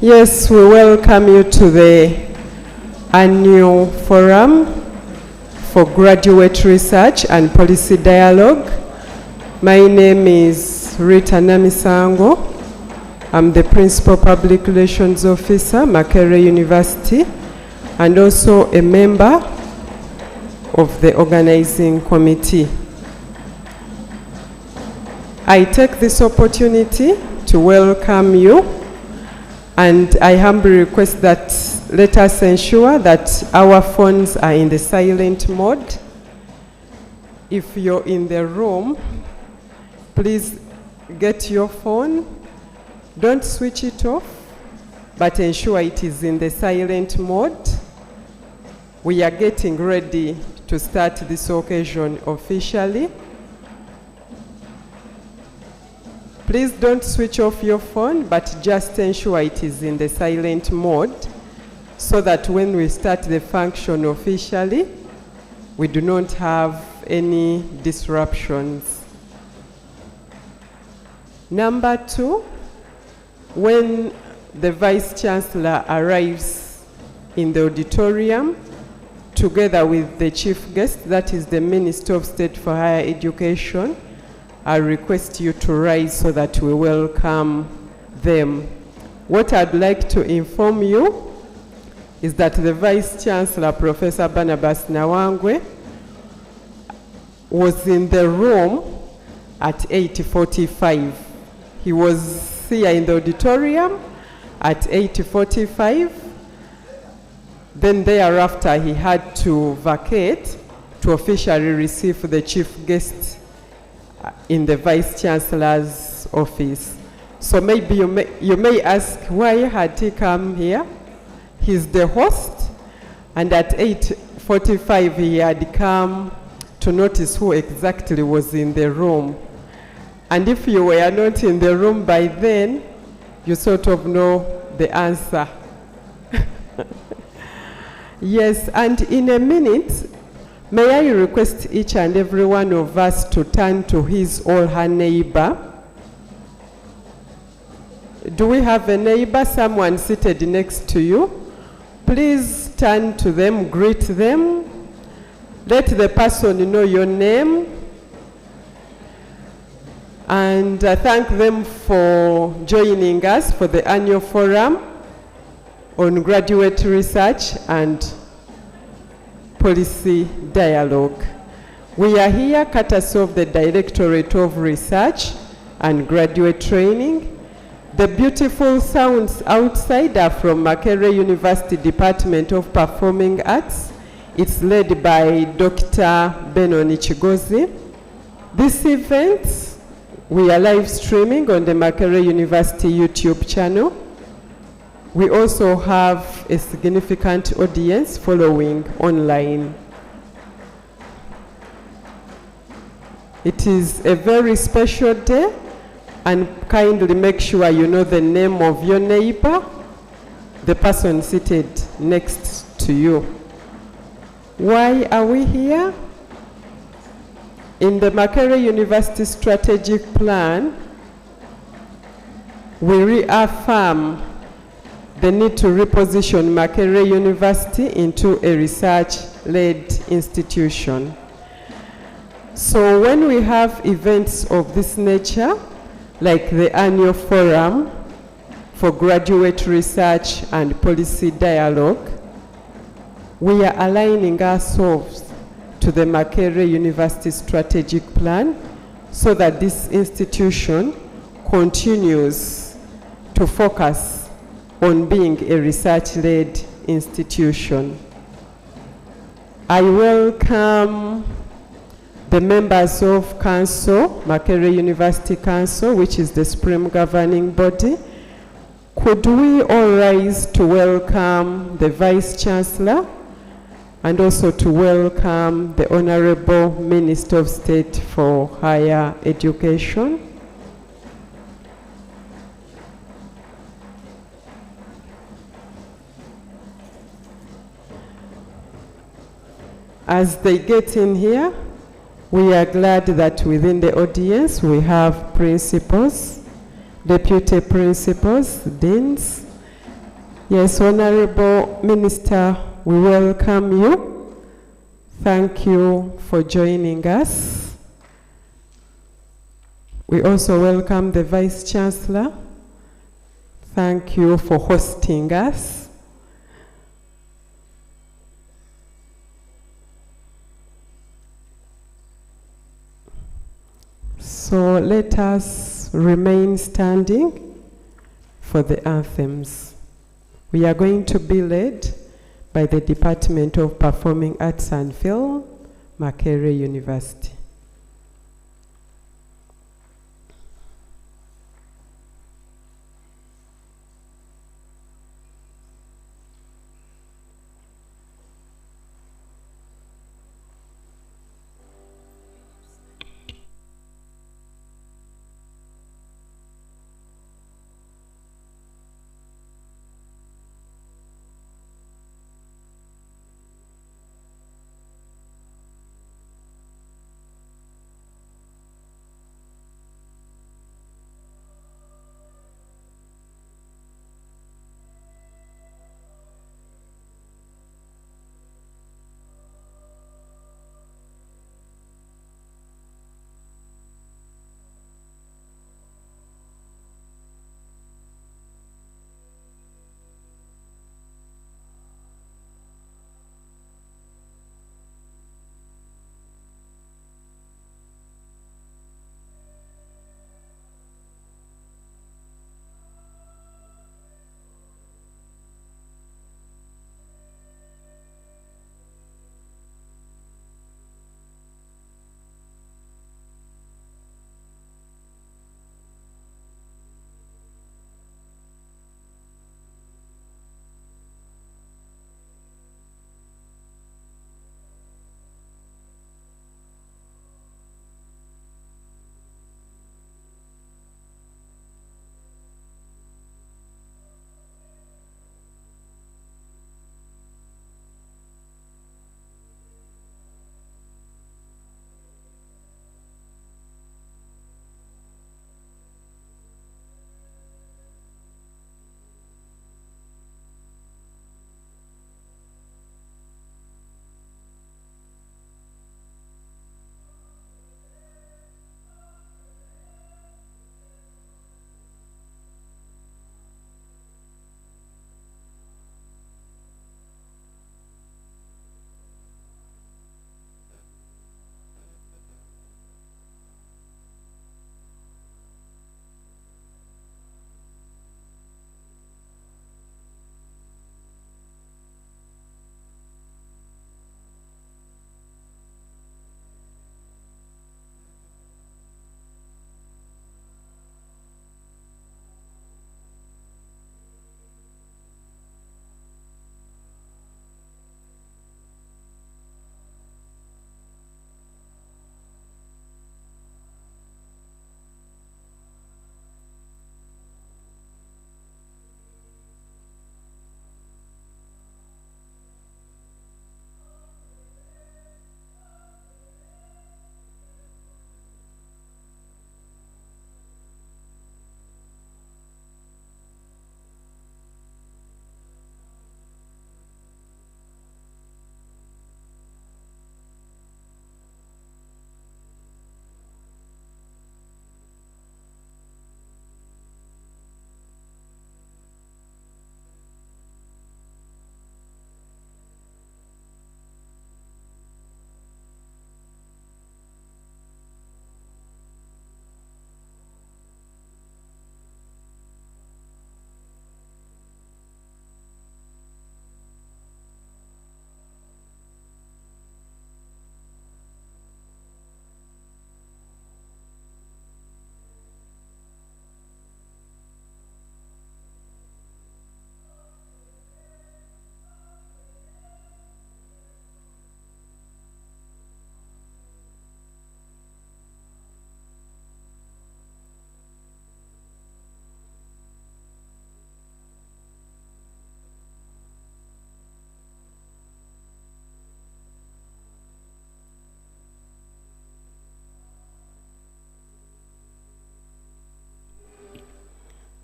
Yes, we welcome you to the annual forum for graduate research and policy dialogue. My name is Rita Namisango. I'm the Principal Public Relations Officer, Makerere University, and also a member of the organizing committee. I take this opportunity to welcome you, and I humbly request that let us ensure that our phones are in the silent mode. If you're in the room, please get your phone. Don't switch it off, but ensure it is in the silent mode. We are getting ready to start this occasion officially. Please don't switch off your phone, but just ensure it is in the silent mode so that when we start the function officially, we do not have any disruptions. Number 2, when the Vice Chancellor arrives in the auditorium, together with the chief guest, that is the Minister of State for Higher Education, I request you to rise so that we welcome them. What I'd like to inform you is that the Vice Chancellor, Professor Barnabas Nawangwe, was in the room at 8:45. He was here in the auditorium at 8:45. Then thereafter, he had to vacate to officially receive the chief guest in the Vice Chancellor's office. So maybe you may ask, why had he come here? He's the host, and at 8:45 he had come to notice who exactly was in the room. And if you were not in the room by then, you sort of know the answer. Yes, and in a minute, may I request each and every one of us to turn to his or her neighbor. Do we have a neighbor, someone seated next to you? Please turn to them, greet them. Let the person know your name. And thank them for joining us for the annual forum on graduate research and policy dialogue. We are here courtesy of the Directorate of Research and Graduate Training. The beautiful sounds outside are from Makerere University Department of Performing Arts. It's led by Dr. Benon Chigozi. This event, we are live streaming on the Makerere University YouTube channel. We also have a significant audience following online. It is a very special day, and kindly make sure you know the name of your neighbor, the person seated next to you. Why are we here? In the Makerere University Strategic Plan, we reaffirm the need to reposition Makerere University into a research-led institution. So when we have events of this nature, like the annual forum for graduate research and policy dialogue, we are aligning ourselves to the Makerere University Strategic Plan so that this institution continues to focus on being a research-led institution. I welcome the members of Council, Makerere University Council, which is the supreme governing body. Could we all rise to welcome the Vice Chancellor and also to welcome the Honorable Minister of State for Higher Education? As they get in here, we are glad that within the audience we have principals, deputy principals, deans, Yes, Honorable Minister, we welcome you. Thank you for joining us. We also welcome the Vice Chancellor. Thank you for hosting us. So let us remain standing for the anthems. We are going to be led by the Department of Performing Arts and Film, Makerere University.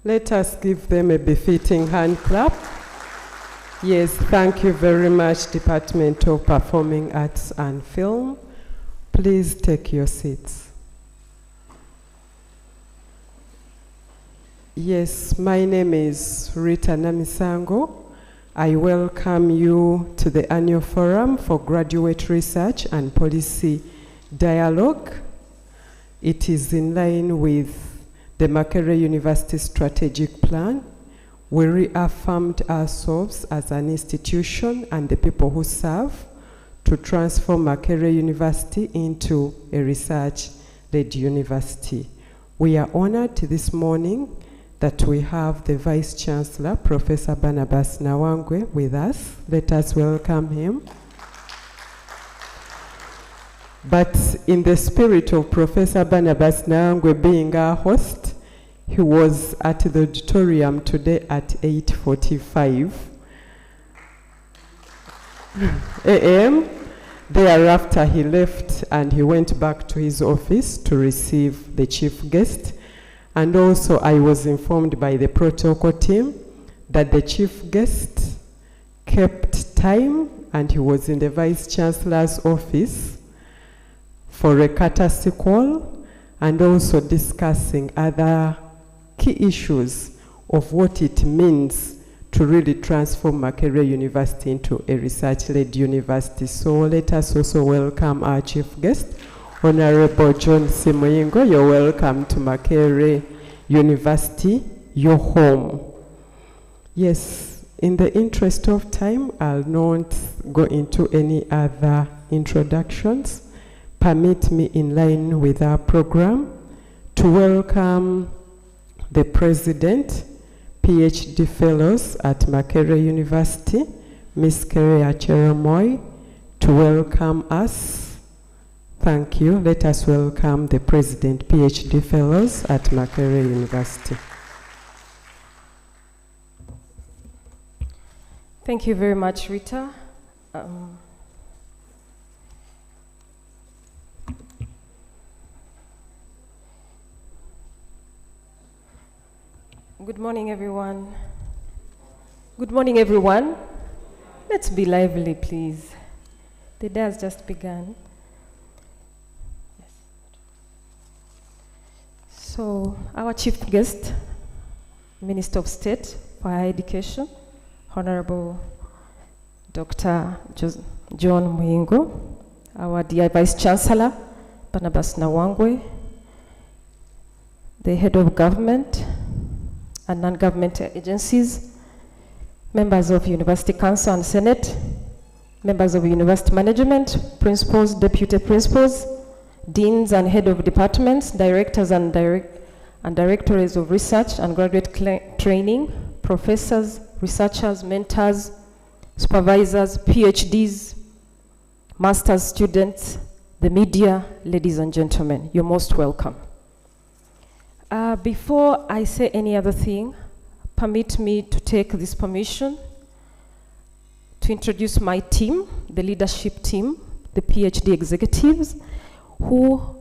Let us give them a befitting hand clap. Yes, thank you very much, Department of Performing Arts and Film. Please take your seats. Yes, my name is Rita Namisango. I welcome you to the Annual Forum for Graduate Research and Policy Dialogue. It is in line with the Makerere University Strategic Plan. We reaffirmed ourselves as an institution and the people who serve to transform Makerere University into a research-led university. We are honored this morning that we have the Vice Chancellor, Professor Barnabas Nawangwe, with us. Let us welcome him. But in the spirit of Professor Barnabas Nawangwe being our host, he was at the auditorium today at 8:45 a.m. Thereafter, he left and he went back to his office to receive the chief guest. And also, I was informed by the protocol team that the chief guest kept time and he was in the Vice Chancellor's office for a courtesy call and also discussing other key issues of what it means to really transform Makerere University into a research-led university. So let us also welcome our chief guest, Honorable John Simoyingo. You're welcome to Makerere University, your home. Yes, in the interest of time, I'll not go into any other introductions. Permit me, in line with our program, to welcome the President, PhD Fellows at Makerere University, Ms. Kerea Cheromoy, to welcome us. Thank you. Let us welcome the President, PhD Fellows at Makerere University. Thank you very much, Rita. Good morning, everyone. Good morning, everyone. Let's be lively, please. The day has just begun. Yes. So, our chief guest, Minister of State for Higher Education, Honorable Dr. John Muyingo, our dear Vice Chancellor, Barnabas Nawangwe, the Head of Government and non-governmental agencies, members of University Council and Senate, members of University Management, principals, deputy principals, deans and head of departments, directors and directorates of research and graduate training, professors, researchers, mentors, supervisors, PhDs, master's students, the media, ladies and gentlemen, you're most welcome. Before I say any other thing, permit me to take this permission to introduce my team, the leadership team, the PhD executives, who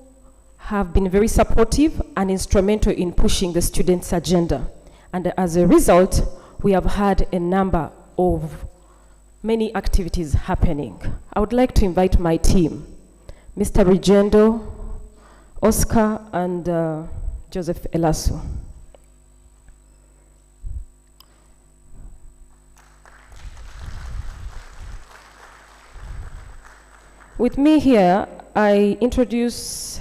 have been very supportive and instrumental in pushing the students' agenda. And as a result, we have had a number of many activities happening. I would like to invite my team, Mr. Rugendo, Oscar, and Joseph Elasu. With me here, I introduce,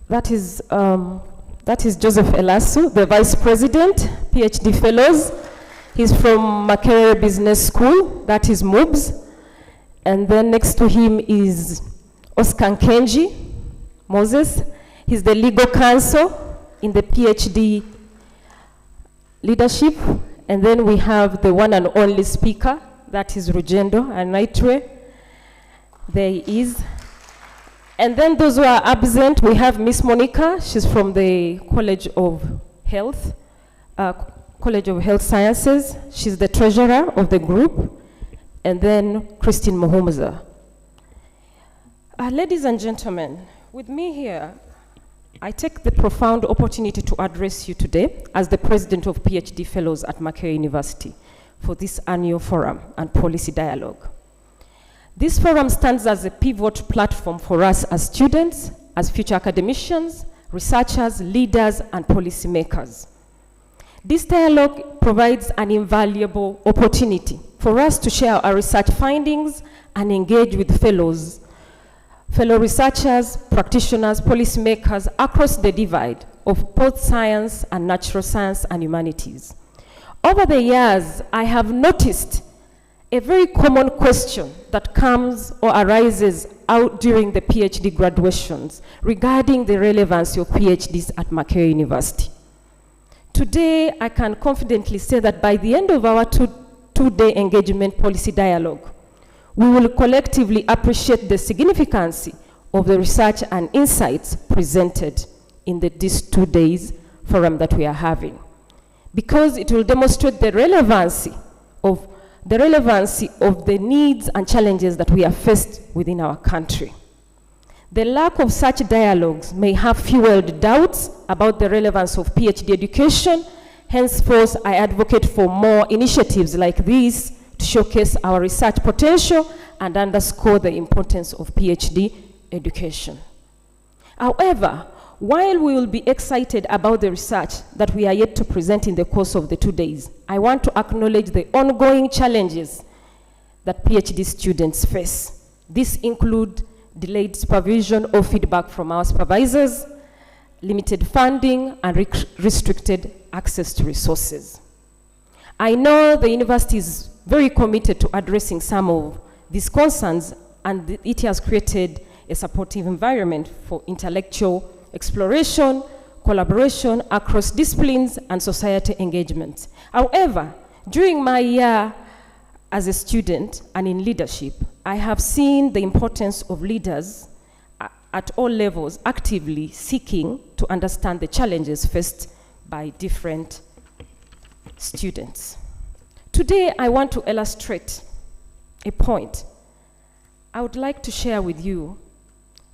that is Joseph Elasu, the Vice President, PhD Fellows. He's from Makerere Business School, that is MUBS. And then next to him is Oscar Nkenji Moses. He's the legal counsel in the PhD leadership. And then we have the one and only speaker, that is Rugendo Anaitwe. There he is. And then those who are absent, we have Miss Monica. She's from the College of Health, College of Health Sciences. She's the treasurer of the group. And then Christine Muhumuza. Ladies and gentlemen, with me here, I take the profound opportunity to address you today as the President of PhD Fellows at Makerere University for this annual forum and policy dialogue. This forum stands as a pivot platform for us as students, as future academicians, researchers, leaders, and policymakers. This dialogue provides an invaluable opportunity for us to share our research findings and engage with fellow researchers, practitioners, policymakers across the divide of both science and natural science and humanities. Over the years, I have noticed a very common question that comes or arises out during the PhD graduations regarding the relevancy of PhDs at Makerere University. Today, I can confidently say that by the end of our two-day engagement policy dialogue, we will collectively appreciate the significance of the research and insights presented in these 2 days forum that we are having, because it will demonstrate the relevancy of the needs and challenges that we are faced within our country. The lack of such dialogues may have fueled doubts about the relevance of PhD education. Henceforth, I advocate for more initiatives like these to showcase our research potential and underscore the importance of PhD education. However, while we will be excited about the research that we are yet to present in the course of the 2 days, I want to acknowledge the ongoing challenges that PhD students face. These include delayed supervision or feedback from our supervisors, limited funding, and restricted access to resources. I know the university is very committed to addressing some of these concerns, and it has created a supportive environment for intellectual exploration, collaboration across disciplines, and society engagement. However, during my year as a student and in leadership, I have seen the importance of leaders at all levels actively seeking to understand the challenges faced by different students. Today, I want to illustrate a point. I would like to share with you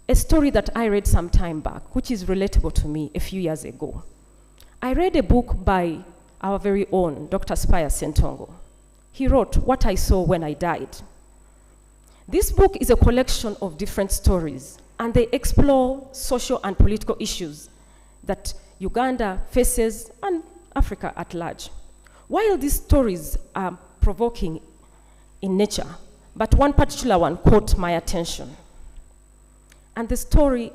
a story that I read some time back, which is relatable to me a few years ago. I read a book by our very own Dr. Spire Sentongo. He wrote, "What I Saw When I Died." This book is a collection of different stories, and they explore social and political issues that Uganda faces and Africa at large. While these stories are provoking in nature, but one particular one caught my attention. And the story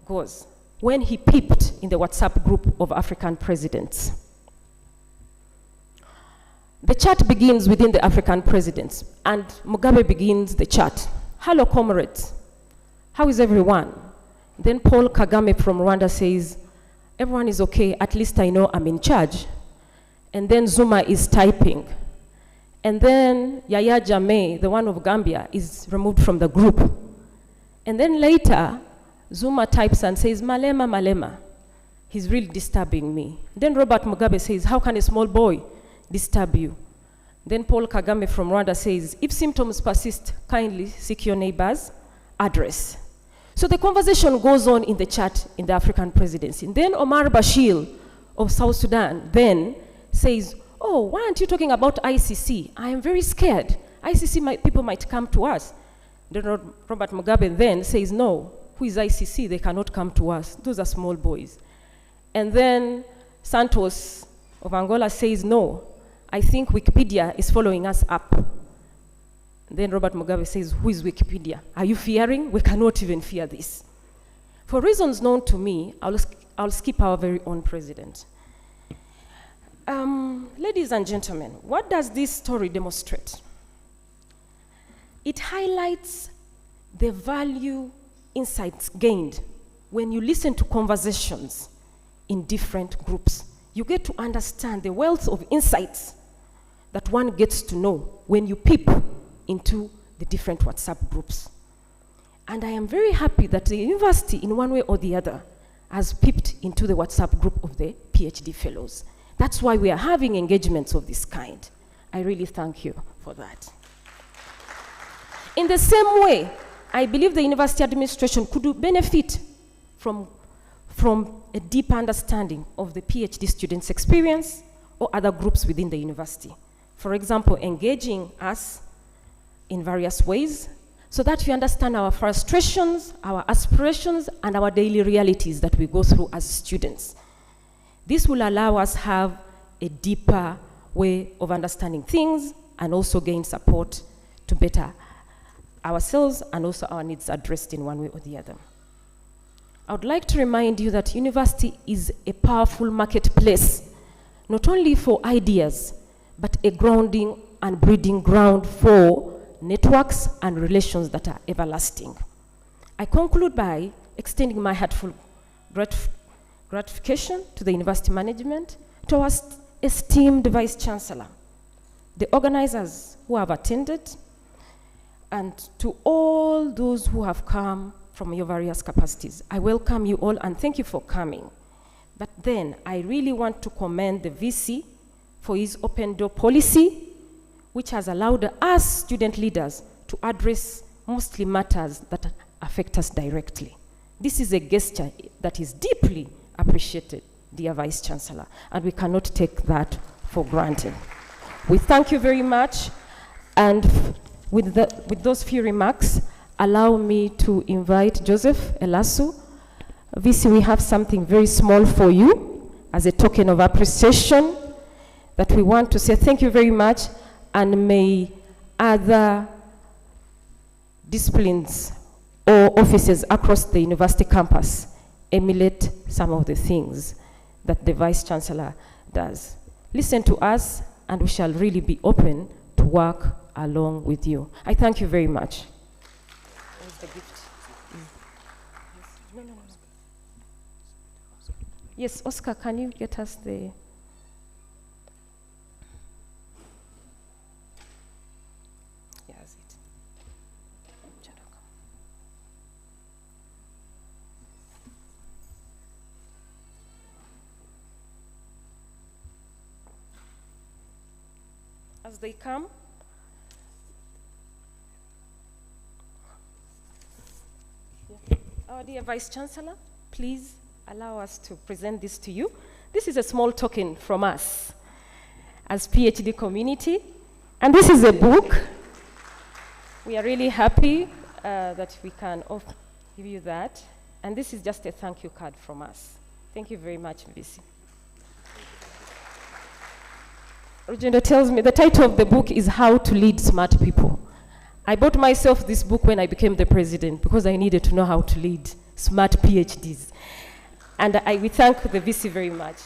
goes, when he peeped in the WhatsApp group of African presidents. The chat begins within the African presidents, and Mugabe begins the chat. "Hello, comrades. How is everyone?" Then Paul Kagame from Rwanda says, "Everyone is okay, at least I know I'm in charge." And then Zuma is typing. And then Yaya Jammeh, the one of Gambia, is removed from the group. And then later, Zuma types and says, "Malema, Malema. He's really disturbing me." Then Robert Mugabe says, "How can a small boy disturb you?" Then Paul Kagame from Rwanda says, "If symptoms persist, kindly seek your neighbor's address." So the conversation goes on in the chat in the African presidency. And then Omar Bashir of South Sudan then says, "Oh, why aren't you talking about ICC? I am very scared. People might come to us." Then Robert Mugabe then says, "No, who is ICC? They cannot come to us. Those are small boys." And then Santos of Angola says, "No, I think Wikipedia is following us up." Then Robert Mugabe says, "Who is Wikipedia? Are you fearing? We cannot even fear this." For reasons known to me, I'll skip our very own president. Ladies and gentlemen, what does this story demonstrate? It highlights the value insights gained when you listen to conversations in different groups. You get to understand the wealth of insights that one gets to know when you peep into the different WhatsApp groups. And I am very happy that the university, in one way or the other, has peeped into the WhatsApp group of the PhD fellows. That's why we are having engagements of this kind. I really thank you for that. In the same way, I believe the university administration could benefit from from a deeper understanding of the PhD students' experience or other groups within the university. For example, engaging us in various ways so that we understand our frustrations, our aspirations, and our daily realities that we go through as students. This will allow us have a deeper way of understanding things and also gain support to better ourselves and also our needs addressed in one way or the other. I would like to remind you that university is a powerful marketplace, not only for ideas, but a grounding and breeding ground for networks and relations that are everlasting. I conclude by extending my heartfelt gratification to the university management, to our esteemed Vice Chancellor, the organizers who have attended, and to all those who have come from your various capacities. I welcome you all and thank you for coming. But then I really want to commend the VC for his open door policy, which has allowed us student leaders to address mostly matters that affect us directly. This is a gesture that is deeply appreciated, dear Vice Chancellor, and we cannot take that for granted. We thank you very much, and with those few remarks, allow me to invite Joseph Elasu. VC, we have something very small for you as a token of appreciation that we want to say thank you very much, and may other disciplines or offices across the university campus emulate some of the things that the Vice Chancellor does. Listen to us, and we shall really be open to work along with you. I thank you very much. Where's the gift? No. Yes, Oscar, can you get us the... Here's it. As they come, our dear Vice Chancellor, please allow us to present this to you. This is a small token from us as PhD community, and this is a book. We are really happy that we can give you that, and this is just a thank you card from us. Thank you very much, VC. Rugendo tells me the title of the book is How to Lead Smart People. I bought myself this book when I became the president because I needed to know how to lead smart PhDs. And we thank the VC very much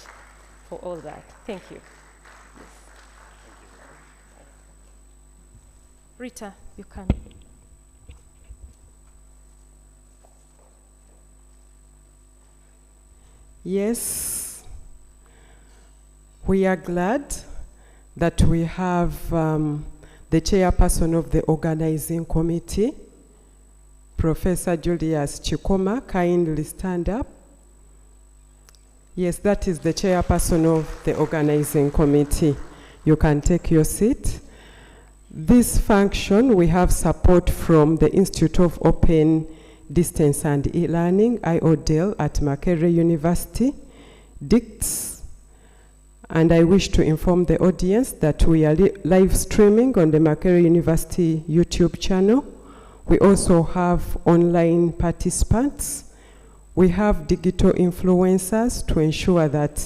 for all that. Thank you. Yes. Rita, you can. Yes, we are glad that we have the chairperson of the organizing committee, Professor Julius Chikoma. Kindly stand up. Yes, that is the chairperson of the organizing committee. You can take your seat. This function, we have support from the Institute of Open Distance and E-Learning, IODEL, at Makerere University, DICTS. And I wish to inform the audience that we are live streaming on the Makerere University YouTube channel. We also have online participants. We have digital influencers to ensure that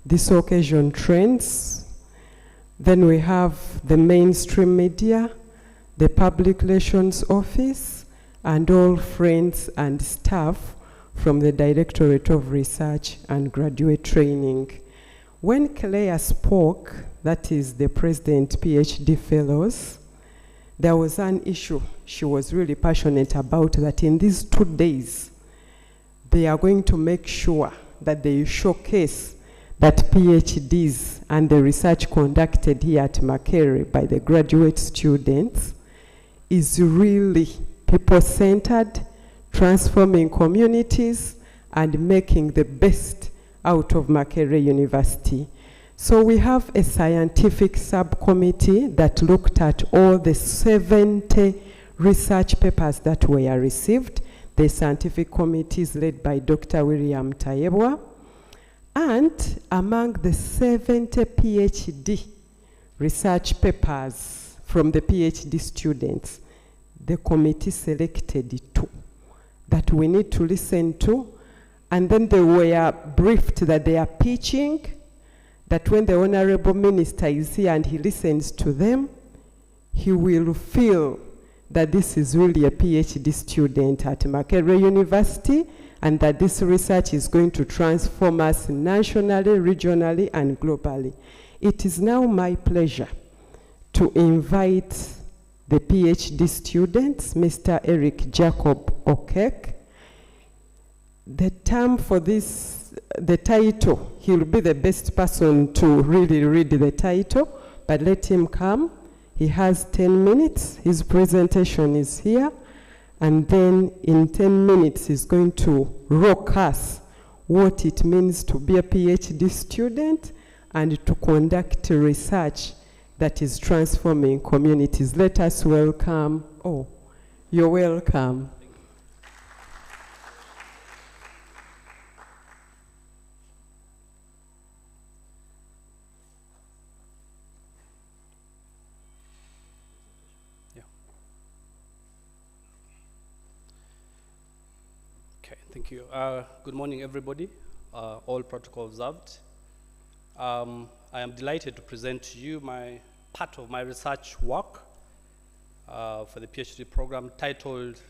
this occasion trends. Then we have the mainstream media, the public relations office, and all friends and staff from the Directorate of Research and Graduate Training. When Claire spoke, that is the President PhD Fellows, there was an issue she was really passionate about, that in these 2 days, they are going to make sure that they showcase that PhDs and the research conducted here at Makerere by the graduate students is really people-centered, transforming communities, and making the best out of Makerere University. So we have a scientific subcommittee that looked at all the 70 research papers that were received. The scientific committee is led by Dr. William Tayebwa. And among the 70 PhD research papers from the PhD students, the committee selected 2 that we need to listen to. And then they were briefed that they are pitching, that when the Honorable Minister is here and he listens to them, he will feel that this is really a PhD student at Makerere University, and that this research is going to transform us nationally, regionally, and globally. It is now my pleasure to invite the PhD students, Mr. Eric Jacob Okek. The term for this, the title, he'll be the best person to really read the title, but let him come. He has 10 minutes. His presentation is here. And then in 10 minutes, he's going to rock us what it means to be a PhD student and to conduct research that is transforming communities. Let us welcome, oh, you're welcome. Thank you. Good morning, everybody. All protocol observed. I am delighted to present to you part of my research work for the PhD program titled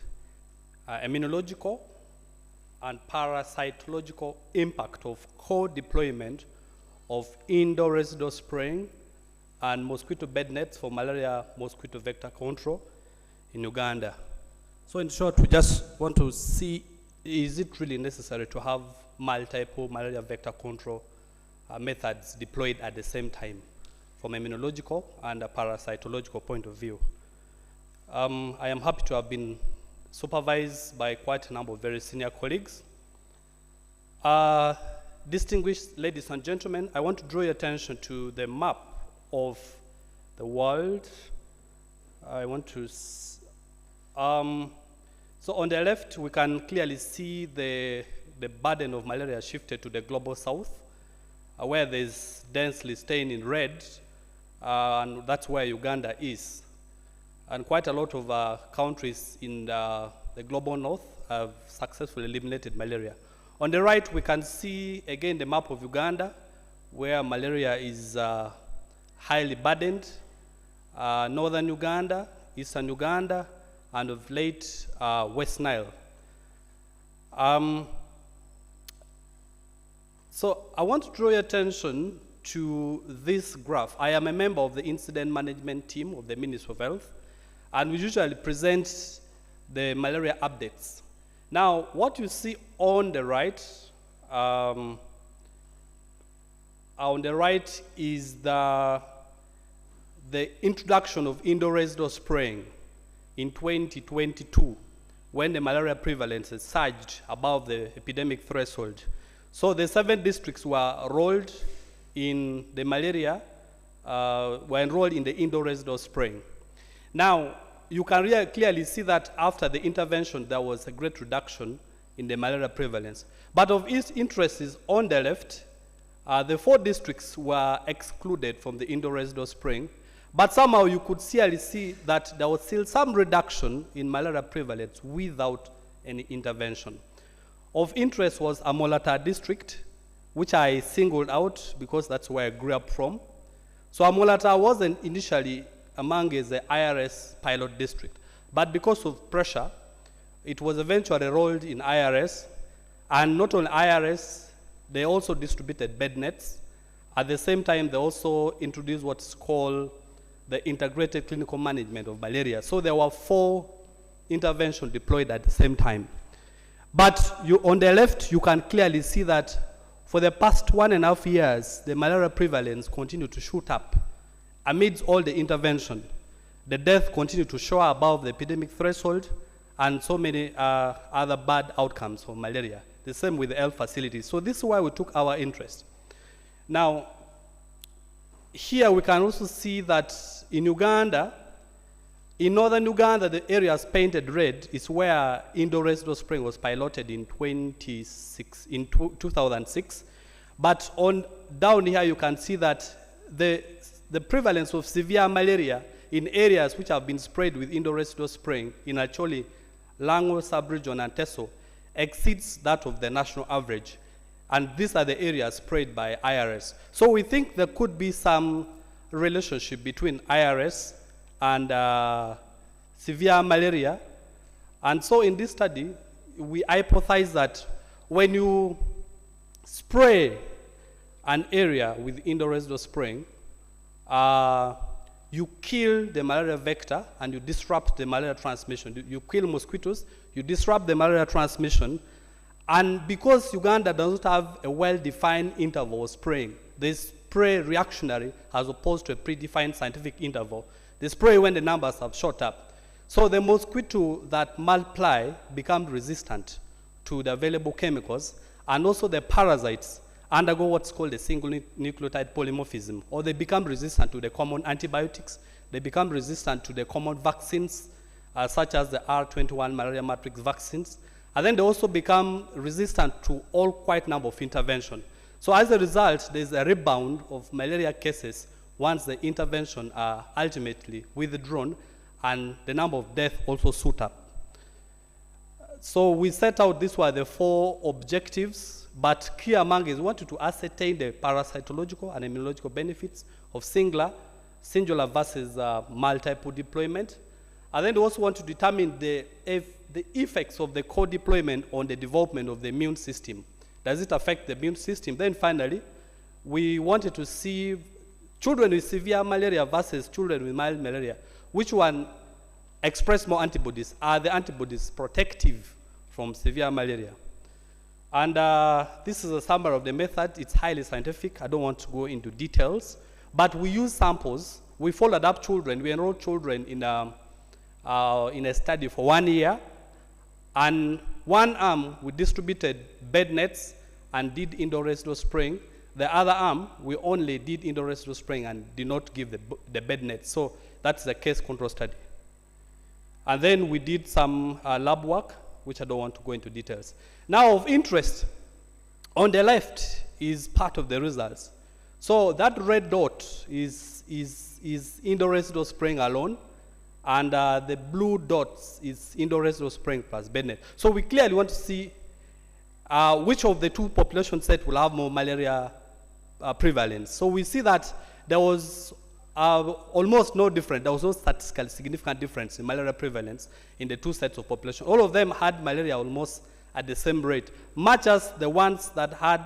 Immunological and Parasitological Impact of Co-Deployment of Indoor Residual Spraying and Mosquito Bed Nets for Malaria Mosquito Vector Control in Uganda. So in short, we just want to see, is it really necessary to have multiple malaria vector control methods deployed at the same time from immunological and a parasitological point of view? I am happy to have been supervised by quite a number of very senior colleagues. Distinguished ladies and gentlemen, I want to draw your attention to the map of the world. I want to, so on the left, we can clearly see the burden of malaria shifted to the global south, where there's densely staying in red, and that's where Uganda is. And quite a lot of countries in the global north have successfully eliminated malaria. On the right, we can see, again, the map of Uganda, where malaria is highly burdened. Northern Uganda, Eastern Uganda, and of late, West Nile. So I want to draw your attention to this graph. I am a member of the incident management team of the Ministry of Health, and we usually present the malaria updates. Now, what you see on the right is the introduction of indoor residual spraying in 2022, when the malaria prevalence has surged above the epidemic threshold. So the 7 districts were enrolled in the malaria, were enrolled in the indoor residual spraying. Now, you can really clearly see that after the intervention, there was a great reduction in the malaria prevalence. But of interest is on the left, the 4 districts were excluded from the indoor residual spraying, but somehow you could clearly see that there was still some reduction in malaria prevalence without any intervention. Of interest was Amolata district, which I singled out because that's where I grew up from. So Amolata wasn't initially among as the IRS pilot district, but because of pressure, it was eventually enrolled in IRS, and not only IRS, they also distributed bed nets. At the same time, they also introduced what's called the integrated clinical management of malaria. So there were 4 interventions deployed at the same time. But on the left, you can clearly see that for the past 1.5 years, the malaria prevalence continued to shoot up. Amidst all the intervention, the death continued to show above the epidemic threshold, and so many other bad outcomes for malaria. The same with the health facilities. So this is why we took our interest. Now, here we can also see that in Uganda, In northern Uganda, the areas painted red is where Indo-Residual spraying was piloted in 2006. But down here, you can see that the prevalence of severe malaria in areas which have been sprayed with Indo-Residual spraying in Acholi, Lango sub-region, and Teso exceeds that of the national average. And these are the areas sprayed by IRS. So we think there could be some relationship between IRS and severe malaria. And so in this study, we hypothesize that when you spray an area with Indo-Residual spraying, you kill the malaria vector and you disrupt the malaria transmission. You kill mosquitoes, you disrupt the malaria transmission, and because Uganda doesn't have a well-defined interval of spraying, they spray reactionary as opposed to a predefined scientific interval. They spray when the numbers have shot up. So the mosquito that multiply become resistant to the available chemicals, and also the parasites undergo what's called a single nucleotide polymorphism, or they become resistant to the common antibiotics, they become resistant to the common vaccines, such as the R21 malaria matrix vaccines, and then they also become resistant to all quite number of intervention. So as a result, there's a rebound of malaria cases once the intervention are ultimately withdrawn, and the number of deaths also shoot up. So we set out, these were the 4 objectives, but key among is we wanted to ascertain the parasitological and immunological benefits of singular versus multiple deployment. And then we also want to determine the effects of the co-deployment on the development of the immune system. Does it affect the immune system? Then finally, we wanted to see children with severe malaria versus children with mild malaria. Which one express more antibodies? Are the antibodies protective from severe malaria? And this is a summary of the method. It's highly scientific. I don't want to go into details. But we use samples. We followed up children. We enrolled children in a study for 1 year. And one arm, we distributed bed nets and did Indo-Residual spraying. The other arm, we only did Indo-Residual spraying and did not give the bed nets. So that's the case control study. And then we did some lab work, which I don't want to go into details. Now of interest, on the left is part of the results. So that red dot is Indo-Residual spraying alone, and the blue dots is Indo-Residual spraying plus bed net. So we clearly want to see which of the 2 population sets will have more malaria prevalence. So we see that there was almost no difference. There was no statistically significant difference in malaria prevalence in the 2 sets of population. All of them had malaria almost at the same rate, much as the ones that had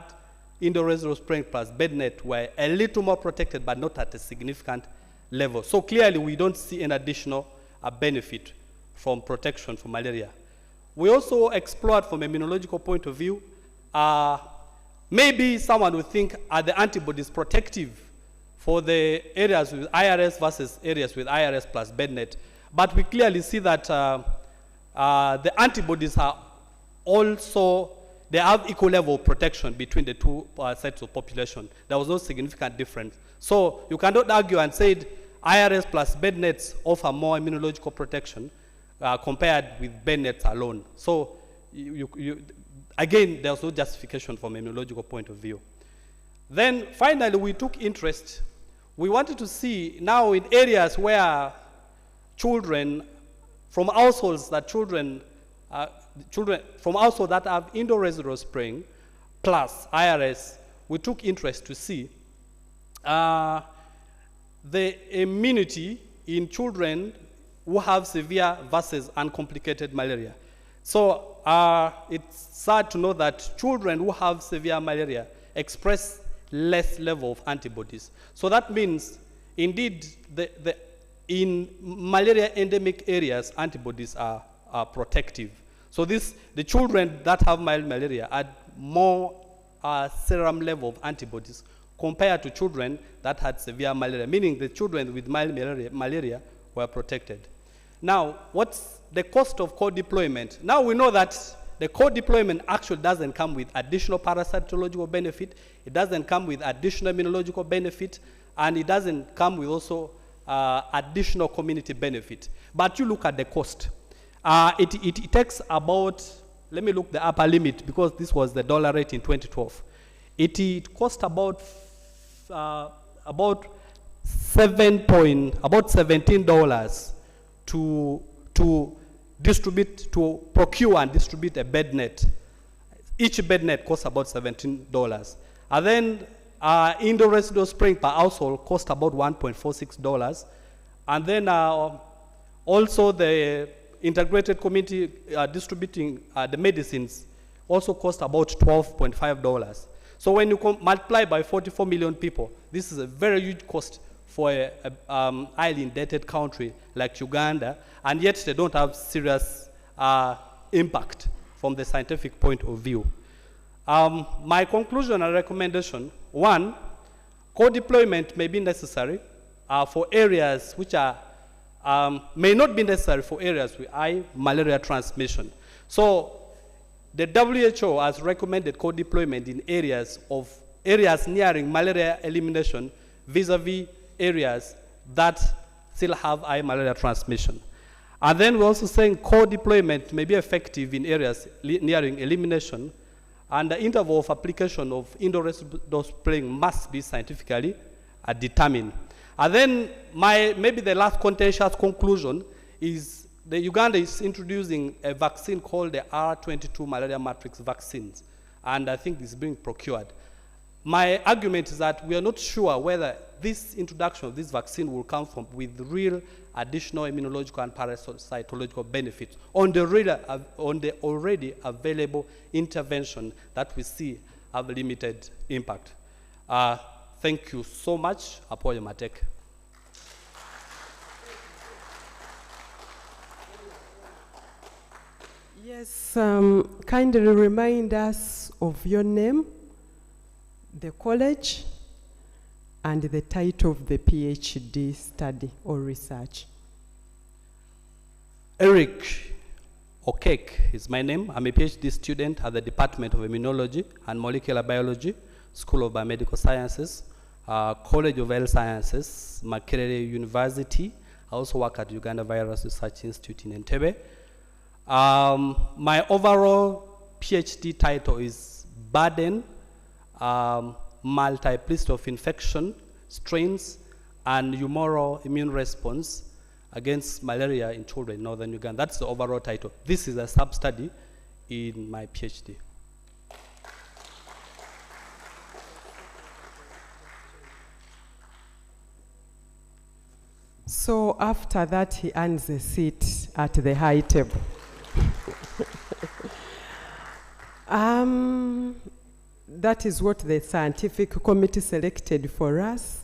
Indo-Residual spraying plus bed net were a little more protected, but not at a significant level. So clearly, we don't see an additional benefit from protection from malaria. We also explored from a immunological point of view. Maybe someone would think, are the antibodies protective for the areas with IRS versus areas with IRS plus bed net? But we clearly see that the antibodies are also, they have equal level of protection between the 2 sets of population. There was no significant difference. So you cannot argue and say IRS plus bed nets offer more immunological protection compared with bed nets alone. So again, there's no justification from an immunological point of view. Then finally, we took interest. We wanted to see now in areas where children from households that from households that have Indo-Residual spraying plus IRS, we took interest to see the immunity in children who have severe versus uncomplicated malaria. So it's sad to know that children who have severe malaria express less level of antibodies. So that means, indeed, in malaria endemic areas, antibodies are protective. So the children that have mild malaria had more serum level of antibodies compared to children that had severe malaria, meaning the children with mild malaria were protected. Now, what's the cost of co-deployment? Now we know that the co-deployment actually doesn't come with additional parasitological benefit, it doesn't come with additional immunological benefit, and it doesn't come with also additional community benefit. But you look at the cost. It takes about, let me look the upper limit because this was the dollar rate in 2012. It cost about $17 to distribute, to procure and distribute a bed net. Each bed net costs about $17. And then indoor residential spraying per household cost about $1.46. And then also the integrated community distributing the medicines also cost about $12.5. So when you multiply by 44 million people, this is a very huge cost for a highly indebted country like Uganda, and yet they don't have serious impact from the scientific point of view. My conclusion and recommendation: one, co-deployment may be necessary for areas which are, may not be necessary for areas with high malaria transmission. So the WHO has recommended co-deployment in areas nearing malaria elimination vis-a-vis areas that still have high malaria transmission. And then we're also saying co-deployment may be effective in areas nearing elimination, and the interval of application of indoor residential spraying must be scientifically determined. And then maybe the last contentious conclusion is the Uganda is introducing a vaccine called the R22 malaria matrix vaccines, and I think it's being procured. My argument is that we are not sure whether this introduction of this vaccine will come from with real additional immunological and parasitological benefits on the already available intervention that we see have limited impact. Thank you so much. Apoyo Matek. Yes, kindly remind us of your name, the college, and the title of the PhD study or research. Eric Okek is my name. I'm a PhD student at the Department of Immunology and Molecular Biology, School of Biomedical Sciences, College of Health Sciences, Makerere University. I also work at Uganda Virus Research Institute in Entebbe. My overall PhD title is Burden, Multiplicity of Infection, Strains, and Humoral Immune Response against Malaria in Children in Northern Uganda. That's the overall title. This is a sub-study in my PhD. So after that, he earns a seat at the high table. That is what the scientific committee selected for us.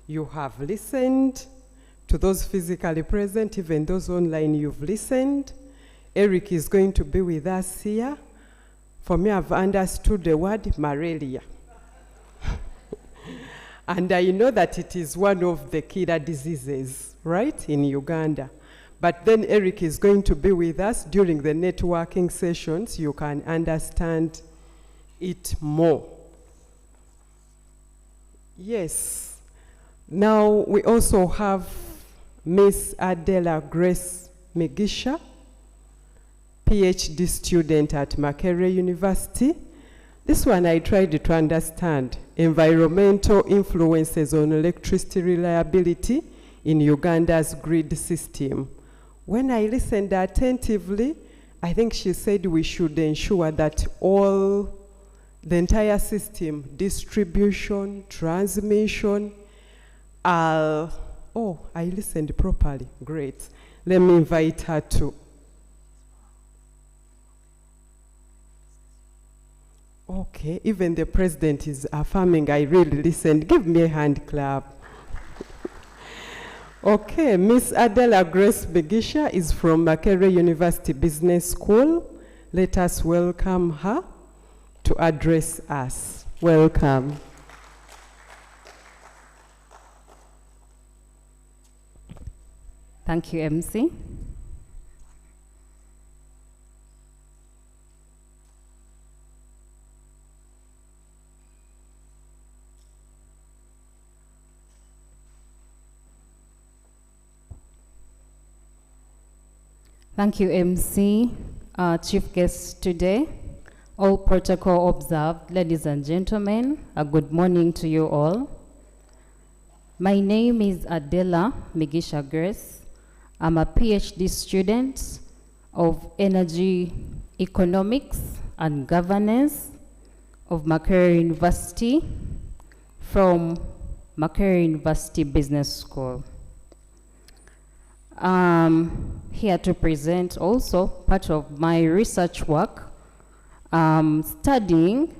You have listened to those physically present, even those online, you've listened. Eric is going to be with us here. For me, I've understood the word malaria. And I know that it is one of the killer diseases, right, in Uganda. But then Eric is going to be with us during the networking sessions. You can understand it more. Yes. Now we also have Miss Adela Grace Megisha, PhD student at Makerere University. This one I tried to understand environmental influences on electricity reliability in Uganda's grid system. When I listened attentively, I think she said we should ensure that the entire system, distribution, transmission, oh, I listened properly, great. Let me invite her to. Okay, even the president is affirming I really listened. Give me a hand clap. Okay, Miss Adela Grace Megisha is from Makerere University Business School. Let us welcome her to address us. Welcome. Thank you, MC. Thank you, MC. Chief guest today, all protocol observed, ladies and gentlemen, a good morning to you all. My name is Adela Migisha Grace. I'm a PhD student of Energy Economics and Governance of Makerere University from Makerere University Business School. Here to present also part of my research work, studying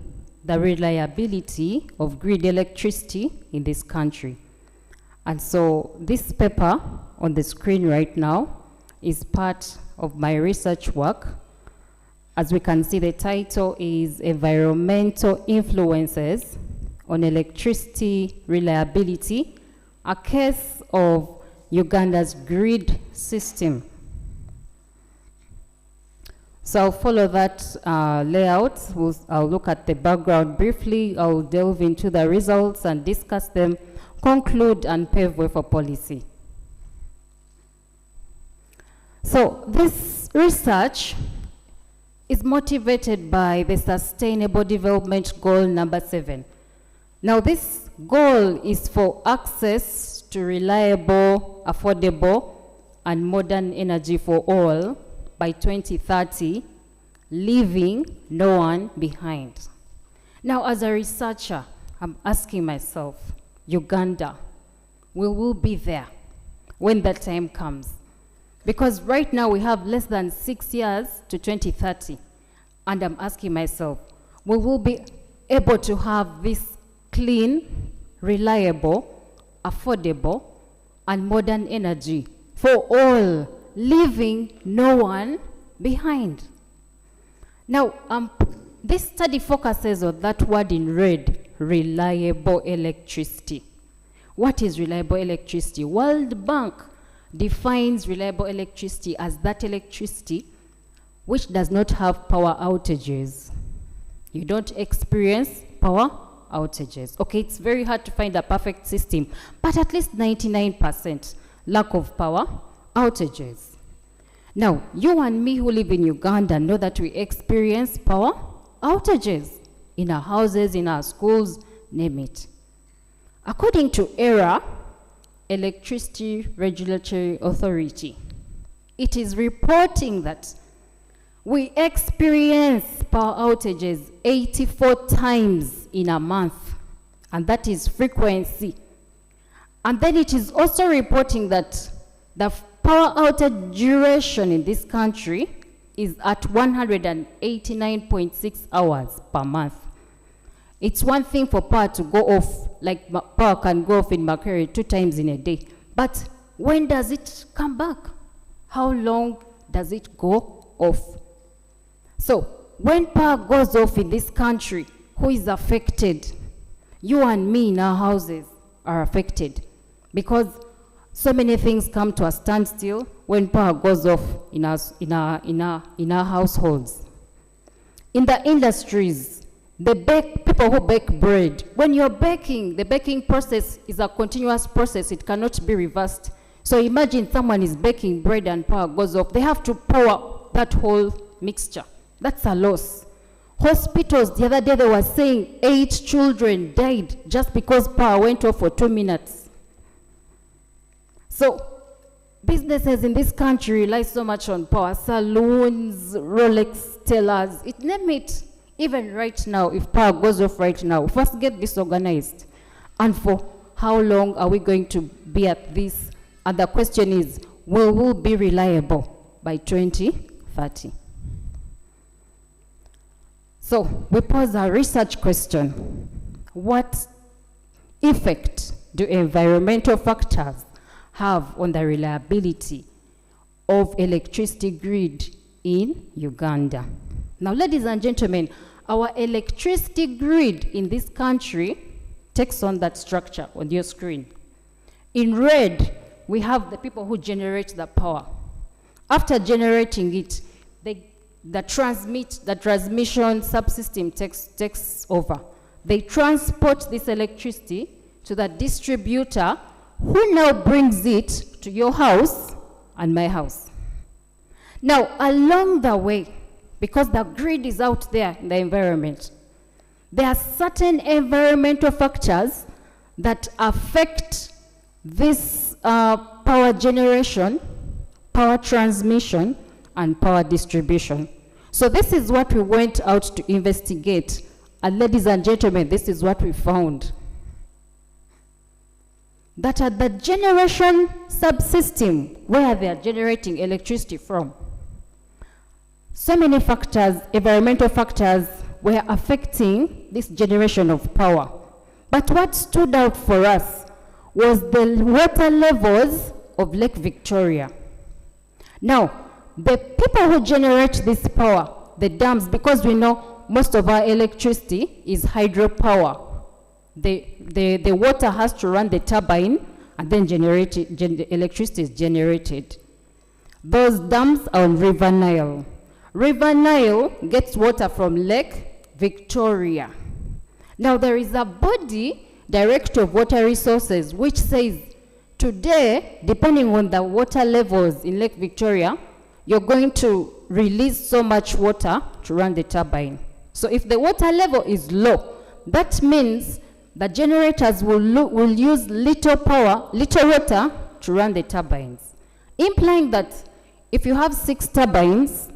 the reliability of grid electricity in this country. And so this paper on the screen right now is part of my research work. As we can see, the title is Environmental Influences on Electricity Reliability, a case of Uganda's grid system. So I'll follow that layout. I'll look at the background briefly. I'll delve into the results and discuss them, conclude and pave way for policy. So this research is motivated by the Sustainable Development Goal number 7. Now this goal is for access to reliable, affordable, and modern energy for all by 2030, leaving no one behind. Now, as a researcher, I'm asking myself, Uganda, will we be there when that time comes? Because right now we have less than 6 years to 2030, and I'm asking myself, will we be able to have this clean, reliable, affordable, and modern energy for all, leaving no one behind? Now, this study focuses on that word in red, reliable electricity. What is reliable electricity? World Bank defines reliable electricity as that electricity which does not have power outages. You don't experience power outages. Okay, it's very hard to find a perfect system, but at least 99% lack of power outages. Now, you and me who live in Uganda know that we experience power outages in our houses, in our schools, name it. According to ERA, Electricity Regulatory Authority, it is reporting that we experience power outages 84 times in a month, and that is frequency. And then it is also reporting that the power outage duration in this country is at 189.6 hours per month. It's one thing for power to go off, like power can go off in Makerere 2 times in a day. But when does it come back? How long does it go off? So when power goes off in this country, who is affected? You and me in our houses are affected, because so many things come to a standstill when power goes off in our households. In the industries, people who bake bread, when you're baking, the baking process is a continuous process. It cannot be reversed. So imagine someone is baking bread and power goes off. They have to pour that whole mixture. That's a loss. Hospitals, the other day they were saying 8 children died just because power went off for 2 minutes. So businesses in this country rely so much on power. Saloons, Rolex tellers, name it. Even right now, if power goes off right now, first get this organized. And for how long are we going to be at this? And the question is, will we be reliable by 2030? So we pose a research question. What effect do environmental factors have on the reliability of electricity grid in Uganda? Now, ladies and gentlemen, our electricity grid in this country takes on that structure on your screen. In red, we have the people who generate the power. After generating it, the transmission subsystem takes over. They transport this electricity to the distributor, who now brings it to your house and my house. Now, along the way, because the grid is out there in the environment, there are certain environmental factors that affect this power generation, power transmission, and power distribution. So this is what we went out to investigate. And ladies and gentlemen, this is what we found. That at the generation subsystem, where they are generating electricity from, so many factors, environmental factors, were affecting this generation of power. But what stood out for us was the water levels of Lake Victoria. Now, the people who generate this power, the dams, because we know most of our electricity is hydropower. The water has to run the turbine and then the electricity is generated. Those dams are on River Nile. River Nile gets water from Lake Victoria. Now there is a body, Director of Water Resources, which says today, depending on the water levels in Lake Victoria, you're going to release so much water to run the turbine. So if the water level is low, that means the generators will use little water to run the turbines, implying that if you have 6 turbines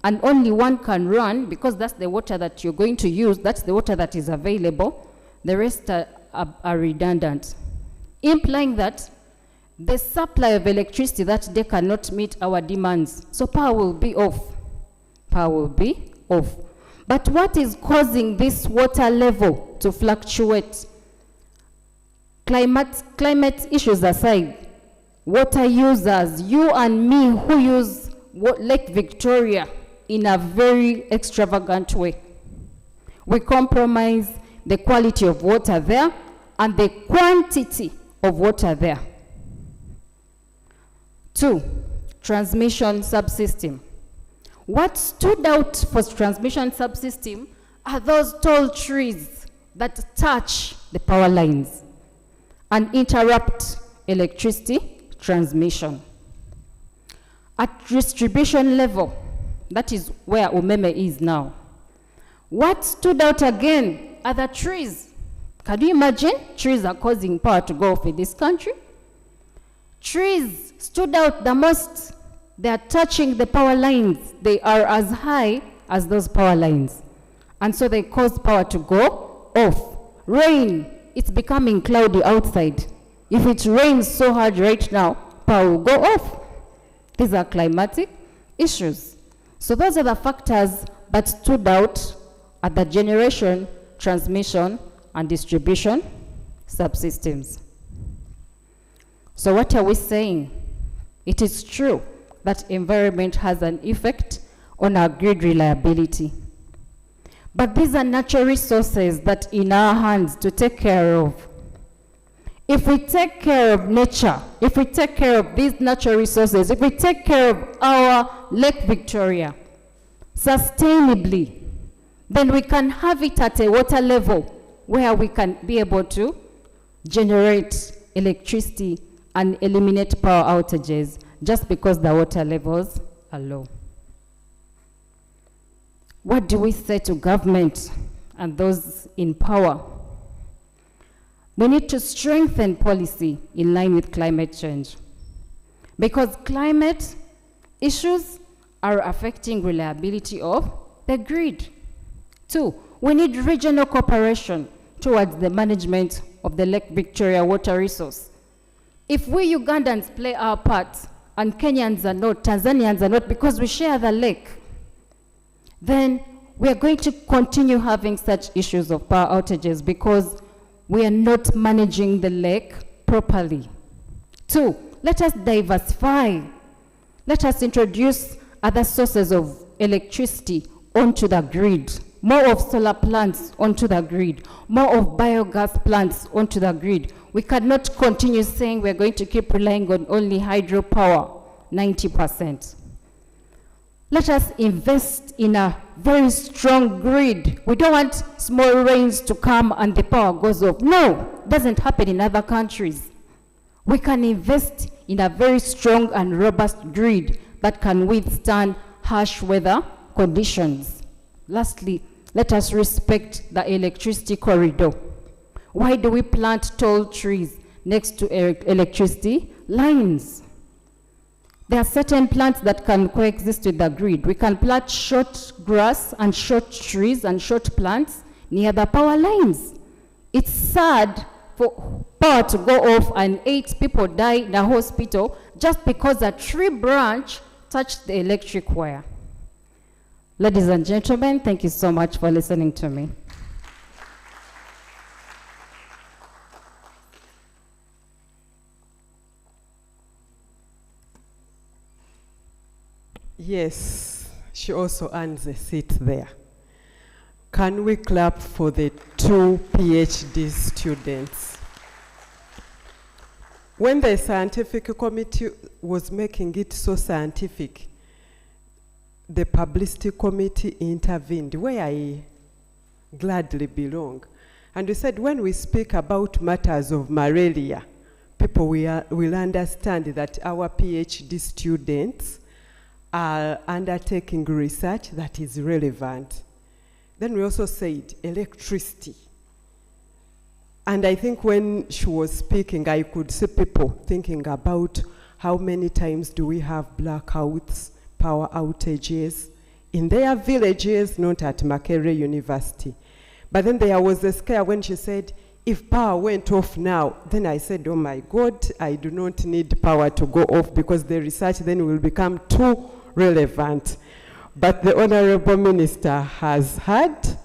and only one can run, because that's the water that you're going to use, that's the water that is available, the rest are redundant, implying that the supply of electricity that day cannot meet our demands. So power will be off. Power will be off. But what is causing this water level to fluctuate? Climate issues aside, water users, you and me who use Lake Victoria in a very extravagant way. We compromise the quality of water there and the quantity of water there. 2, transmission subsystem. What stood out for transmission subsystem are those tall trees that touch the power lines and interrupt electricity transmission. At distribution level, that is where Umeme is now. What stood out again are the trees. Can you imagine? Trees are causing power to go off in this country. Trees stood out the most. They are touching the power lines. They are as high as those power lines. And so they cause power to go off. Rain, it's becoming cloudy outside. If it rains so hard right now, power will go off. These are climatic issues. So those are the factors that stood out at the generation, transmission, and distribution subsystems. So what are we saying? It is true that environment has an effect on our grid reliability. But these are natural resources that in our hands to take care of. If we take care of nature, if we take care of these natural resources, if we take care of our Lake Victoria sustainably, then we can have it at a water level where we can be able to generate electricity and eliminate power outages just because the water levels are low. What do we say to government and those in power? We need to strengthen policy in line with climate change, because climate issues are affecting reliability of the grid. 2, we need regional cooperation towards the management of the Lake Victoria water resource. If we Ugandans play our part and Kenyans are not, Tanzanians are not, because we share the lake, then we are going to continue having such issues of power outages because we are not managing the lake properly. 2, let us diversify. Let us introduce other sources of electricity onto the grid. More of solar plants onto the grid. More of biogas plants onto the grid. We cannot continue saying we're going to keep relying on only hydropower, 90%. Let us invest in a very strong grid. We don't want small rains to come and the power goes off. No, it doesn't happen in other countries. We can invest in a very strong and robust grid that can withstand harsh weather conditions. Lastly, let us respect the electricity corridor. Why do we plant tall trees next to electricity lines? There are certain plants that can coexist with the grid. We can plant short grass and short trees and short plants near the power lines. It's sad for power to go off and 8 people die in a hospital just because a tree branch touched the electric wire. Ladies and gentlemen, thank you so much for listening to me. Yes, she also earns a seat there. Can we clap for the 2 PhD students? When the scientific committee was making it so scientific, the publicity committee intervened, where I gladly belong. And we said, when we speak about matters of malaria, people will understand that our PhD students are undertaking research that is relevant. Then we also said electricity. And I think when she was speaking, I could see people thinking about how many times do we have blackouts, power outages in their villages, not at Makerere University. But then there was a scare when she said, if power went off now, then I said, oh my God, I do not need power to go off because the research then will become too relevant. But the Honorable Minister has had,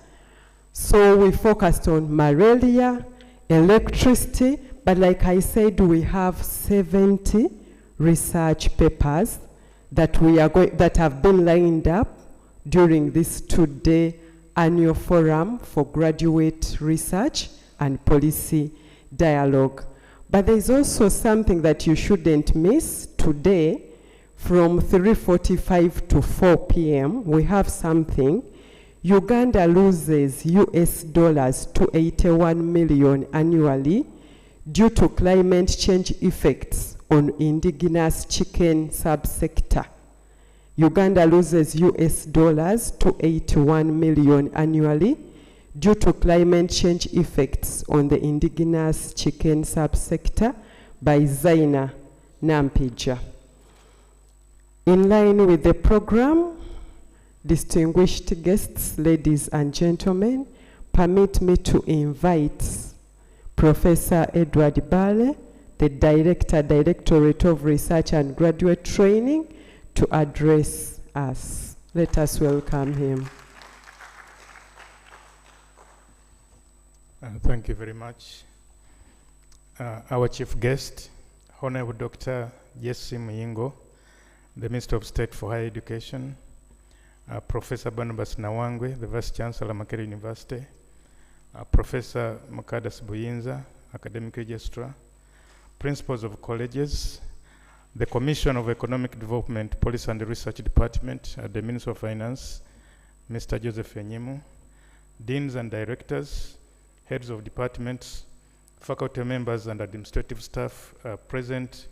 so we focused on malaria, electricity, but like I said, we have 70 research papers that that have been lined up during this 2-day annual forum for graduate research and policy dialogue. But there's also something that you shouldn't miss today. From 3:45 to 4 p.m., we have something. Uganda loses US dollars to 81 million annually due to climate change effects on indigenous chicken subsector. Uganda loses US dollars to 81 million annually due to climate change effects on the indigenous chicken subsector by Zaina Nampija. In line with the program, distinguished guests, ladies and gentlemen, permit me to invite Professor Edward Bale, the Directorate of Research and Graduate Training, to address us. Let us welcome him. Thank you very much. Our chief guest, Honorable Dr. Jesse Muyingo, the Minister of State for Higher Education, Professor Barnabas Nawangwe, the Vice Chancellor, Makerere University, Professor Mukadas Buyinza, Academic Registrar, Principals of Colleges, the Commission of Economic Development, Policy and Research Department at the Ministry of Finance, Mr. Joseph Enyimu, Deans and Directors, Heads of Departments, faculty members and administrative staff present,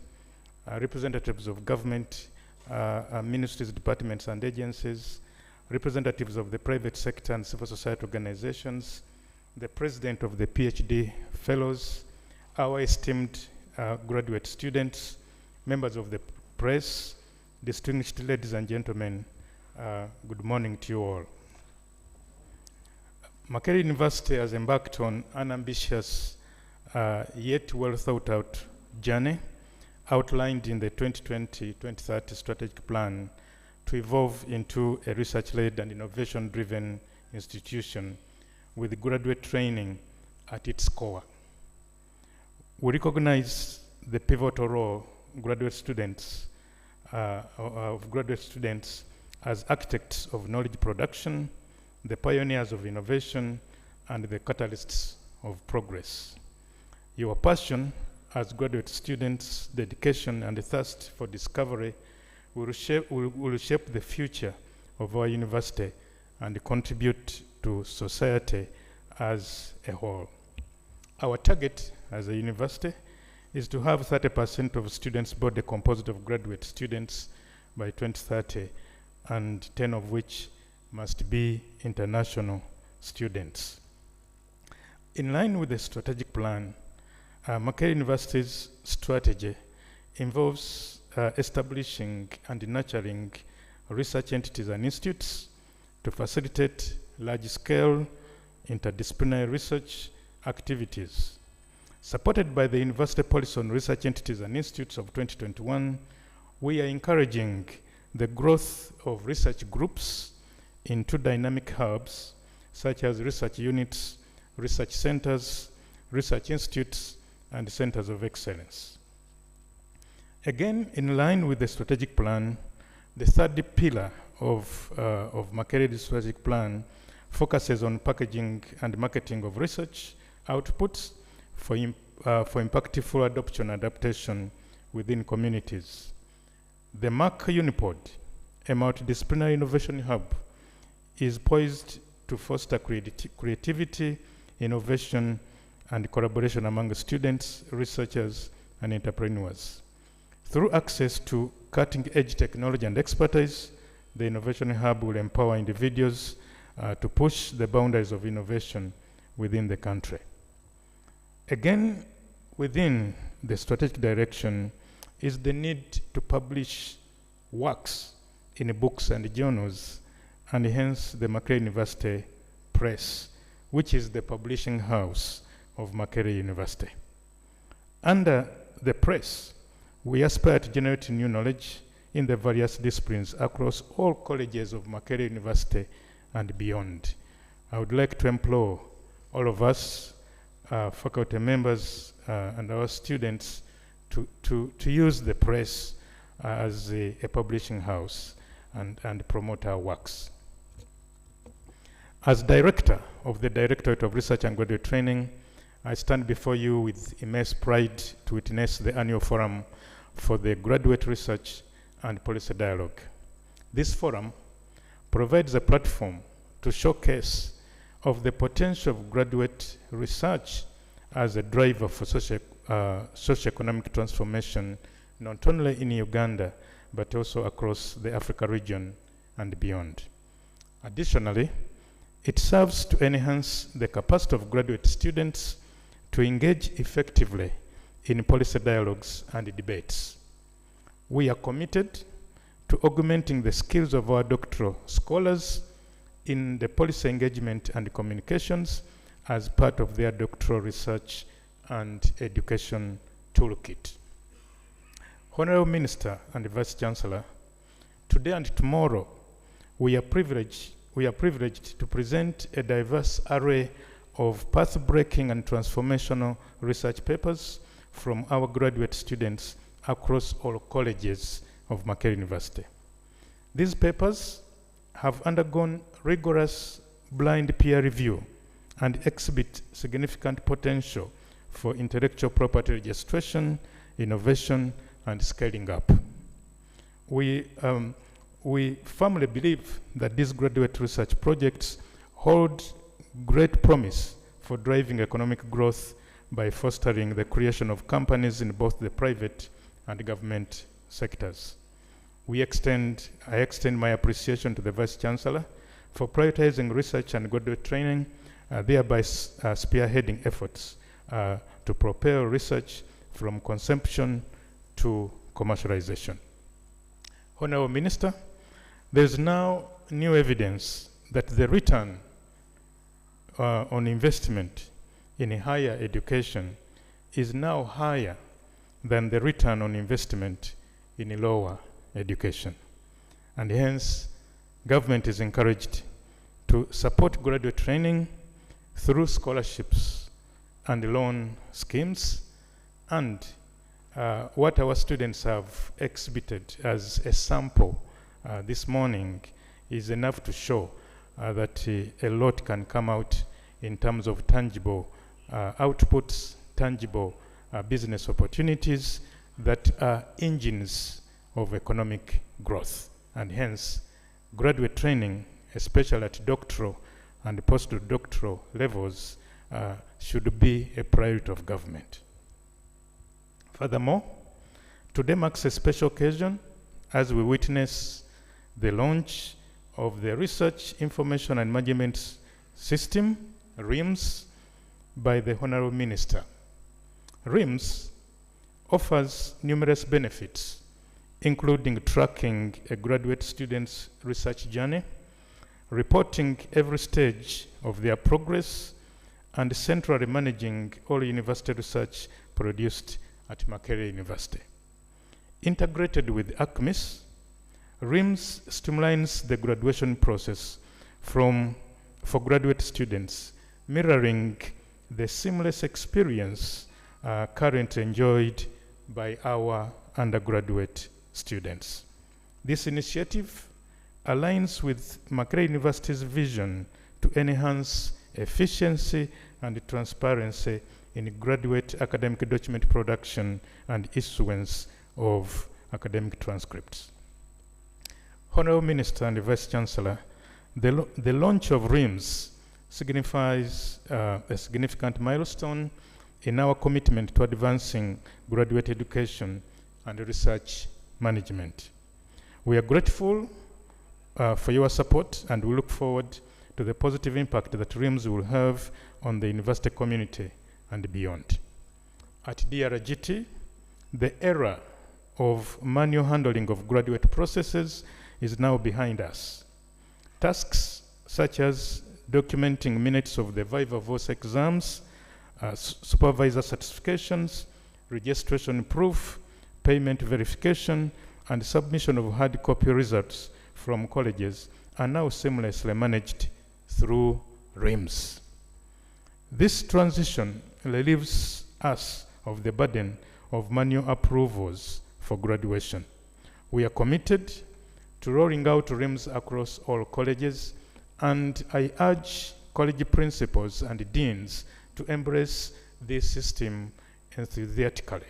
representatives of government, ministries, departments and agencies, representatives of the private sector and civil society organizations, the president of the PhD fellows, our esteemed graduate students, members of the press, distinguished ladies and gentlemen, good morning to you all. Makerere University has embarked on an ambitious yet well thought out journey outlined in the 2020-2030 strategic plan to evolve into a research-led and innovation-driven institution with graduate training at its core. We recognize the pivotal role graduate students as architects of knowledge production, the pioneers of innovation, and the catalysts of progress. Your passion as graduate students, dedication, and the thirst for discovery will shape the future of our university and contribute to society as a whole. Our target as a university is to have 30% of students body composed of graduate students by 2030, and 10 of which must be international students. In line with the strategic plan, Makerere University's strategy involves establishing and nurturing research entities and institutes to facilitate large-scale interdisciplinary research activities. Supported by the University Policy on Research Entities and Institutes of 2021, we are encouraging the growth of research groups into dynamic hubs, such as research units, research centers, research institutes, and centers of excellence. Again, in line with the strategic plan, the third pillar of Makerere's strategic plan focuses on packaging and marketing of research outputs for impactful adoption and adaptation within communities. The MAC Unipod, a multidisciplinary innovation hub, is poised to foster creativity, innovation, and collaboration among students, researchers, and entrepreneurs. Through access to cutting-edge technology and expertise, the Innovation Hub will empower individuals to push the boundaries of innovation within the country. Again, within the strategic direction is the need to publish works in books and journals, and hence the Makerere University Press, which is the publishing house of Makerere University. Under the press, we aspire to generate new knowledge in the various disciplines across all colleges of Makerere University and beyond. I would like to implore all of us, faculty members and our students to use the press as a publishing house and promote our works. As director of the Directorate of Research and Graduate Training, I stand before you with immense pride to witness the annual forum for the Graduate Research and Policy Dialogue. This forum provides a platform to showcase of the potential of graduate research as a driver for socio-economic transformation, not only in Uganda, but also across the Africa region and beyond. Additionally, it serves to enhance the capacity of graduate students to engage effectively in policy dialogues and debates. We are committed to augmenting the skills of our doctoral scholars in the policy engagement and communications as part of their doctoral research and education toolkit. Honorable Minister and Vice Chancellor, today and tomorrow, we are privileged to present a diverse array of path-breaking and transformational research papers from our graduate students across all colleges of Makerere University. These papers have undergone rigorous blind peer review and exhibit significant potential for intellectual property registration, innovation, and scaling up. We firmly believe that these graduate research projects hold great promise for driving economic growth by fostering the creation of companies in both the private and government sectors. I extend my appreciation to the Vice Chancellor for prioritizing research and graduate training, thereby spearheading efforts to propel research from conception to commercialization. Honorable Minister, there is now new evidence that the return on investment in higher education is now higher than the return on investment in lower education. And hence, government is encouraged to support graduate training through scholarships and loan schemes, and what our students have exhibited as a sample this morning is enough to show that a lot can come out in terms of tangible outputs, tangible business opportunities that are engines of economic growth. And hence, graduate training, especially at doctoral and postdoctoral levels, should be a priority of government. Furthermore, today marks a special occasion as we witness the launch of the Research Information and Management System, RIMS, by the Honorable Minister. RIMS offers numerous benefits, including tracking a graduate student's research journey, reporting every stage of their progress, and centrally managing all university research produced at Makerere University. Integrated with ACMIS, RIMS streamlines the graduation process for graduate students, mirroring the seamless experience currently enjoyed by our undergraduate students. This initiative aligns with Makerere University's vision to enhance efficiency and transparency in graduate academic document production and issuance of academic transcripts. Honorable Minister and Vice Chancellor, the launch of RIMS signifies a significant milestone in our commitment to advancing graduate education and research management. We are grateful for your support, and we look forward to the positive impact that RIMS will have on the university community and beyond. At DRGT, the era of manual handling of graduate processes is now behind us. Tasks such as documenting minutes of the Viva Voce exams, supervisor certifications, registration proof, payment verification, and submission of hard copy results from colleges are now seamlessly managed through RIMS. This transition relieves us of the burden of manual approvals for graduation. We are committed to rolling out RIMS across all colleges, and I urge college principals and deans to embrace this system enthusiastically.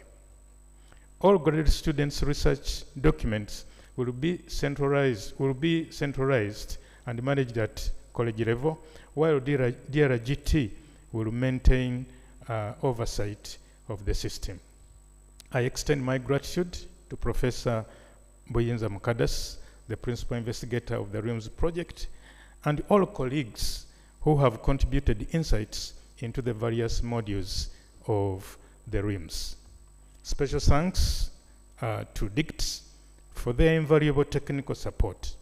All graduate students' research documents will be centralized and managed at college level, while DRGT will maintain oversight of the system. I extend my gratitude to Professor Buyinza Mukadas, the principal investigator of the RIMS project, and all colleagues who have contributed insights into the various modules of the RIMS. Special thanks to DICTS for their invaluable technical support.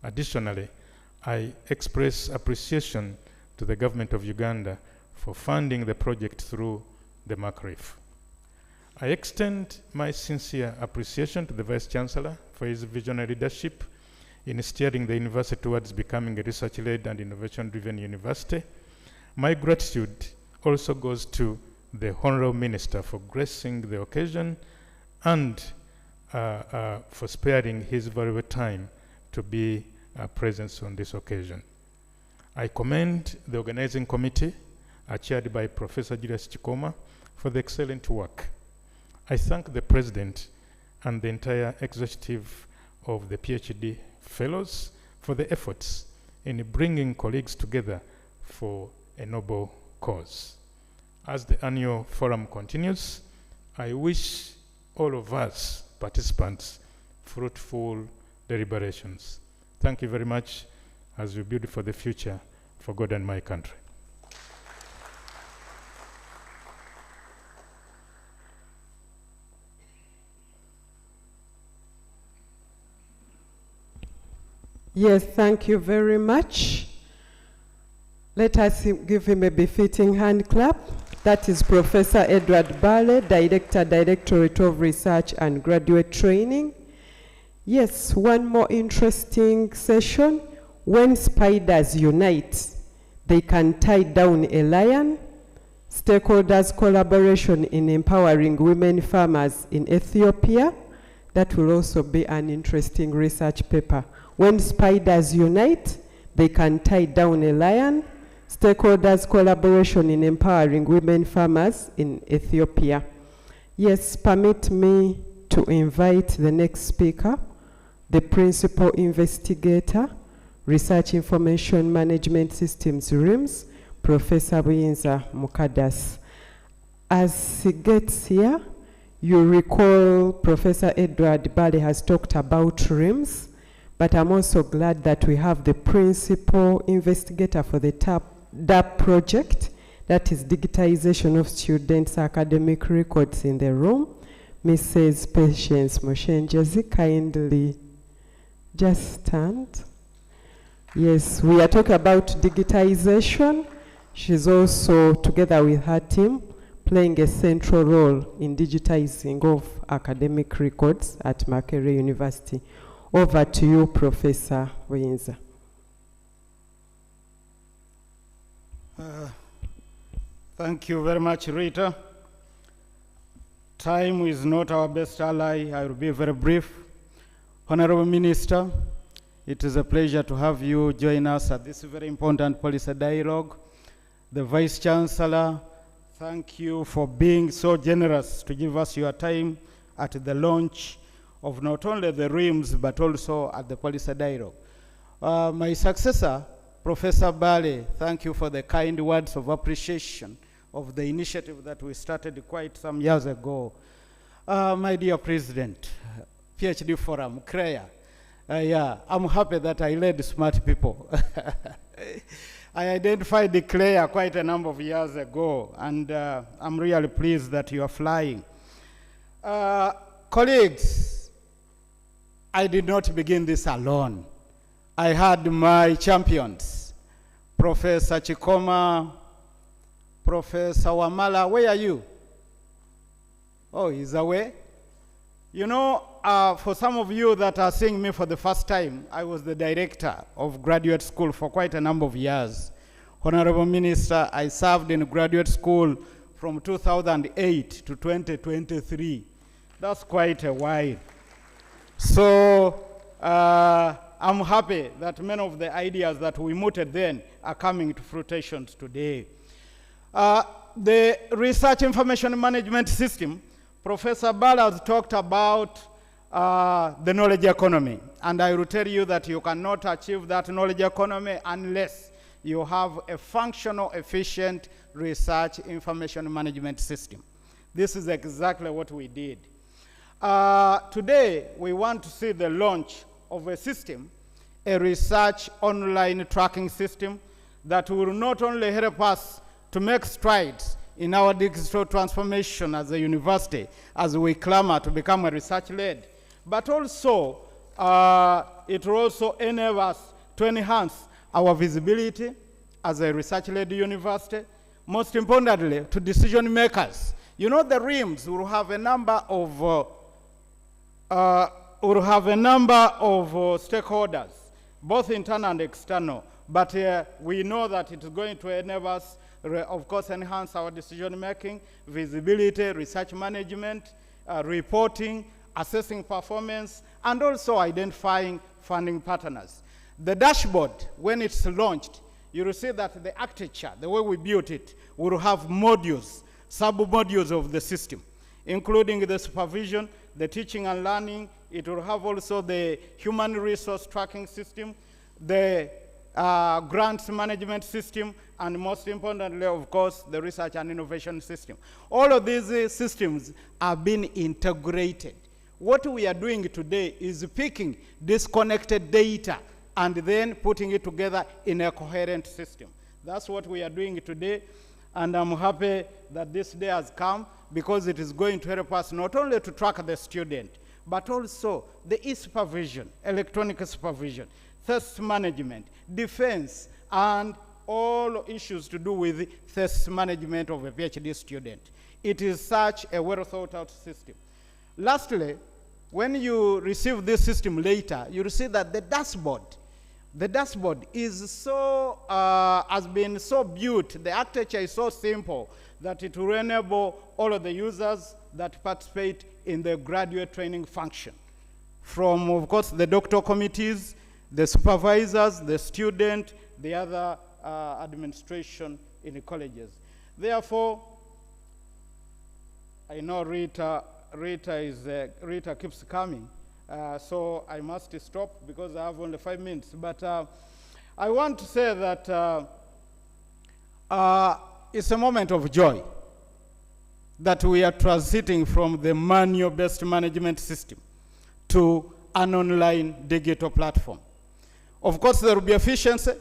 Additionally, I express appreciation to the government of Uganda for funding the project through the MACRIF. I extend my sincere appreciation to the Vice Chancellor for his visionary leadership in steering the university towards becoming a research-led and innovation-driven university. My gratitude also goes to the Honorable Minister for gracing the occasion and for sparing his valuable time to be present on this occasion. I commend the organizing committee, chaired by Professor Julius Chikoma, for the excellent work. I thank the President and the entire executive of the PhD Fellows for the efforts in bringing colleagues together for a noble cause. As the annual forum continues, I wish all of us participants fruitful deliberations. Thank you very much as we build for the future for God and my country. Yes, thank you very much. Let us give him a befitting hand clap. That is Professor Edward Bale, Director, Directorate of Research and Graduate Training. Yes, one more interesting session. When spiders unite, they can tie down a lion. Stakeholders' collaboration in empowering women farmers in Ethiopia. That will also be an interesting research paper. When spiders unite, they can tie down a lion. Stakeholders' collaboration in empowering women farmers in Ethiopia. Yes, permit me to invite the next speaker, the Principal Investigator, Research Information Management Systems, RIMS, Professor Buyinza Mukadas. As he gets here, You recall Professor Edward Bale has talked about RIMS, but I'm also glad that we have the principal investigator for the DAP project, that is digitization of students' academic records, in the room. Mrs. Patience Moshenjezi, kindly just stand. Yes, we are talking about digitization. She's also, together with her team, playing a central role in digitizing of academic records at Makerere University. Over to you, Professor Winza. Thank you very much, Rita. Time is not our best ally. I will be very brief. Honorable Minister, it is a pleasure to have you join us at this very important policy dialogue. The Vice Chancellor, thank you for being so generous to give us your time at the launch of not only the RIMS, but also at the policy dialogue. My successor, Professor Bale, thank you for the kind words of appreciation of the initiative that we started quite some years ago. My dear President, PhD Forum, CREA, yeah, I'm happy that I led smart people. I identified the CREA quite a number of years ago, and I'm really pleased that you are flying. Colleagues, I did not begin this alone. I had my champions, Professor Chikoma, Professor Wamala. Where are you? Oh, he's away. You know, for some of you that are seeing me for the first time, I was the director of graduate school for quite a number of years. Honorable Minister, I served in graduate school from 2008 to 2023. That's quite a while. So I'm happy that many of the ideas that we mooted then are coming to fruition today. The research information management system, Professor Bala has talked about the knowledge economy. And I will tell you that you cannot achieve that knowledge economy unless you have a functional, efficient research information management system. This is exactly what we did. Today, we want to see the launch of a system, a research online tracking system that will not only help us to make strides in our digital transformation as a university, as we clamor to become a research-led, but also it will also enable us to enhance our visibility as a research-led university, most importantly, to decision makers. You know, the RIMS will have a number of stakeholders, both internal and external. But we know that it is going to enable us, of course, enhance our decision-making, visibility, research management, reporting, assessing performance, and also identifying funding partners. The dashboard, when it's launched, you will see that the architecture, the way we built it, will have modules, sub-modules of the system, including the supervision, the teaching and learning. It will have also the human resource tracking system, the grants management system, and most importantly, of course, the research and innovation system. All of these systems are being integrated. What we are doing today is picking disconnected data and then putting it together in a coherent system. That's what we are doing today, and I'm happy that this day has come because it is going to help us not only to track the student, but also the e-supervision, electronic supervision, thirst management, defense, and all issues to do with thirst management of a PhD student. It is such a well thought out system. Lastly, when you receive this system later, you will see that the dashboard is so, has been so built, the architecture is so simple that it will enable all of the users that participate in the graduate training function. From, of course, the doctoral committees, the supervisors, the student, the other administration in the colleges. Therefore, I know Rita keeps coming, so I must stop because I have only 5 minutes. But I want to say that it's a moment of joy. that we are transiting from the manual-based management system to an online digital platform. Of course, there will be efficiency,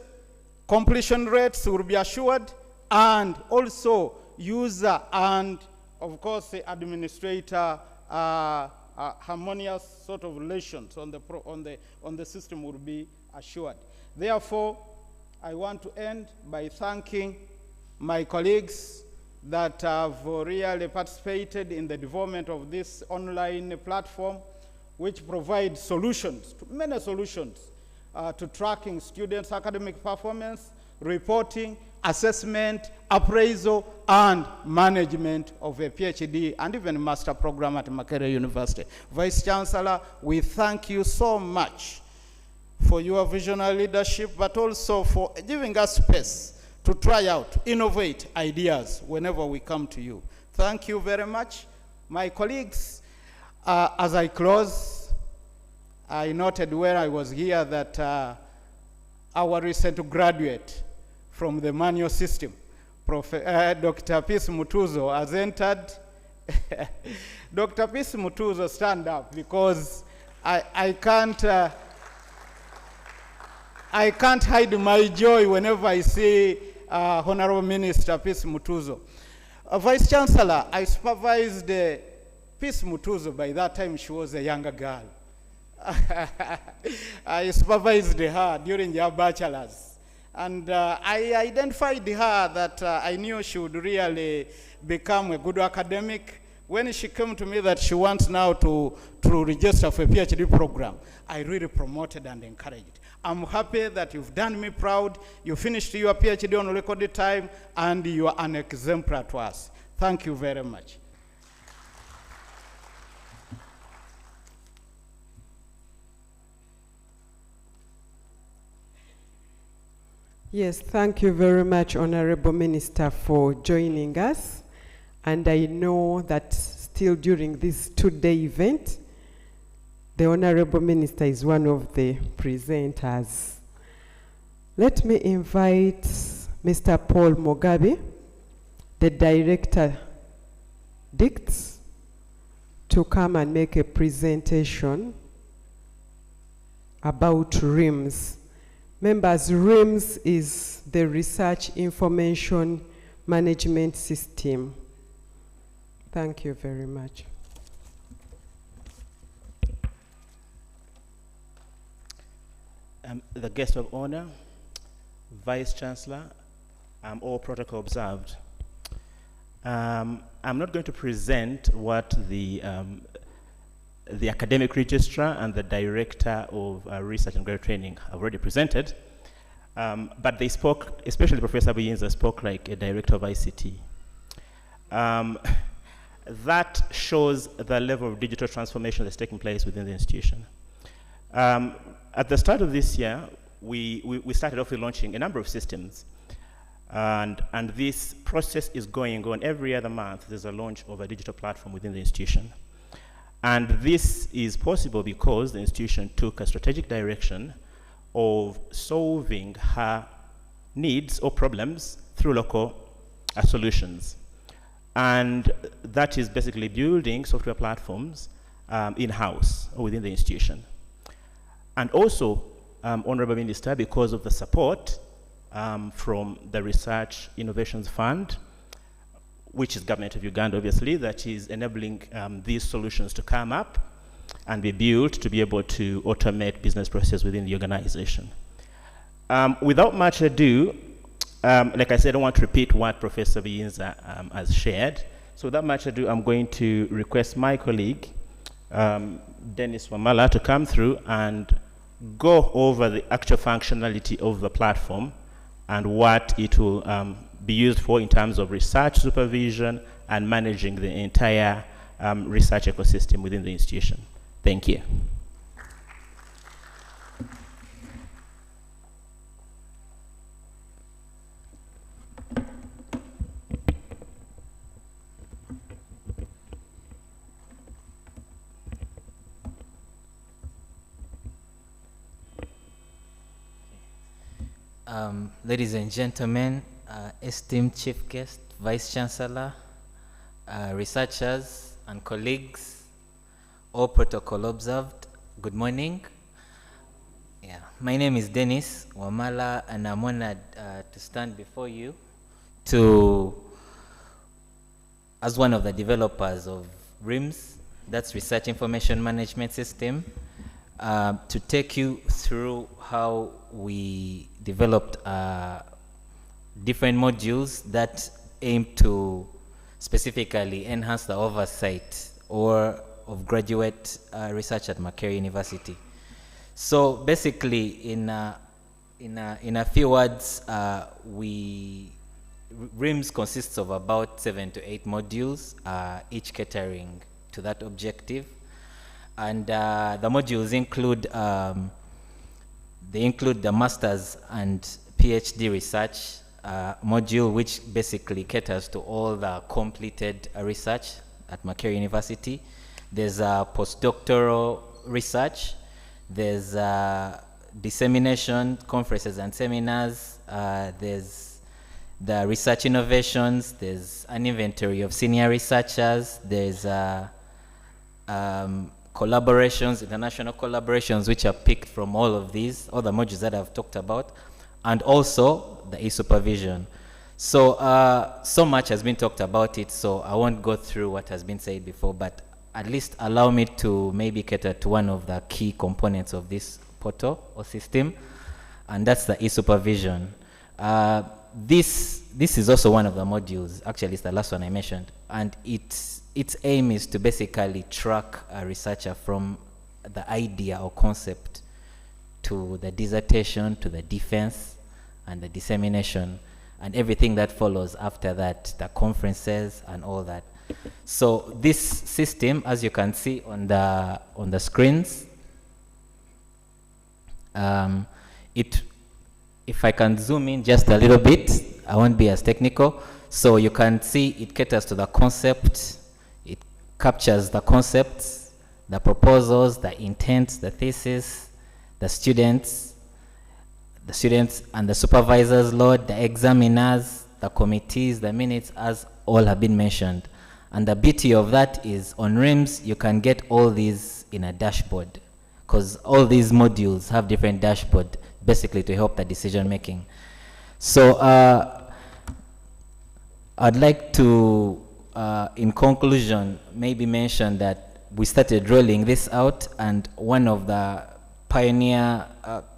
completion rates will be assured, and also user and, of course, the administrator harmonious sort of relations on the system will be assured. Therefore, I want to end by thanking my colleagues that have really participated in the development of this online platform, which provides solutions, many solutions, to tracking students' academic performance, reporting, assessment, appraisal, and management of a PhD and even master program at Makerere University. Vice Chancellor, we thank you so much for your visionary leadership, but also for giving us space to try out, innovate ideas whenever we come to you. Thank you very much. My colleagues, as I close, I noted where I was here that our recent graduate from the manual system, Dr. Peace Mutuzo, has entered. Dr. Peace Mutuzo, stand up, because I can't hide my joy whenever I see Honorable Minister Peace Mutuzo. Vice Chancellor, I supervised Peace Mutuzo. By that time, she was a younger girl. I supervised her during her bachelor's. And I identified her that I knew she would really become a good academic. When she came to me that she wants now to register for a PhD program, I really promoted and encouraged. I'm happy that you've done me proud. You finished your PhD on recorded time, and you are an exemplar to us. Thank you very much. Yes, thank you very much, Honorable Minister, for joining us. And I know that still during this two-day event, the Honorable Minister is one of the presenters. Let me invite Mr. Paul Mugabe, the Director DICTS, to come and make a presentation about RIMS. Members, RIMS is the Research Information Management System. Thank you very much. The guest of honor, Vice Chancellor, all protocol observed. I'm not going to present what the academic registrar and the director of research and graduate training have already presented, but they spoke, especially Professor Buyinza spoke like a director of ICT. That shows the level of digital transformation that's taking place within the institution. At the start of this year, we started off with launching a number of systems. And this process is going on every other month. There's a launch of a digital platform within the institution. And this is possible because the institution took a strategic direction of solving her needs or problems through local solutions. And that is basically building software platforms in-house or within the institution. And also, Honorable Minister, because of the support from the Research Innovations Fund, which is government of Uganda, obviously, that is enabling these solutions to come up and be built to be able to automate business processes within the organization. Without much ado, like I said, I don't want to repeat what Professor Buyinza has shared. So without much ado, I'm going to request my colleague, Dennis Wamala, to come through and go over the actual functionality of the platform and what it will be used for in terms of research supervision and managing the entire research ecosystem within the institution. Thank you. Ladies and gentlemen, esteemed Chief Guest, Vice Chancellor, researchers and colleagues, all protocol observed, good morning. Yeah, my name is Dennis Wamala, and I'm honored to stand before you as one of the developers of RIMS, that's Research Information Management System, to take you through how we developed different modules that aim to specifically enhance the oversight of graduate research at Makerere University. So basically, in a few words, RIMS consists of about 7 to 8 modules, each catering to that objective. And the modules include the master's and PhD research module, which basically caters to all the completed research at Makerere University. There's postdoctoral research. There's dissemination, conferences and seminars. There's the research innovations. There's an inventory of senior researchers. There's collaborations, international collaborations, which are picked from all of these, all the modules that I've talked about, and also the e-supervision. So, so much has been talked about it, so I won't go through what has been said before, but at least allow me to maybe cater to one of the key components of this portal or system, and that's the e-supervision. This is also one of the modules, actually it's the last one I mentioned, and its aim is to basically track a researcher from the idea or concept to the dissertation, to the defense, and the dissemination, and everything that follows after that, the conferences and all that. So this system, as you can see on the screens, if I can zoom in just a little bit, I won't be as technical. So you can see it caters to the concept, it captures the concepts, the proposals, the intents, the thesis, the students and the supervisors load, the examiners, the committees, the minutes, as all have been mentioned. And the beauty of that is on RIMS, you can get all these in a dashboard, because all these modules have different dashboard, basically to help the decision making. So I'd like to, in conclusion, maybe mention that we started rolling this out, and one of the pioneer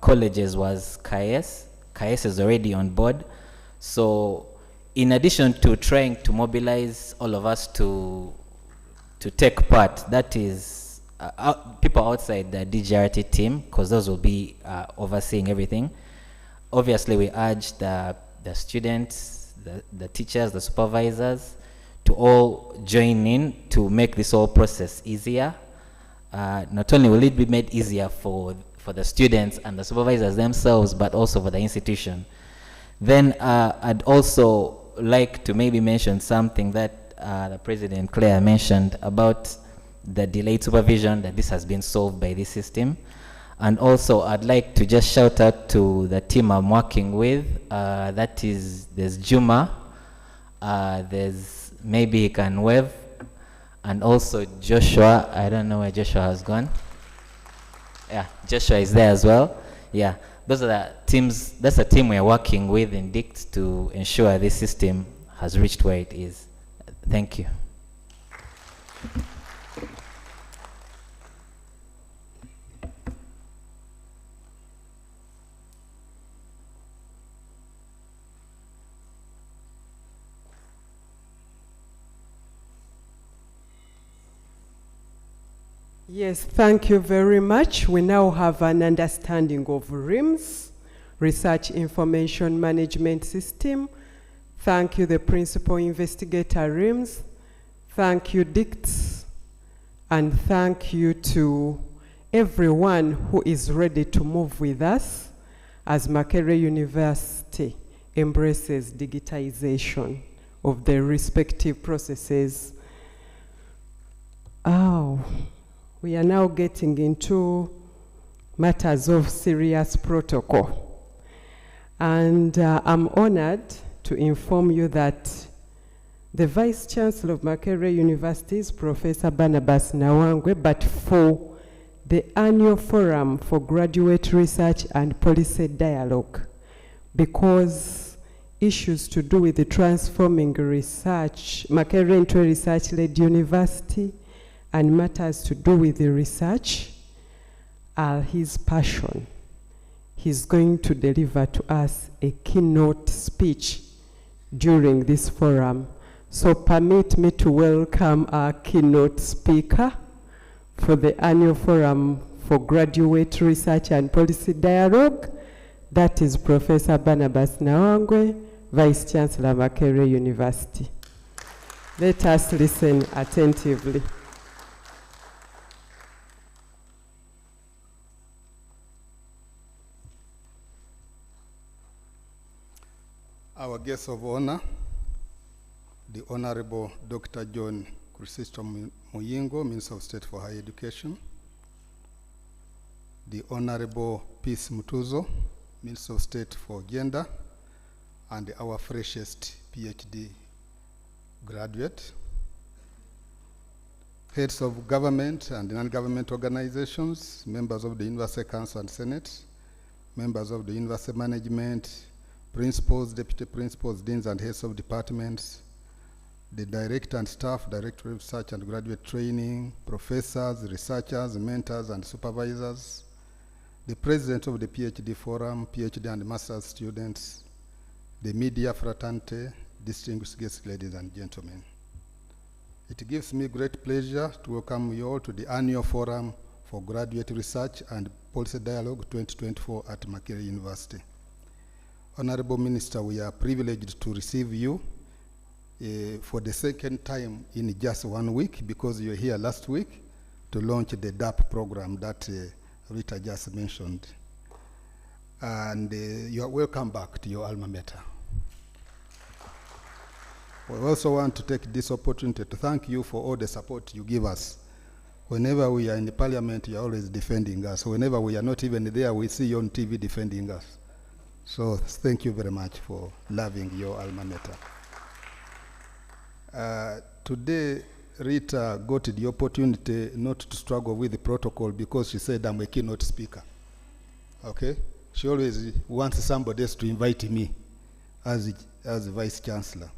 colleges was KAES. KAES is already on board. So in addition to trying to mobilize all of us to take part, that is people outside the DGRT team, because those will be overseeing everything. Obviously, we urge the students, the teachers, the supervisors to all join in to make this whole process easier. Not only will it be made easier for the students and the supervisors themselves, but also for the institution. Then I'd also like to maybe mention something that the President Claire mentioned about the delayed supervision, that this has been solved by this system. And also I'd like to just shout out to the team I'm working with. That is, there's Juma, there's, maybe he can wave, and also Joshua. I don't know where Joshua has gone. Yeah, Joshua is there as well. Yeah, those are the teams, that's the team we're working with in DICT to ensure this system has reached where it is. Thank you. Yes, thank you very much. We now have an understanding of RIMS, Research Information Management System. Thank you, the Principal Investigator RIMS. Thank you, DICT. And thank you to everyone who is ready to move with us as Makerere University embraces digitization of their respective processes. We are now getting into matters of serious protocol. And I'm honored to inform you that The Vice Chancellor of Makerere University is Professor Barnabas Nawangwe, but for the annual forum for graduate research and policy dialogue, because issues to do with the transforming research, Makerere into a research-led university, and matters to do with the research are his passion. He's going to deliver to us a keynote speech during this forum. So permit me to welcome our keynote speaker for the annual forum for graduate research and policy dialogue. That is Professor Barnabas Nawangwe, Vice Chancellor, Makerere University. Let us listen attentively. Our guest of honor, the Honorable Dr. John Chrysostom Muyingo, Minister of State for Higher Education, the Honorable Peace Mutuzo, Minister of State for Gender, and our freshest PhD graduate, heads of government and non-government organizations, members of the University Council and Senate, members of the university management, principals, deputy principals, deans and heads of departments, the director and staff, director of research and graduate training, professors, researchers, mentors and supervisors, the president of the PhD Forum, PhD and master's students, the media fraternity, distinguished guests, ladies and gentlemen. It gives me great pleasure to welcome you all to the annual forum for graduate research and policy dialogue 2024 at Makerere University. Honorable Minister, we are privileged to receive you for the second time in just 1 week, because you were here last week to launch the DAP program that Rita just mentioned. And you are welcome back to your alma mater. We also want to take this opportunity to thank you for all the support you give us. Whenever we are in the parliament, you are always defending us. Whenever we are not even there, we see you on TV defending us. So thank you very much for loving your alma mater. Today, Rita got the opportunity not to struggle with the protocol because she said I'm a keynote speaker. Okay? She always wants somebody else to invite me as Vice Chancellor.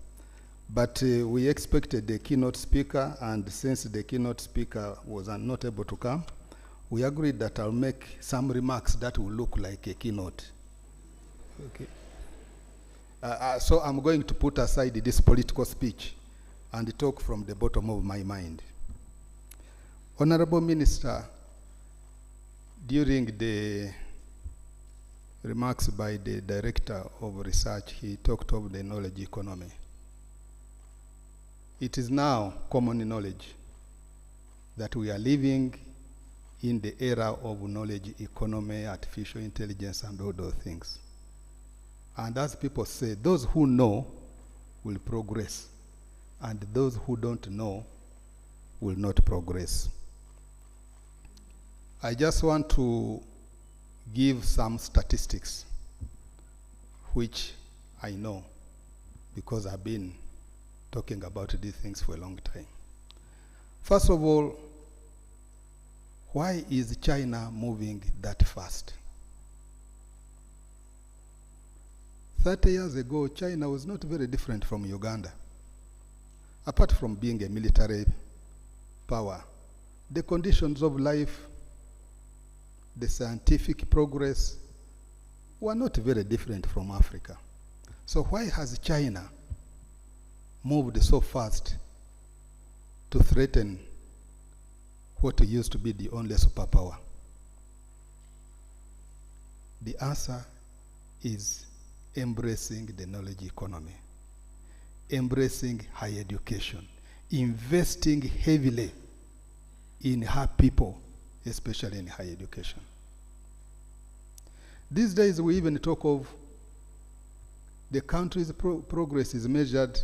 But we expected the keynote speaker, and since the keynote speaker was not able to come, we agreed that I'll make some remarks that will look like a keynote. Okay. So I'm going to put aside this political speech and talk from the bottom of my mind. Honorable Minister, during the remarks by the Director of Research, he talked of the knowledge economy. It is now common knowledge that we are living in the era of knowledge economy, artificial intelligence, and all those things. And as people say, those who know will progress, and those who don't know will not progress. I just want to give some statistics, which I know because I've been talking about these things for a long time. First of all, why is China moving that fast? 30 years ago, China was not very different from Uganda. Apart from being a military power, the conditions of life, the scientific progress were not very different from Africa. So why has China moved so fast to threaten what used to be the only superpower? The answer is embracing the knowledge economy, embracing higher education, investing heavily in her people, especially in higher education. These days we even talk of the country's progress is measured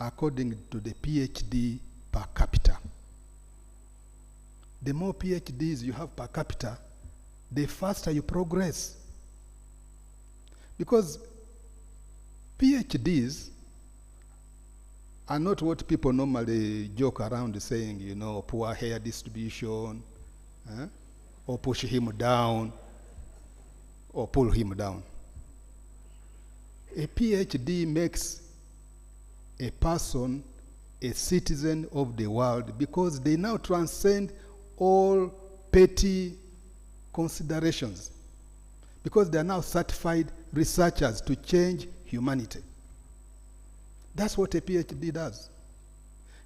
according to the PhD per capita. The more PhDs you have per capita, the faster you progress. Because PhDs are not what people normally joke around saying, you know, poor hair distribution, or push him down, or pull him down. A PhD makes a person a citizen of the world because they now transcend all petty considerations, because they are now certified researchers to change humanity. That's what a PhD does.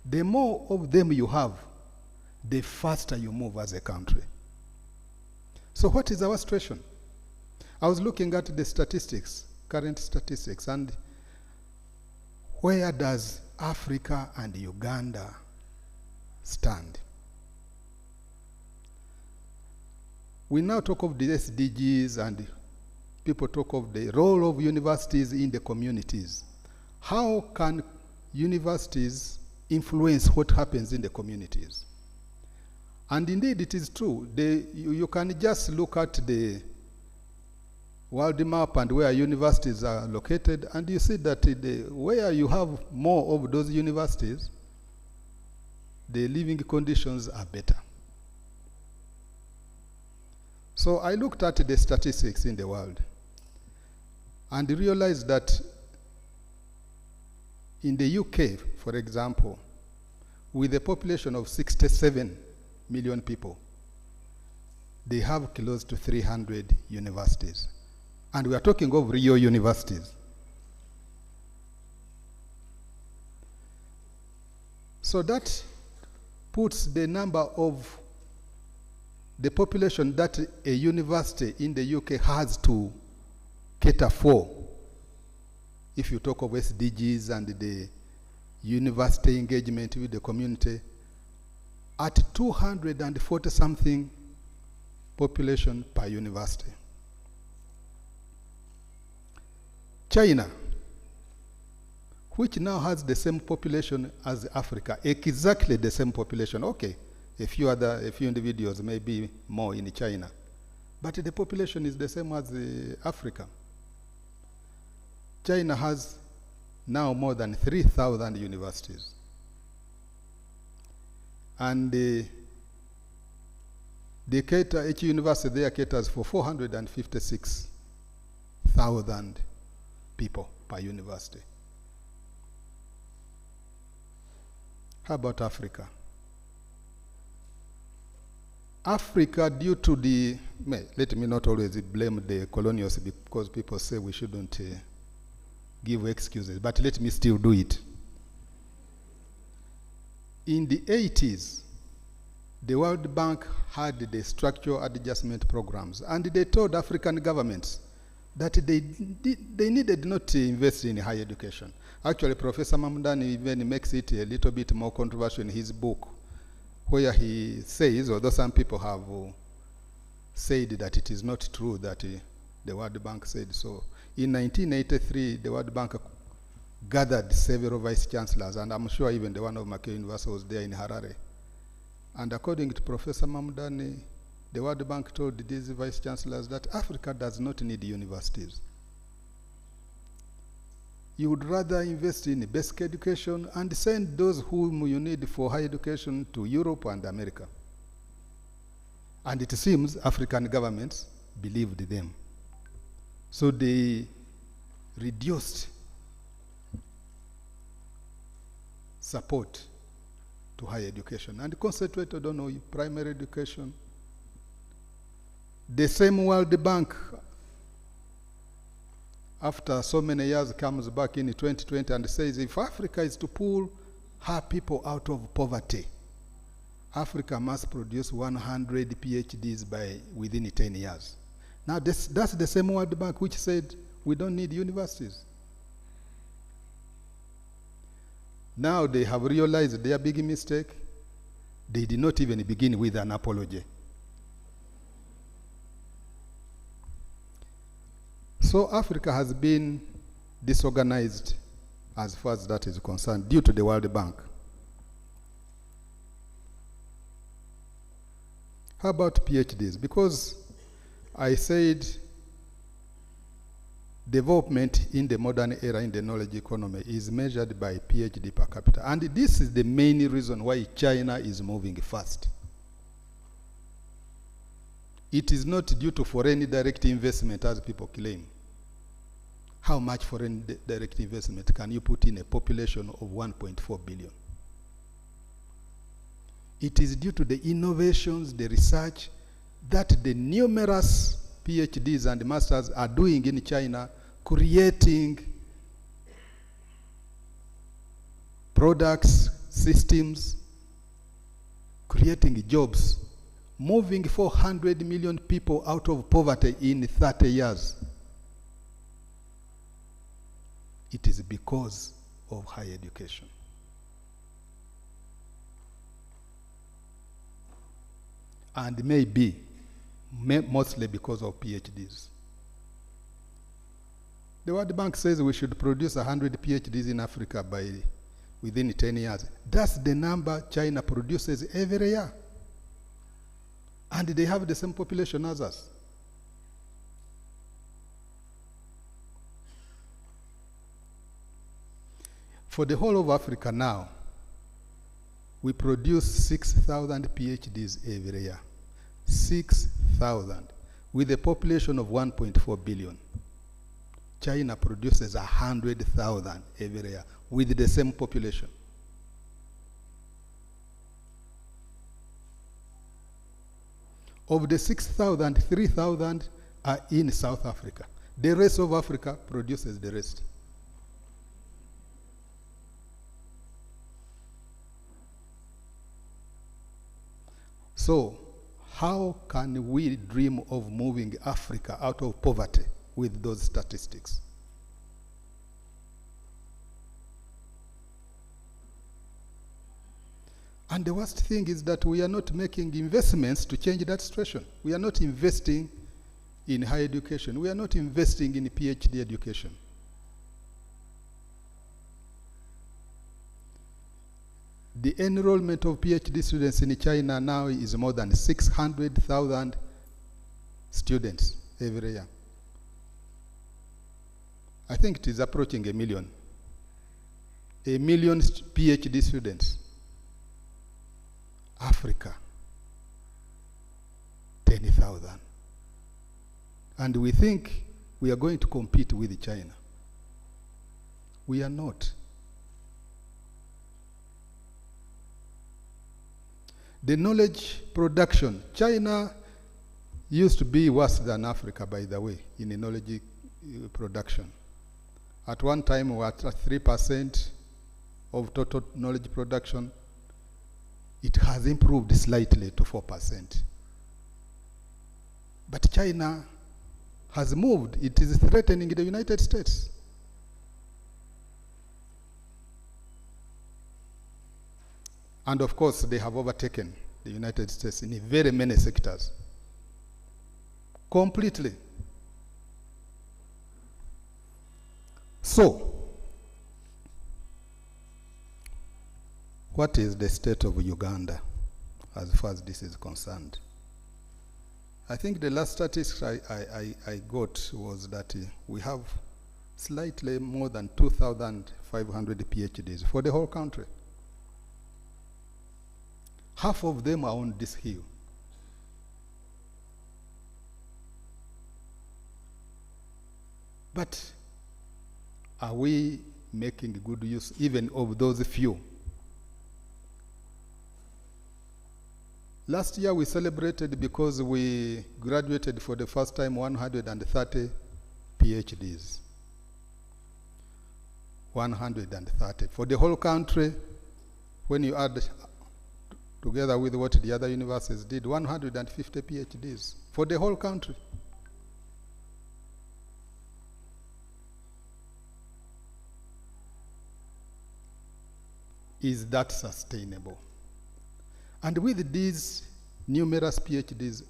The more of them you have, the faster you move as a country. So what is our situation? I was looking at the statistics, current statistics, and where does Africa and Uganda stand? We now talk of the SDGs and people talk of the role of universities in the communities. How can universities influence what happens in the communities? And indeed it is true. You can just look at the world map and where universities are located, and you see that where you have more of those universities, the living conditions are better. So I looked at the statistics in the world and realized that in the UK, for example, with a population of 67 million people, they have close to 300 universities. And we are talking of real universities. So that puts the number of the population that a university in the UK has to cater for, if you talk of SDGs and the university engagement with the community, at 240-something population per university. China, which now has the same population as Africa, exactly the same population. Okay, a few individuals may be more in China, but the population is the same as Africa. China has now more than 3,000 universities. And each university there caters for 456,000 people per university. How about Africa? Africa, due to let me not always blame the colonials because people say we shouldn't give excuses, but let me still do it. In the 80s, the World Bank had the structural adjustment programs, and they told African governments that they needed not to invest in higher education. Actually, Professor Mamdani even makes it a little bit more controversial in his book, where he says, although some people have said that it is not true that the World Bank said so. In 1983, the World Bank gathered several vice chancellors, and I'm sure even the one of Makerere University was there in Harare. And according to Professor Mamdani, the World Bank told these vice chancellors that Africa does not need universities. You would rather invest in basic education and send those whom you need for higher education to Europe and America. And it seems African governments believed them. So they reduced support to higher education and concentrated on primary education. The same World Bank, after so many years, comes back in 2020 and says if Africa is to pull her people out of poverty, Africa must produce 100 PhDs within 10 years. Now that's the same World Bank which said we don't need universities. Now they have realized their big mistake. They did not even begin with an apology. So Africa has been disorganized as far as that is concerned due to the World Bank. How about PhDs? Because I said development in the modern era in the knowledge economy is measured by PhD per capita. And this is the main reason why China is moving fast. It is not due to foreign direct investment as people claim. How much foreign direct investment can you put in a population of 1.4 billion? It is due to the innovations, the research that the numerous PhDs and masters are doing in China, creating products, systems, creating jobs, moving 400 million people out of poverty in 30 years. It is because of higher education. And maybe mostly because of PhDs. The World Bank says we should produce 100 PhDs in Africa within 10 years. That's the number China produces every year. And they have the same population as us. For the whole of Africa now, we produce 6,000 PhDs every year. 6,000. With a population of 1.4 billion. China produces 100,000 every year with the same population. Of the 6,000, 3,000 are in South Africa. The rest of Africa produces the rest. So, how can we dream of moving Africa out of poverty with those statistics? And the worst thing is that we are not making investments to change that situation. We are not investing in higher education. We are not investing in PhD education. The enrollment of PhD students in China now is more than 600,000 students every year. I think it is approaching 1 million. 1 million PhD students. Africa, 10,000. And we think we are going to compete with China. We are not. The knowledge production, China used to be worse than Africa, by the way, in the knowledge production. At one time, we were at 3% of total knowledge production. It has improved slightly to 4%. But China has moved. It is threatening the United States. And of course, they have overtaken the United States in very many sectors. Completely. So, what is the state of Uganda as far as this is concerned? I think the last statistics I got was that we have slightly more than 2,500 PhDs for the whole country. Half of them are on this hill. But are we making good use even of those few? Last year we celebrated because we graduated for the first time 130 PhDs. 130. For the whole country, when you add together with what the other universities did, 150 PhDs for the whole country. Is that sustainable? And with these numerous PhDs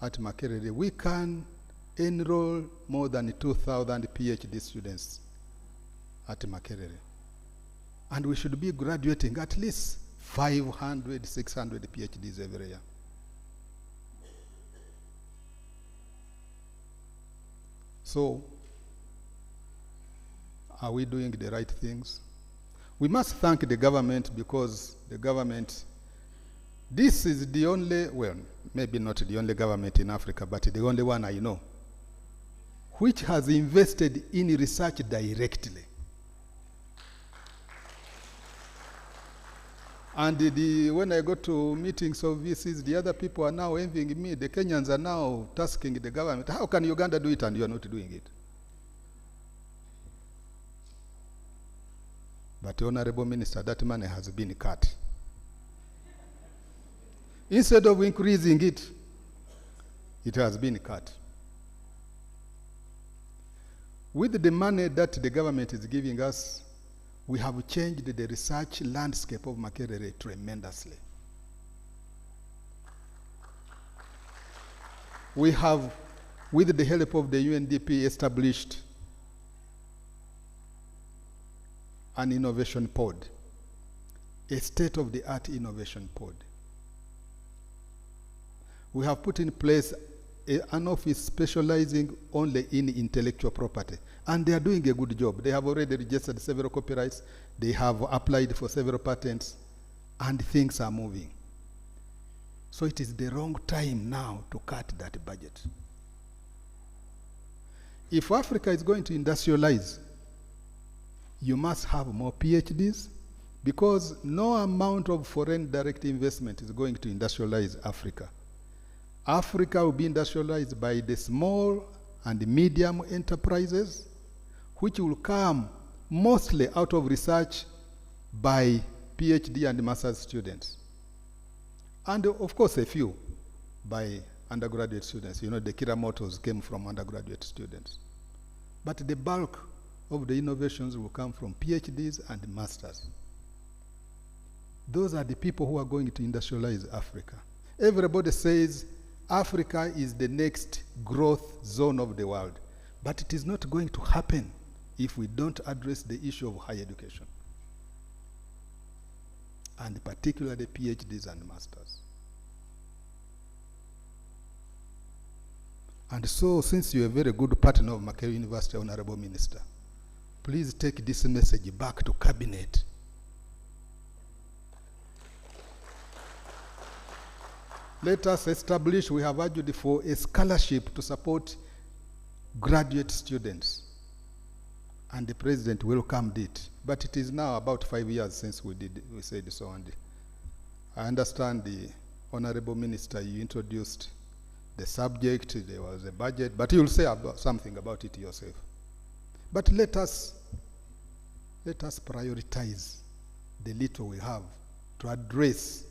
at Makerere, we can enroll more than 2,000 PhD students at Makerere. And we should be graduating at least 500, 600 PhDs every year. So are we doing the right things? We must thank the government, because the government, this is the only, well, maybe not the only government in Africa, but the only one I know, which has invested in research directly. And when I go to meetings of VCs, the other people are now envying me. The Kenyans are now tasking the government. How can Uganda do it and you are not doing it? But, Honorable Minister, that money has been cut. Instead of increasing it, it has been cut. With the money that the government is giving us, we have changed the research landscape of Makerere tremendously. We have, with the help of the UNDP, established an innovation pod, a state-of-the-art innovation pod. We have put in place an office specializing only in intellectual property, and they are doing a good job. They have already registered several copyrights, they have applied for several patents, and things are moving. So it is the wrong time now to cut that budget. If Africa is going to industrialize, you must have more PhDs, because no amount of foreign direct investment is going to industrialize Africa. Africa will be industrialized by the small and medium enterprises, which will come mostly out of research by PhD and master's students. And of course, a few by undergraduate students. You know, the Kira Motors came from undergraduate students. But the bulk of the innovations will come from PhDs and masters. Those are the people who are going to industrialize Africa. Everybody says Africa is the next growth zone of the world, but it is not going to happen if we don't address the issue of higher education, and particularly PhDs and masters. And so, since you're a very good partner of Makerere University, Honorable Minister, please take this message back to Cabinet. Let us establish, we have argued for a scholarship to support graduate students. And the President welcomed it. But it is now about 5 years since we said so. And I understand the Honorable Minister, you introduced the subject, there was a budget, but you'll say something about it yourself. But let us prioritize the little we have to address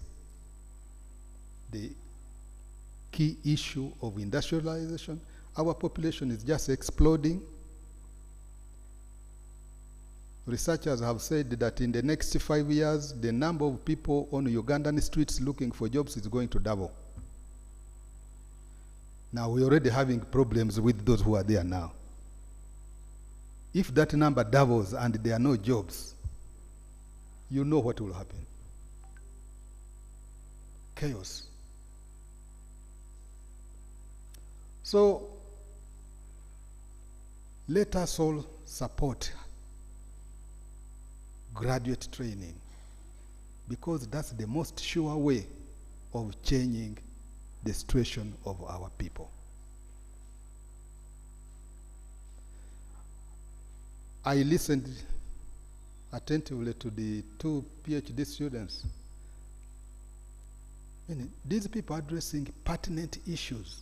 the key issue of industrialization. Our population is just exploding. Researchers have said that in the next 5 years, the number of people on Ugandan streets looking for jobs is going to double. Now, we're already having problems with those who are there now. If that number doubles and there are no jobs, you know what will happen. Chaos. So, let us all support graduate training, because that's the most sure way of changing the situation of our people. I listened attentively to the 2 PhD students. These people are addressing pertinent issues.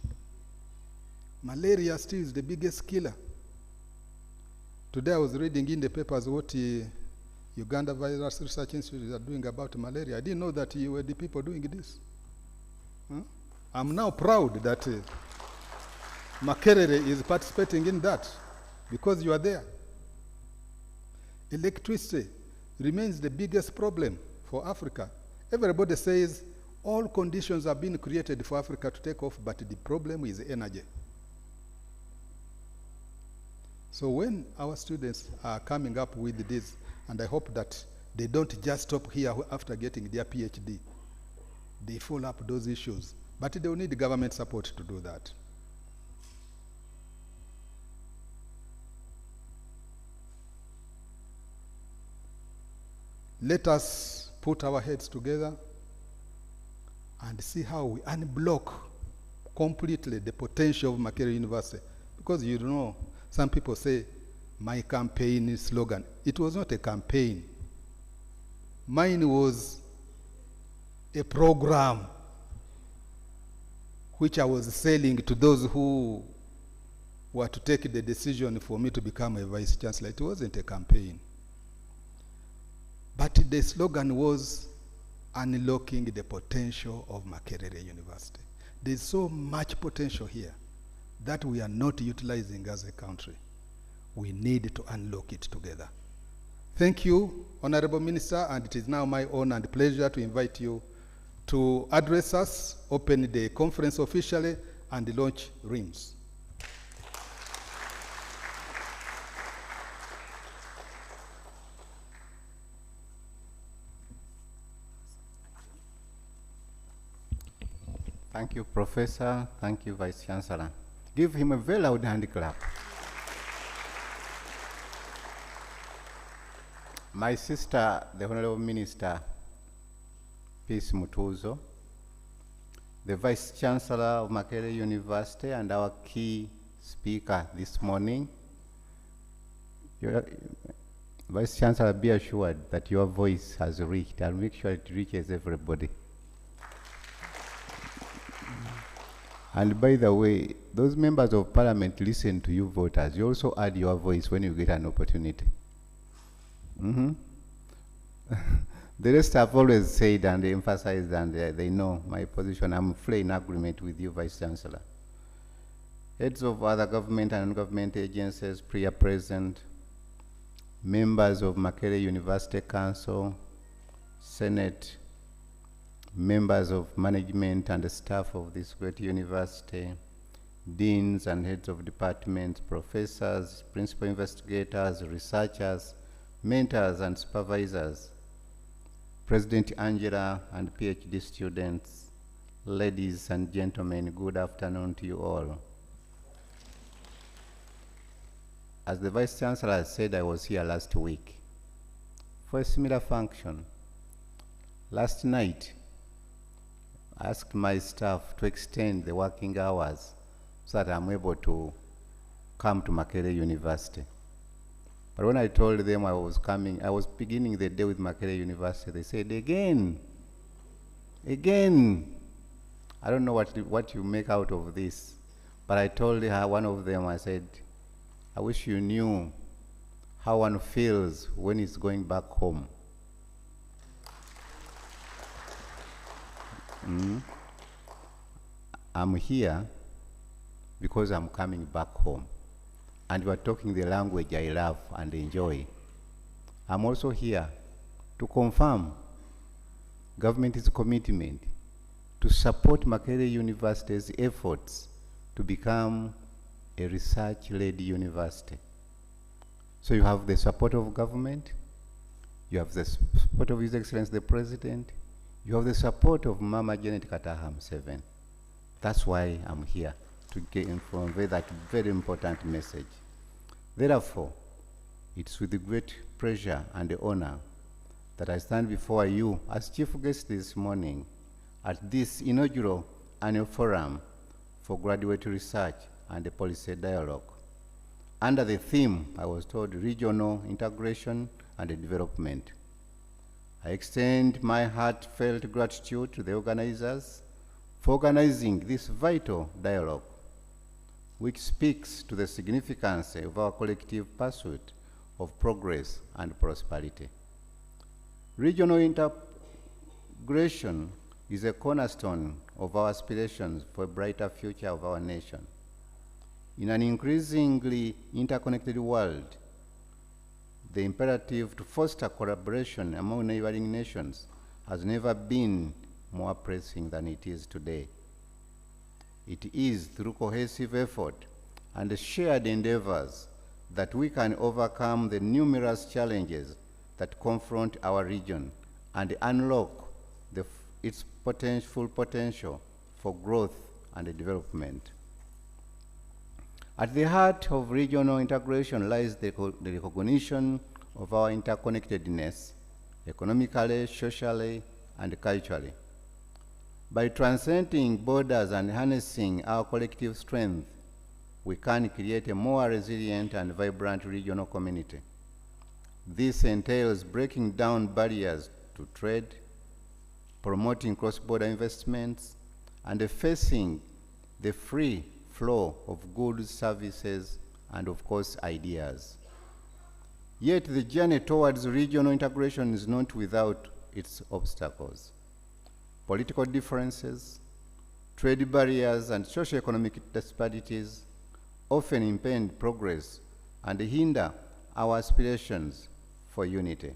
Malaria still is the biggest killer. Today I was reading in the papers what Uganda Virus Research Institute are doing about malaria. I didn't know that you were the people doing this. Huh? I'm now proud that Makerere is participating in that, because you are there. Electricity remains the biggest problem for Africa. Everybody says all conditions have been created for Africa to take off, but the problem is energy. So when our students are coming up with this, and I hope that they don't just stop here after getting their PhD, they follow up those issues. But they will need government support to do that. let us put our heads together and see how we unblock completely the potential of Makerere University. Because you know, some people say, my campaign slogan. It was not a campaign. Mine was a program which I was selling to those who were to take the decision for me to become a vice chancellor. It wasn't a campaign. But the slogan was unlocking the potential of Makerere University. There's so much potential here that we are not utilizing as a country. We need to unlock it together. Thank you, Honorable Minister, and it is now my honor and pleasure to invite you to address us, open the conference officially, and launch RIMS. Thank you, Professor. Thank you, Vice Chancellor. Give him a very loud hand clap. My sister, the Honorable Minister, Peace Mutuzo, the Vice Chancellor of Makerere University and our key speaker this morning. Vice Chancellor, be assured that your voice has reached. I'll make sure it reaches everybody. And by the way, those members of parliament listen to you voters. You also add your voice when you get an opportunity. The rest have always said and emphasized, and they know my position. I'm fully in agreement with you, Vice Chancellor. Heads of other government and non-government agencies, prior present, members of Makerere University Council, Senate, members of management and the staff of this great university, deans and heads of departments, professors, principal investigators, researchers, mentors and supervisors, President Angela and PhD students, ladies and gentlemen, good afternoon to you all. As the Vice Chancellor said, I was here last week for a similar function. Last night, I asked my staff to extend the working hours so that I'm able to come to Makerere University. But when I told them I was coming, I was beginning the day with Makerere University, they said, again. I don't know what you make out of this. But I told her, one of them, I said, I wish you knew how one feels when he's going back home. I'm here because I'm coming back home. And you are talking the language I love and enjoy. I'm also here to confirm government's commitment to support Makerere University's efforts to become a research-led university. So you have the support of government, you have the support of His Excellency the President, you have the support of Mama Janet Kataha Museveni. That's why I'm here, to convey that very important message. Therefore, it's with great pleasure and honor that I stand before you as chief guest this morning at this inaugural annual forum for graduate research and policy dialogue. Under the theme, I was told, regional integration and development. I extend my heartfelt gratitude to the organizers for organizing this vital dialogue, which speaks to the significance of our collective pursuit of progress and prosperity. Regional integration is a cornerstone of our aspirations for a brighter future of our nation. In an increasingly interconnected world, the imperative to foster collaboration among neighboring nations has never been more pressing than it is today. It is through cohesive effort and shared endeavors that we can overcome the numerous challenges that confront our region and unlock its full potential for growth and development. At the heart of regional integration lies the recognition of our interconnectedness economically, socially, and culturally. By transcending borders and harnessing our collective strength, we can create a more resilient and vibrant regional community. This entails breaking down barriers to trade, promoting cross-border investments, and facing the free flow of goods, services, and of course, ideas. Yet the journey towards regional integration is not without its obstacles. Political differences, trade barriers, and socioeconomic disparities often impede progress and hinder our aspirations for unity.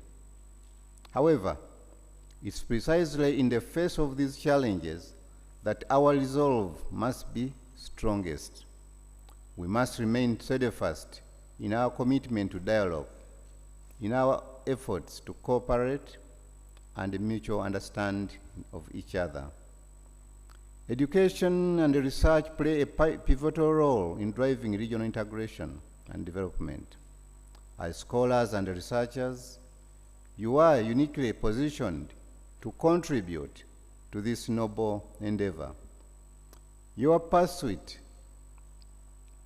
However, it's precisely in the face of these challenges that our resolve must be strongest. We must remain steadfast in our commitment to dialogue, in our efforts to cooperate and mutual understand of each other. Education and research play a pivotal role in driving regional integration and development. As scholars and researchers, you are uniquely positioned to contribute to this noble endeavor. Your pursuit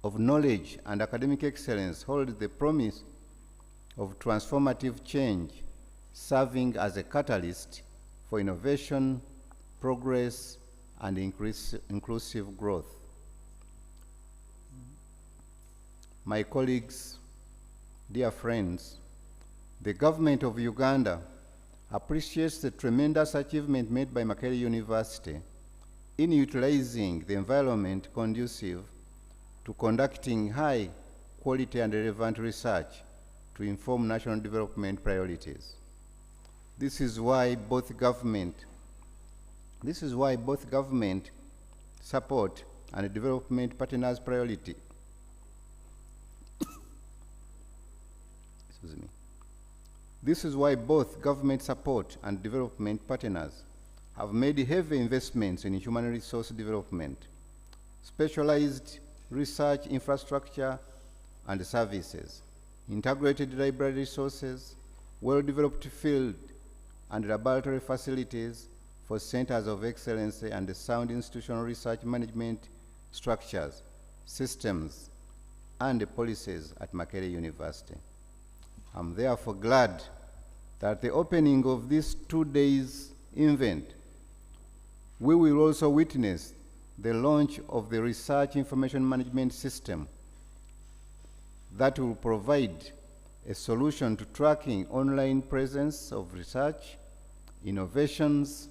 of knowledge and academic excellence holds the promise of transformative change, serving as a catalyst for innovation, progress, and inclusive growth. My colleagues, dear friends, the government of Uganda appreciates the tremendous achievement made by Makerere University in utilizing the environment conducive to conducting high quality and relevant research to inform national development priorities. This is why both government support and development partners priority. Excuse me. This is why both government support and development partners have made heavy investments in human resource development, specialized research infrastructure and services, integrated library resources, well-developed field and laboratory facilities for centers of excellence and sound institutional research management structures, systems, and policies at Makerere University. I'm therefore glad that the opening of this 2 days event, we will also witness the launch of the Research Information Management System that will provide a solution to tracking online presence of research, innovations,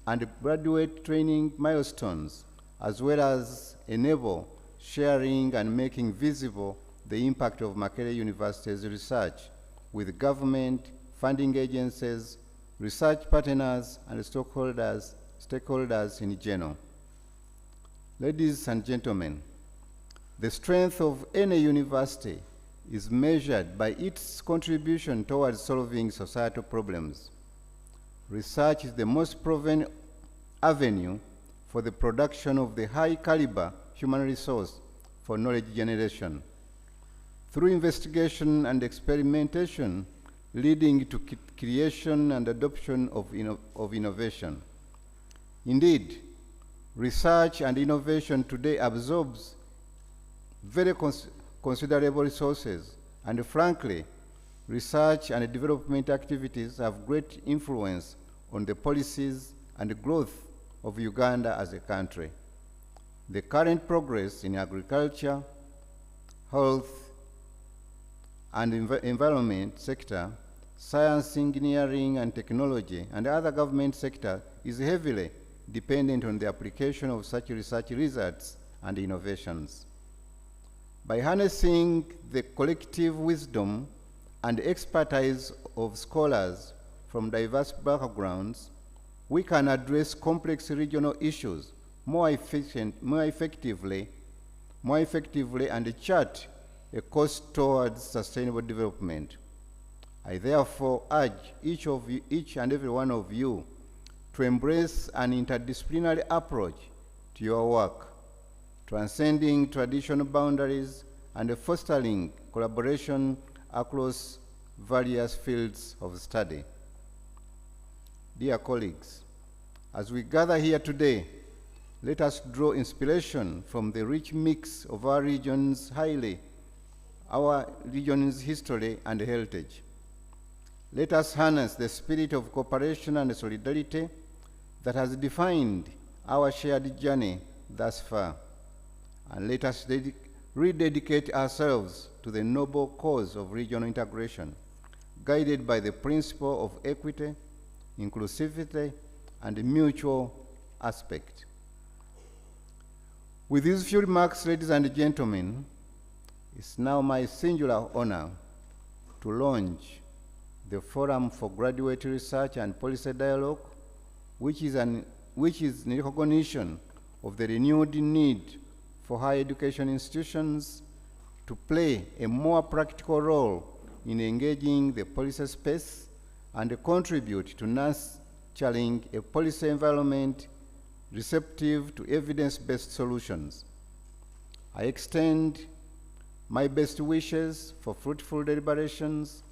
and graduate training milestones, as well as enable sharing and making visible the impact of Makerere University's research with government, funding agencies, research partners, and stakeholders in general. Ladies and gentlemen, the strength of any university is measured by its contribution towards solving societal problems. Research is the most proven avenue for the production of the high caliber human resource for knowledge generation, through investigation and experimentation leading to creation and adoption of innovation. Indeed, research and innovation today absorbs very considerable resources, and frankly, research and development activities have great influence on the policies and growth of Uganda as a country. The current progress in agriculture, health, and environment sector, science, engineering, and technology, and other government sector is heavily dependent on the application of such research results and innovations. By harnessing the collective wisdom and expertise of scholars from diverse backgrounds, we can address complex regional issues more effectively, and chart a course towards sustainable development. I therefore urge each and every one of you to embrace an interdisciplinary approach to your work, transcending traditional boundaries and fostering collaboration across various fields of study. Dear colleagues, as we gather here today, let us draw inspiration from the rich mix of our region's history and heritage. Let us harness the spirit of cooperation and solidarity that has defined our shared journey thus far. And let us rededicate ourselves to the noble cause of regional integration, guided by the principle of equity, inclusivity, and mutual aspect. With these few remarks, ladies and gentlemen, it's now my singular honor to launch the Forum for Graduate Research and Policy Dialogue, which is in recognition of the renewed need for higher education institutions to play a more practical role in engaging the policy space and contribute to nurturing a policy environment receptive to evidence-based solutions. I extend my best wishes for fruitful deliberations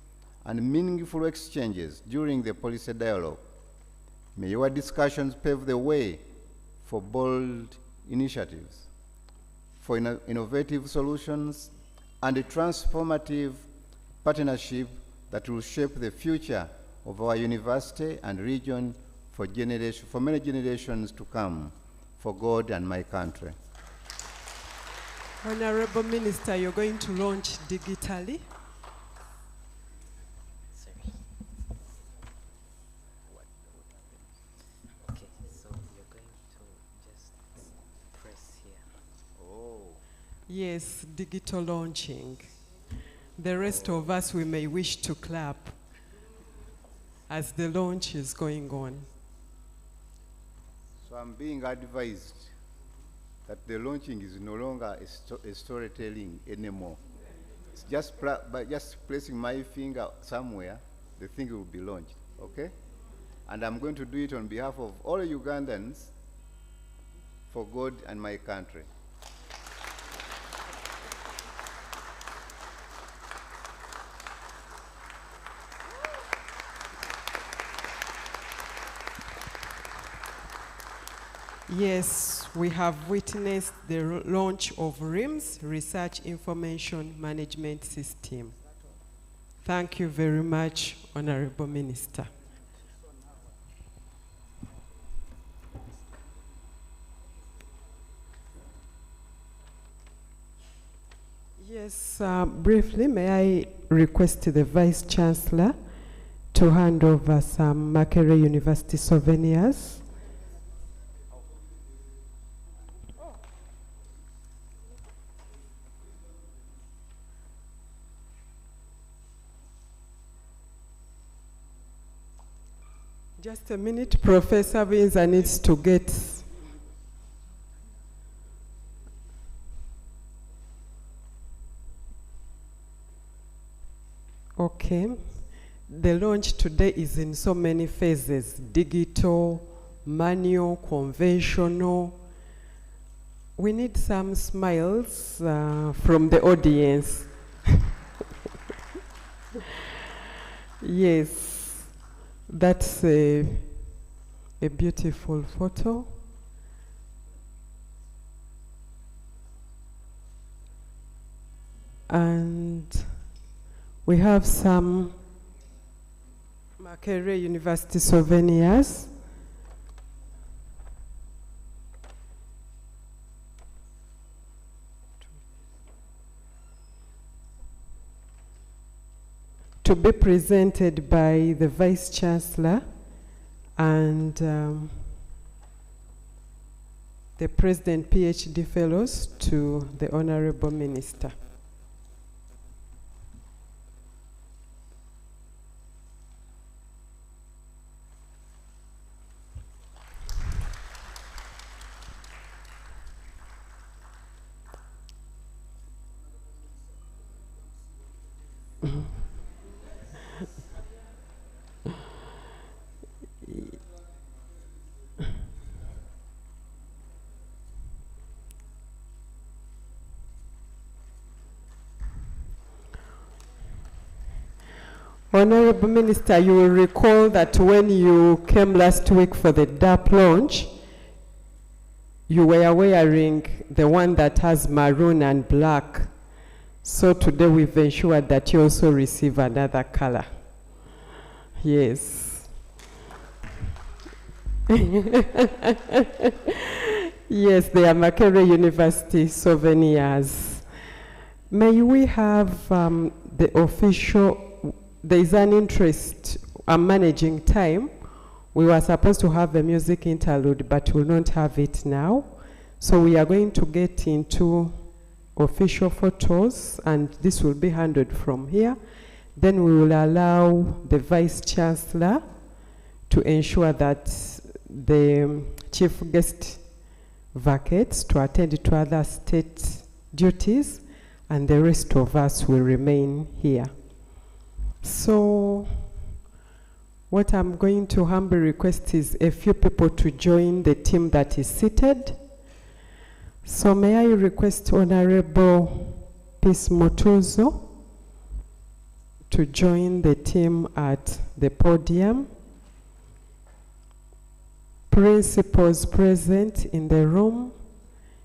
and meaningful exchanges during the policy dialogue. May your discussions pave the way for bold initiatives, for innovative solutions, and a transformative partnership that will shape the future of our university and region for many generations to come, for God and my country. Honorable Minister, you're going to launch digitally. Sorry. Okay, so you're going to just press here. Oh. Yes, digital launching. The rest of us, we may wish to clap as the launch is going on. So I'm being advised that the launching is no longer a storytelling anymore. It's just by just placing my finger somewhere, the thing will be launched, okay? And I'm going to do it on behalf of all Ugandans for God and my country. Yes, we have witnessed the launch of RIMS, Research Information Management System. Thank you very much, Honorable Minister. Yes, briefly, may I request the Vice Chancellor to hand over some Makerere University souvenirs. Just a minute, Professor Windsor needs to get. Okay. The launch today is in so many phases: digital, manual, conventional. We need some smiles from the audience. Yes. That's a beautiful photo. And we have some Makerere University souvenirs. To be presented by the Vice Chancellor and the President PhD Fellows to the Honorable Minister. Honorable Minister, you will recall that when you came last week for the DAP launch, you were wearing the one that has maroon and black. So today we've ensured that you also receive another color. Yes. Yes, they are Makerere University souvenirs. May we have the official, there is an interest, I'm managing time. We were supposed to have a music interlude, but we'll not have it now. So we are going to get into official photos, and this will be handled from here. Then we will allow the Vice Chancellor to ensure that the chief guest vacates to attend to other state duties, and the rest of us will remain here. So what I'm going to humbly request is a few people to join the team that is seated. So may I request Honorable Peace Mutuzo to join the team at the podium. Principals present in the room,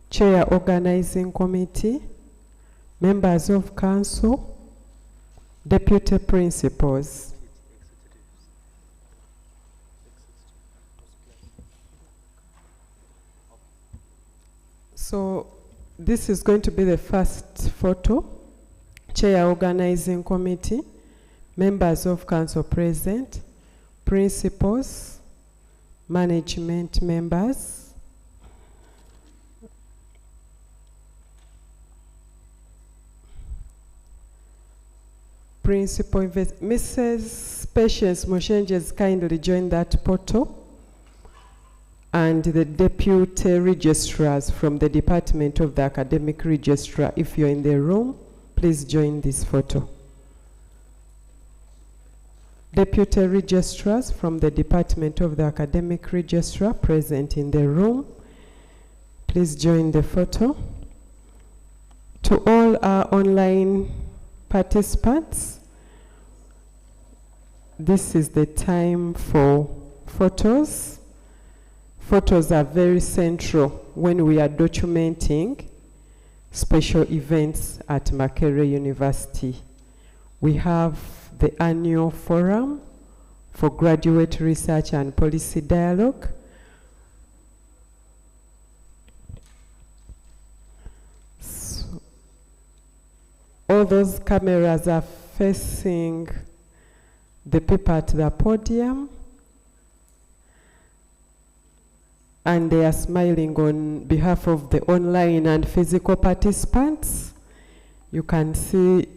Chair Organizing Committee, members of council, deputy principals. So this is going to be the first photo. Chair Organizing Committee, members of council present, principals, management members. Principal Mrs. Patience Moshenjes kindly join that photo. And the deputy registrars from the Department of the Academic Registrar, if you're in the room, please join this photo. Deputy registrars from the Department of the Academic Registrar present in the room, please join the photo. To all our online participants, this is the time for photos. Photos are very central when we are documenting special events at Makerere University. We have the annual forum for graduate research and policy dialogue. So all those cameras are facing the people at the podium, and they are smiling on behalf of the online and physical participants. You can see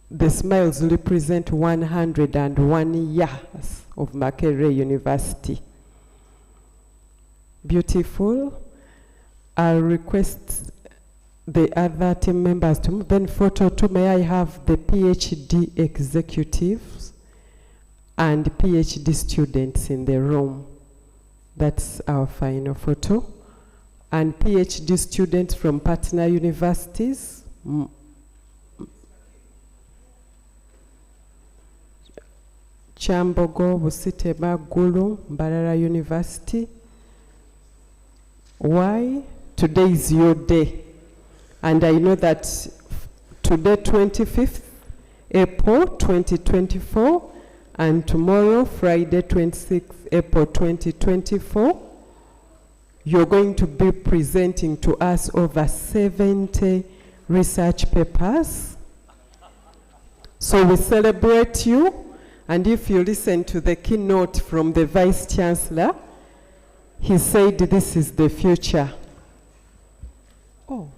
the smiles represent 101 years of Makerere University. Beautiful. I'll request the other team members to move. Then photo 2, may I have the PhD executives and PhD students in the room. That's our final photo. And PhD students from partner universities. Chambogo, Busitema, Gulu, Mbarara University. Why? Today is your day. And I know that today, 25th April 2024, and tomorrow, Friday, 26th April 2024, you're going to be presenting to us over 70 research papers. So we celebrate you, and if you listen to the keynote from the Vice Chancellor, he said this is the future. Oh.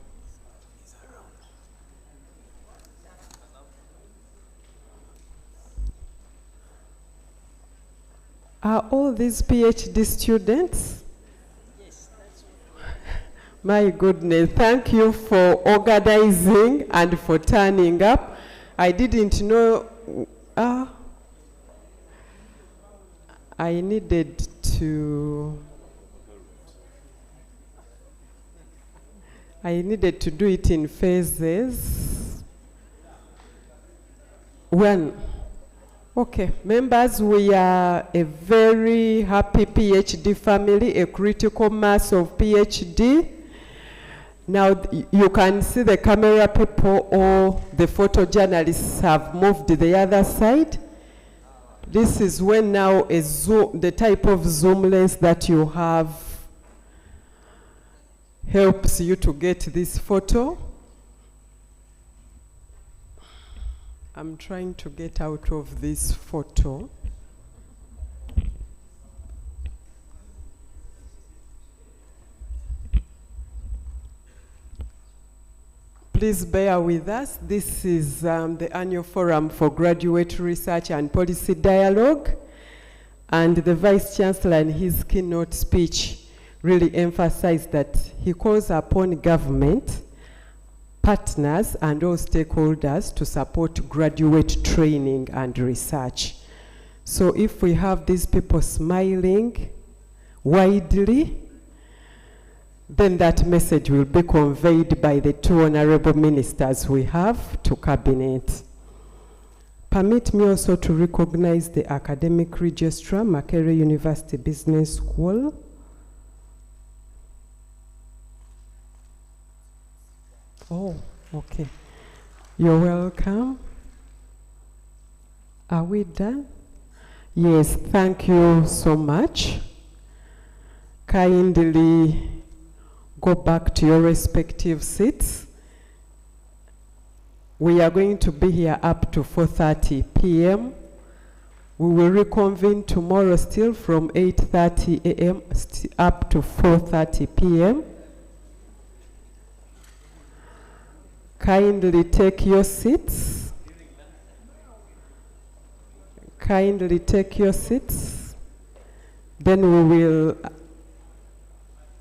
Are all these PhD students? Yes, that's right. My goodness, thank you for organizing and for turning up. I didn't know, I needed to do it in phases. One. Okay, members, we are a very happy PhD family, a critical mass of PhD. Now you can see the camera people or the photojournalists have moved to the other side. This is when now a zoom, the type of zoom lens that you have helps you to get this photo. I'm trying to get out of this photo. Please bear with us. This is the annual forum for graduate research and policy dialogue. And the Vice Chancellor in his keynote speech really emphasized that he calls upon government, partners, and all stakeholders to support graduate training and research. So if we have these people smiling widely, then that message will be conveyed by the two honorable ministers we have to cabinet. Permit me also to recognize the academic registrar, Makerere University Business School. Oh, okay. You're welcome. Are we done? Yes, thank you so much. Kindly go back to your respective seats. We are going to be here up to 4:30 p.m. We will reconvene tomorrow still from 8:30 a.m. Up to 4:30 p.m. Kindly take your seats. Kindly take your seats. Then we will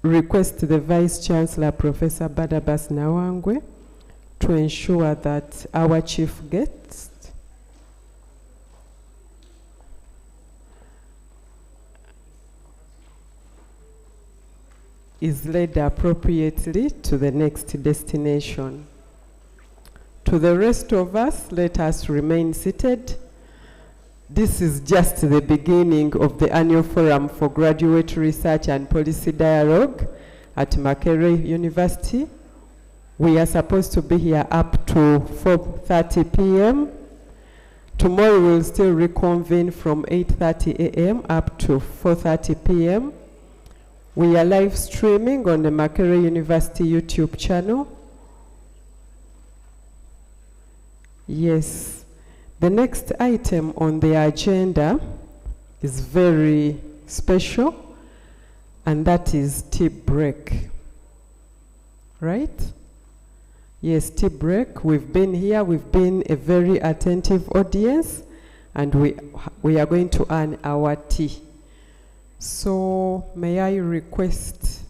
request the Vice Chancellor, Professor Barnabas Nawangwe, to ensure that our chief guest is led appropriately to the next destination. To the rest of us, let us remain seated. This is just the beginning of the annual forum for graduate research and policy dialogue at Makerere University. We are supposed to be here up to 4:30 p.m. Tomorrow we'll still reconvene from 8:30 a.m. up to 4:30 p.m. We are live streaming on the Makerere University YouTube channel. Yes. The next item on the agenda is very special, and that is tea break. Right? Yes, tea break. We've been here, we've been a very attentive audience, and we are going to earn our tea. So may I request,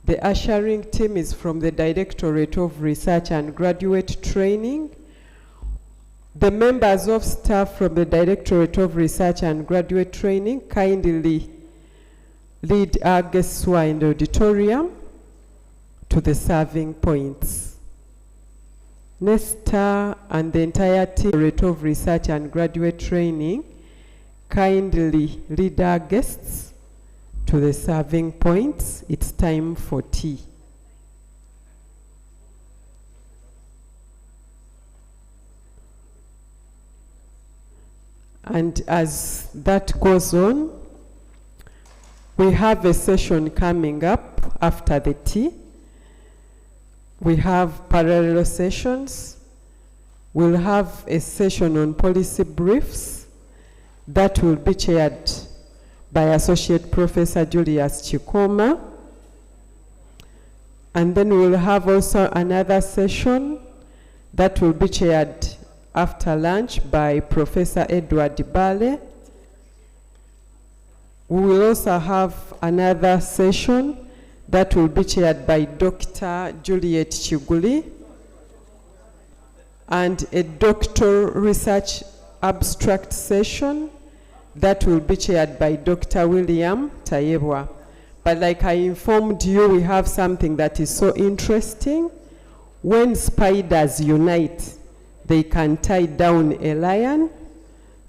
the ushering team is from the Directorate of Research and Graduate Training. The members of staff from the Directorate of Research and Graduate Training kindly lead our guests who are in the auditorium to the serving points. Nesta and the entire team of Research and Graduate Training kindly lead our guests to the serving points. It's time for tea. And as that goes on, we have a session coming up after the tea. We have parallel sessions. We'll have a session on policy briefs that will be chaired by Associate Professor Julius Chikoma. And then we'll have also another session that will be chaired after lunch by Professor Edward Bale. We will also have another session that will be chaired by Dr. Juliet Chiguli, and a doctoral research abstract session that will be chaired by Dr. William Tayebwa. But like I informed you, we have something that is so interesting. When spiders unite, they can tie down a lion.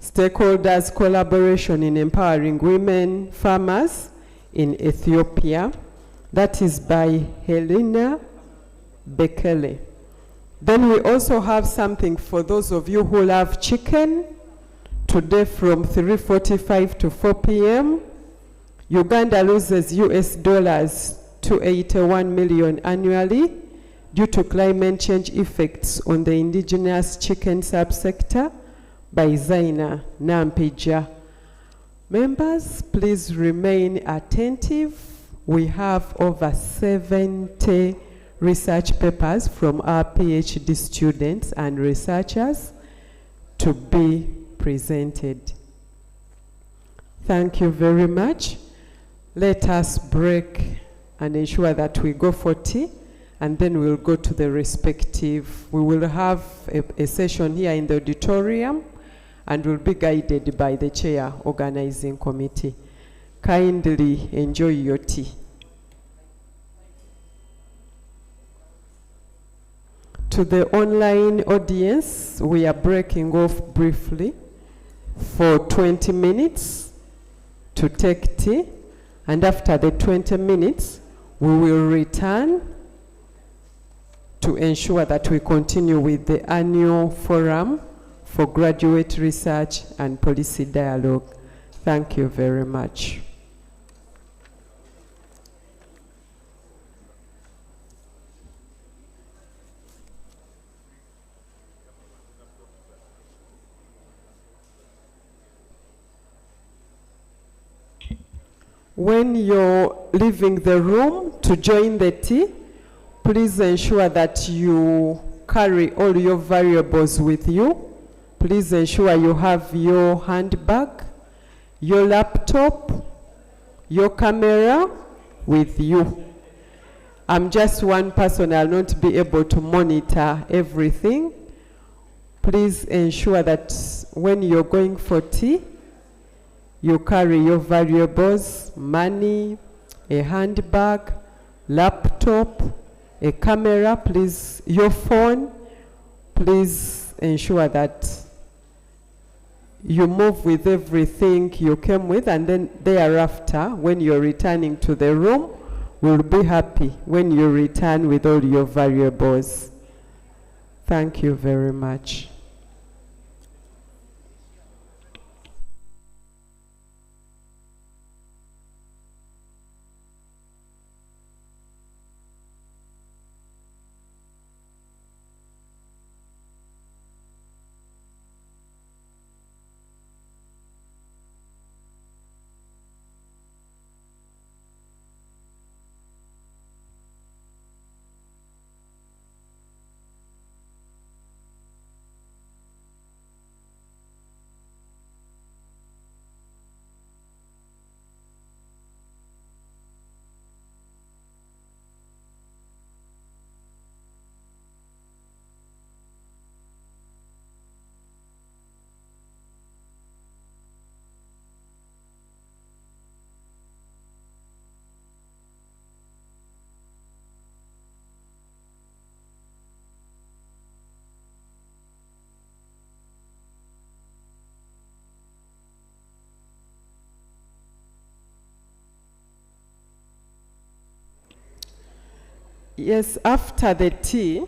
Stakeholders collaboration in empowering women farmers in Ethiopia. That is by Helena Bekele. Then we also have something for those of you who love chicken. Today from 3:45 to 4 p.m. Uganda loses US dollars $281 million annually due to climate change effects on the indigenous chicken subsector by Zaina Nampija. Members, please remain attentive. We have over 70 research papers from our PhD students and researchers to be presented. Thank you very much. Let us break and ensure that we go for tea, and then we'll go to the respective. We will have a session here in the auditorium, and we'll be guided by the chair organizing committee. Kindly enjoy your tea. To the online audience, we are breaking off briefly for 20 minutes to take tea, and after the 20 minutes, we will return to ensure that we continue with the annual forum for graduate research and policy dialogue. Thank you very much. When you're leaving the room to join the tea, please ensure that you carry all your valuables with you. Please ensure you have your handbag, your laptop, your camera with you. I'm just one person, I'll not be able to monitor everything. Please ensure that when you're going for tea, you carry your valuables, money, a handbag, laptop, a camera, please, your phone. Please ensure that you move with everything you came with, and then thereafter, when you're returning to the room, we'll be happy when you return with all your valuables. Thank you very much. Yes, after the tea,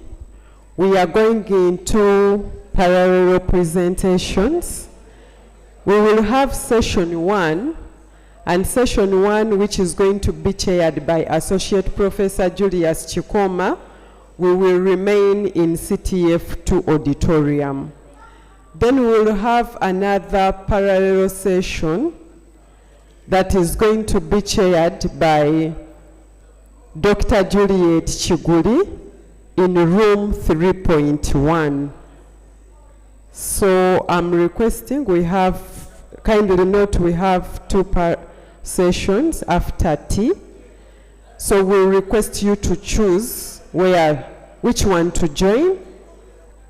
we are going into parallel presentations. We will have session 1, and session 1, which is going to be chaired by Associate Professor Julius Chikoma, we will remain in CTF2 auditorium. Then we will have another parallel session that is going to be chaired by Dr. Juliet Chiguli in room 3.1. So I'm requesting kindly note we have 2 sessions after tea. So we request you to choose which one to join.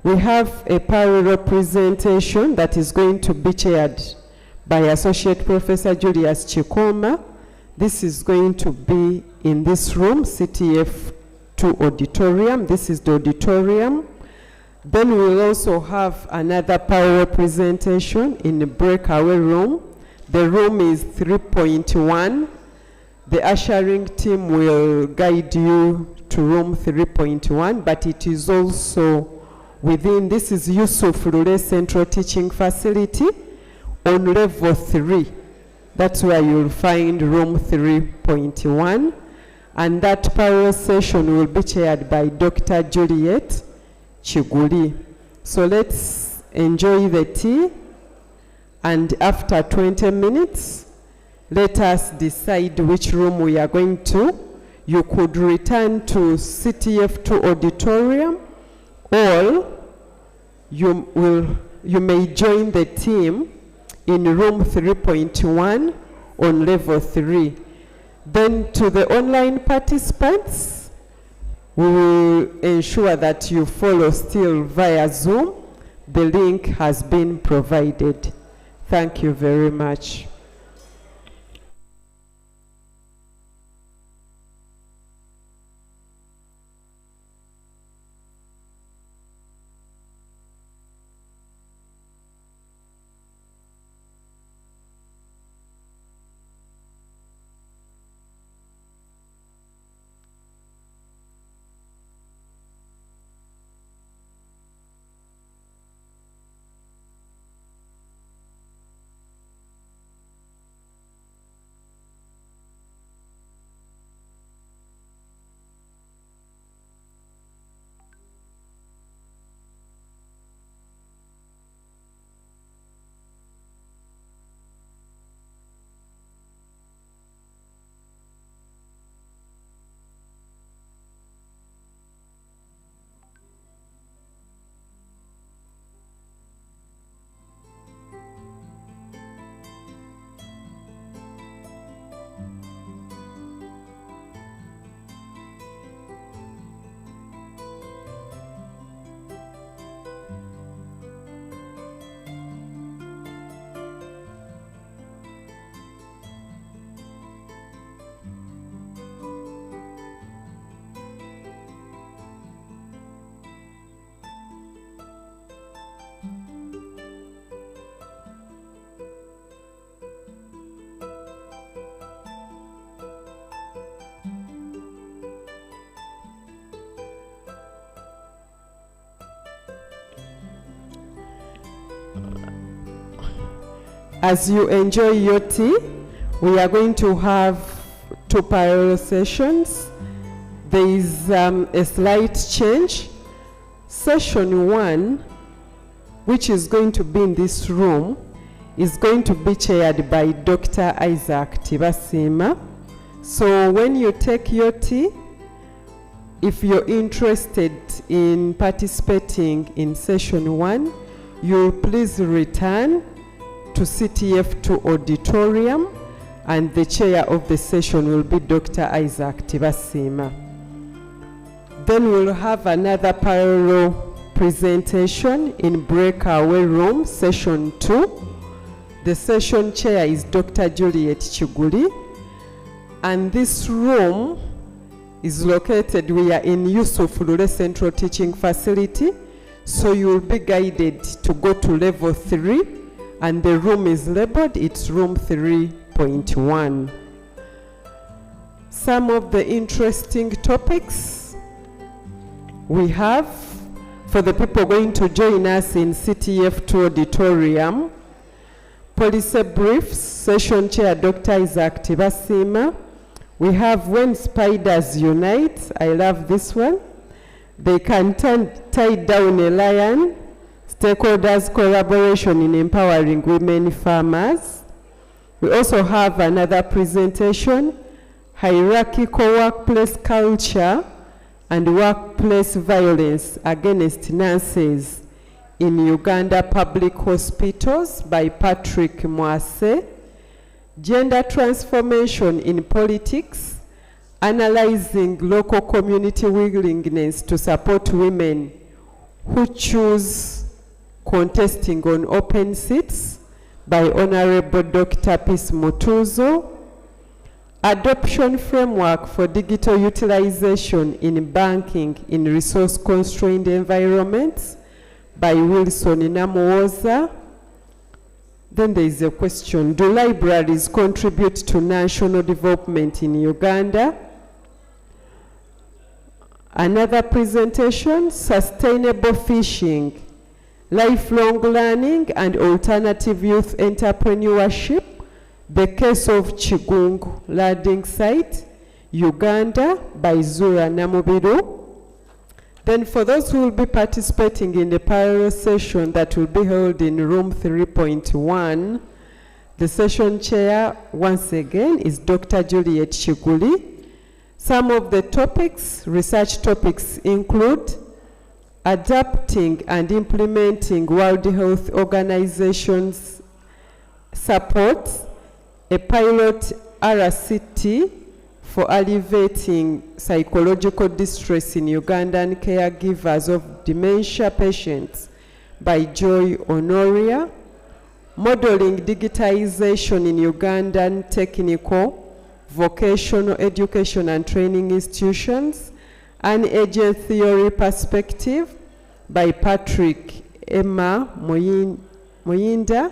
We have a parallel presentation that is going to be chaired by Associate Professor Julius Chikoma. This is going to be in this room, CTF2 auditorium. This is the auditorium. Then we'll also have another power presentation in the breakaway room. The room is 3.1. The ushering team will guide you to room 3.1, but it is also within, this is Yusuf Lule Central Teaching Facility on level 3. That's where you'll find room 3.1. And that power session will be chaired by Dr. Juliet Chiguli. So let's enjoy the tea, and after 20 minutes, let us decide which room we are going to. You could return to CTF2 auditorium, or you may join the team in room 3.1 on level 3. Then to the online participants, we will ensure that you follow still via Zoom. The link has been provided. Thank you very much. As you enjoy your tea, we are going to have 2 parallel sessions. There is a slight change. Session 1, which is going to be in this room, is going to be chaired by Dr. Isaac Tibasima. So when you take your tea, if you're interested in participating in session 1, you please return to CTF2 auditorium, and the chair of the session will be Dr. Isaac Tibasima. Then we'll have another parallel presentation in breakaway room, session 2. The session chair is Dr. Juliet Chiguli, and this room is located, we are in Yusuf Lule Central Teaching Facility, so you will be guided to go to level 3, and the room is labeled, it's room 3.1. Some of the interesting topics we have for the people going to join us in CTF2 auditorium: policy briefs, session chair Dr. Isaac Tibasima. We have When Spiders Unite. I love this one. They can tie down a lion. Stakeholders collaboration in empowering women farmers. We also have another presentation, hierarchical workplace culture and workplace violence against nurses in Uganda public hospitals, by Patrick Mwase. Gender transformation in politics, analyzing local community willingness to support women who choose contesting on open seats, by Honorable Dr. Peace Mutuzo. Adoption framework for digital utilization in banking in resource-constrained environments, by Wilson Namuwoza. Then there is a question, do libraries contribute to national development in Uganda? Another presentation, sustainable fishing, lifelong learning and alternative youth entrepreneurship, the case of Chigungu Landing Site, Uganda, by Zura Namubiru. Then for those who will be participating in the parallel session that will be held in room 3.1, the session chair once again is Dr. Juliet Chiguli. Some of the topics, research topics, include adapting and implementing World Health Organization's support, a pilot RCT for alleviating psychological distress in Ugandan caregivers of dementia patients by Joy Honoria, modeling digitization in Ugandan technical, vocational education and training institutions, an agent theory perspective by Patrick Emma Muyinda,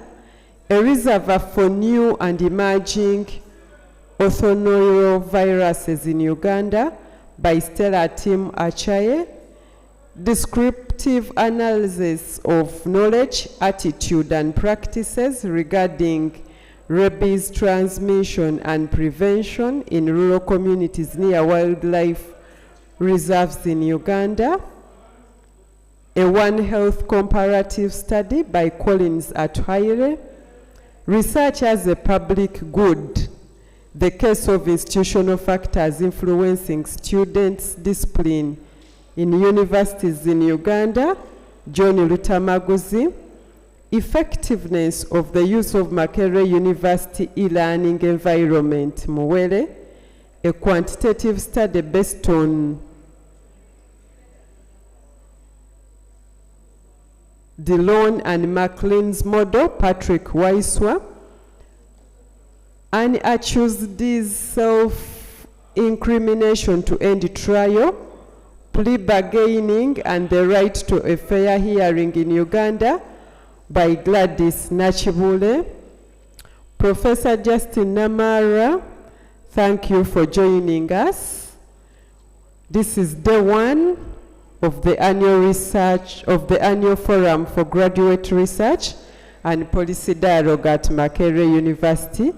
a reservoir for new and emerging orthoneuroviruses in Uganda by Stella Tim Achaye, descriptive analysis of knowledge, attitude and practices regarding rabies transmission and prevention in rural communities near wildlife reserves in Uganda, a One Health comparative study by Collins Atwaire, research as a public good, the case of institutional factors influencing students' discipline in universities in Uganda, John Lutamaguzi, effectiveness of the use of Makerere University e-learning environment, Muwere, a quantitative study based on Dillon and McLean's model, Patrick Waiswa, and accused this self-incrimination to end trial, plea bargaining and the right to a fair hearing in Uganda by Gladys Nachibule. Professor Justin Namara, thank you for joining us. This is day one of the annual Forum for Graduate Research and Policy Dialogue at Makerere University.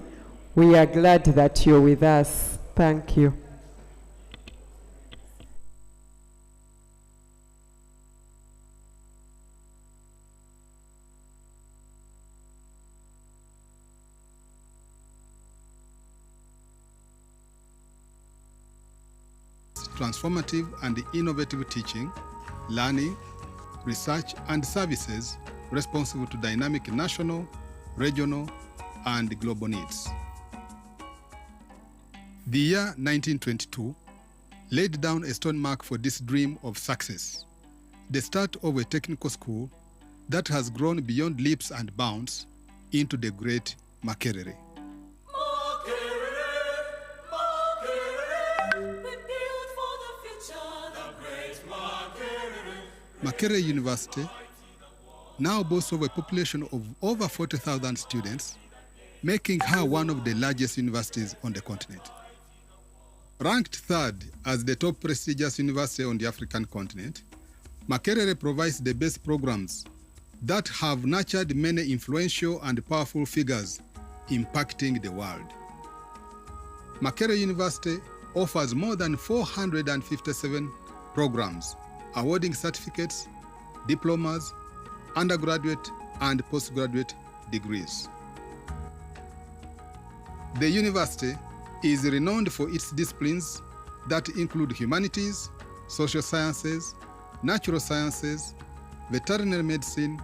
We are glad that you're with us. Thank you. Transformative and innovative teaching, learning, research, and services responsive to dynamic national, regional, and global needs. The year 1922 laid down a stone mark for this dream of success, the start of a technical school that has grown beyond leaps and bounds into the great Makerere. Makerere University now boasts of a population of over 40,000 students, making her one of the largest universities on the continent. Ranked third as the top prestigious university on the African continent, Makerere provides the best programs that have nurtured many influential and powerful figures impacting the world. Makerere University offers more than 457 programs, awarding certificates, diplomas, undergraduate and postgraduate degrees. The university is renowned for its disciplines that include humanities, social sciences, natural sciences, veterinary medicine,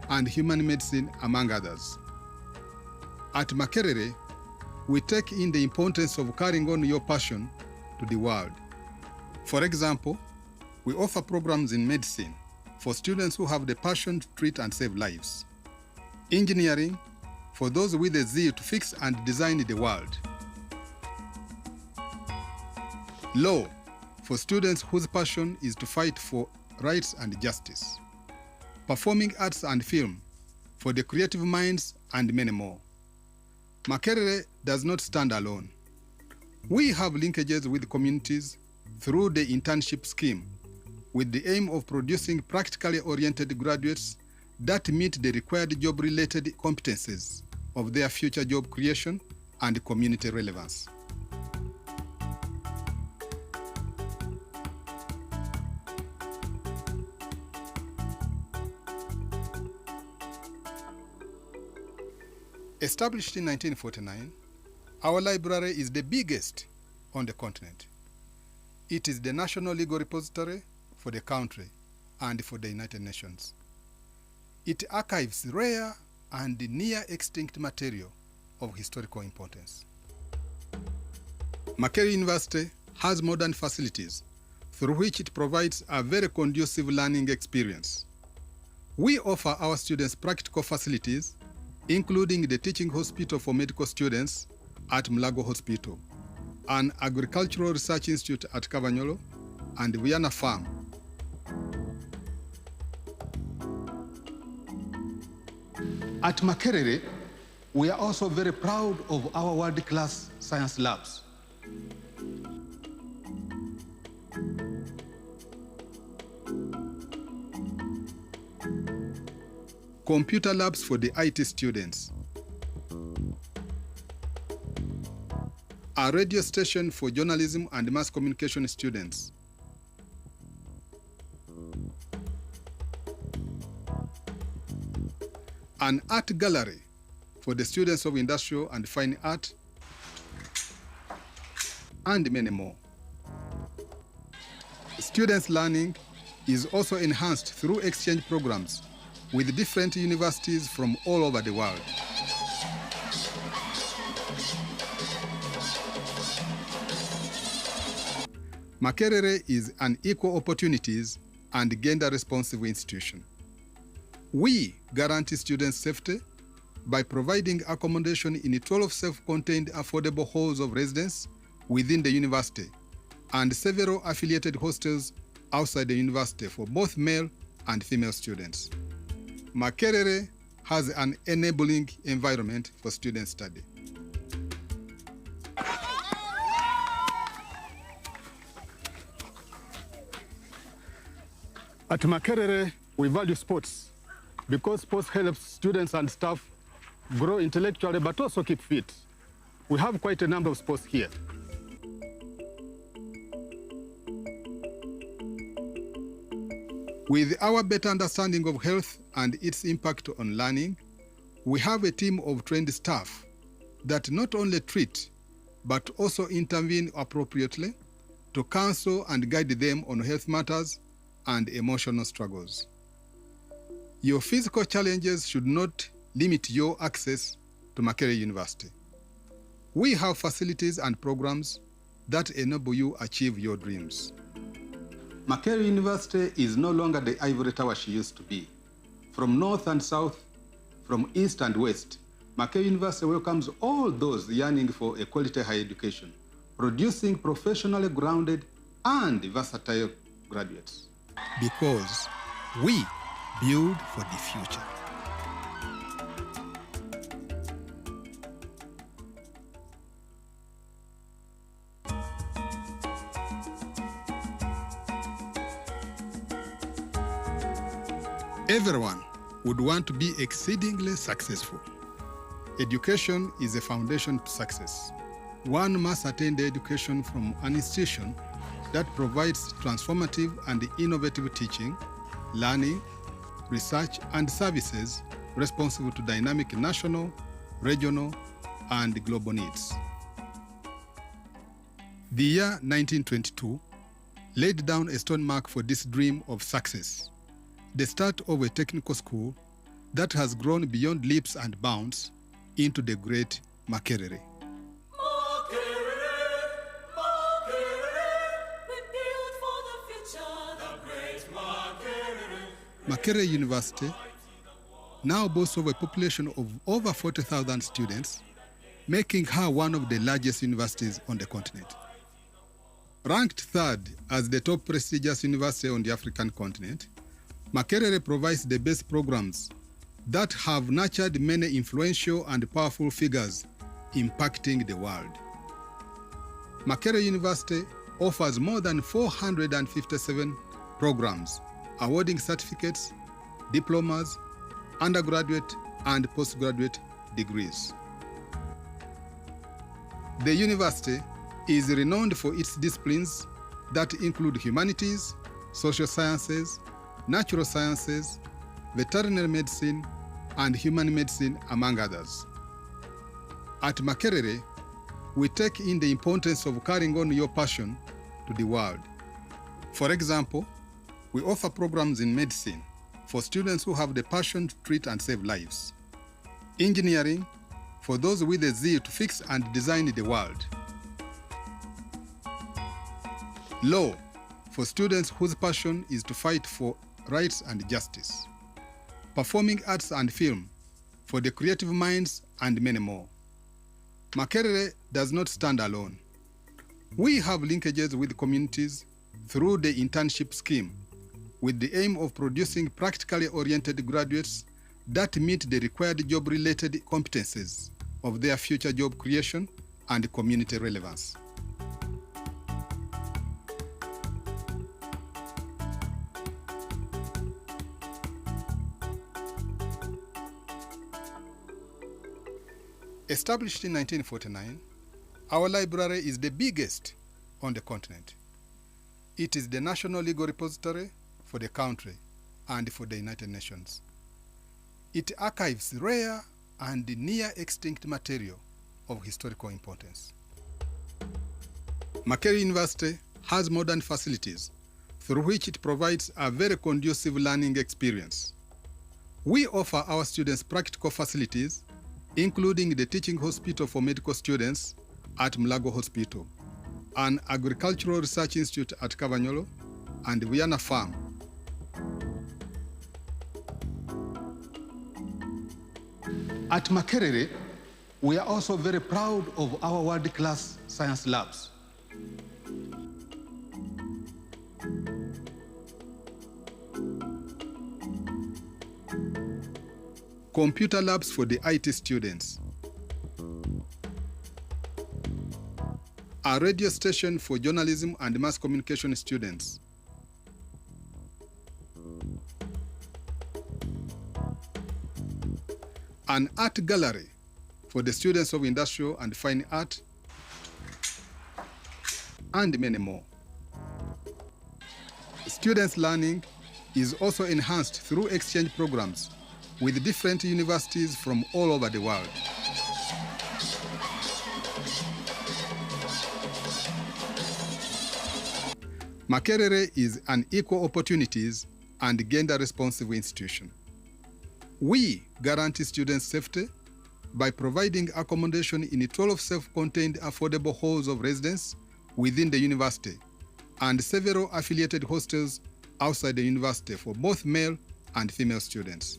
and human medicine, among others. At Makerere, we take in the importance of carrying on your passion to the world. For example, we offer programs in medicine for students who have the passion to treat and save lives. Engineering for those with a zeal to fix and design the world. Law for students whose passion is to fight for rights and justice. performing arts and film, for the creative minds, and many more. Makerere does not stand alone. We have linkages with communities through the internship scheme, with the aim of producing practically oriented graduates that meet the required job-related competencies of their future job creation and community relevance. Established in 1949, our library is the biggest on the continent. It is the national legal repository for the country and for the United Nations. It archives rare and near-extinct material of historical importance. Makerere University has modern facilities through which it provides a very conducive learning experience. We offer our students practical facilities, including the teaching hospital for medical students at Mulago Hospital, an agricultural research institute at Cavanyolo, and Viana Farm. At Makerere, we are also very proud of our world-class science labs. Computer labs for the IT students, a radio station for journalism and mass communication students, an art gallery for the students of industrial and fine art, and many more. Students' learning is also enhanced through exchange programs with different universities from all over the world. Makerere is an equal opportunities and gender-responsive institution. We guarantee students' safety by providing accommodation in 12 self-contained affordable halls of residence within the university and several affiliated hostels outside the university for both male and female students. Makerere has an enabling environment for student study. At Makerere, we value sports because sports helps students and staff grow intellectually but also keep fit. We have quite a number of sports here. With our better understanding of health and its impact on learning, we have a team of trained staff that not only treat, but also intervene appropriately to counsel and guide them on health matters and emotional struggles. Your physical challenges should not limit your access to Makerere University. We have facilities and programs that enable you achieve your dreams. Makerere University is no longer the ivory tower she used to be. From north and south, from east and west, Makerere University welcomes all those yearning for a quality higher education, producing professionally grounded and versatile graduates. Because we build for the future. Everyone would want to be exceedingly successful. Education is a foundation to success. One must attend education from an institution that provides transformative and innovative teaching, learning, research, and services responsive to dynamic national, regional, and global needs. The year 1922 laid down a stone mark for this dream of success, the start of a technical school that has grown beyond leaps and bounds into the great Makerere. Makerere University now boasts of a population of over 40,000 students, making her one of the largest universities on the continent. Ranked third as the top prestigious university on the African continent, Makerere provides the best programs that have nurtured many influential and powerful figures impacting the world. Makerere University offers more than 457 programs, awarding certificates, diplomas, undergraduate and postgraduate degrees. The university is renowned for its disciplines that include humanities, social sciences, natural sciences, veterinary medicine, and human medicine, among others. At Makerere, we take in the importance of carrying on your passion to the world. For example, we offer programs in medicine for students who have the passion to treat and save lives. Engineering for those with the zeal to fix and design the world. Law for students whose passion is to fight for rights and justice. Performing arts and film for the creative minds, and many more. Makerere does not stand alone. We have linkages with communities through the internship scheme with the aim of producing practically oriented graduates that meet the required job-related competencies of their future job creation and community relevance. Established in 1949, our library is the biggest on the continent. It is the national legal repository for the country and for the United Nations. It archives rare and near extinct material of historical importance. Makerere University has modern facilities through which it provides a very conducive learning experience. We offer our students practical facilities, including the teaching hospital for medical students at Mulago Hospital, an agricultural research institute at Cavanyolo, and Wiana Farm. At Makerere, we are also very proud of our world-class science labs. Computer labs for the IT students. A radio station for journalism and mass communication students. An art gallery for the students of industrial and fine art, and many more. Students' learning is also enhanced through exchange programs with different universities from all over the world. Makerere is an equal opportunities and gender-responsive institution. We guarantee students' safety by providing accommodation in 12 self-contained affordable halls of residence within the university and several affiliated hostels outside the university for both male and female students.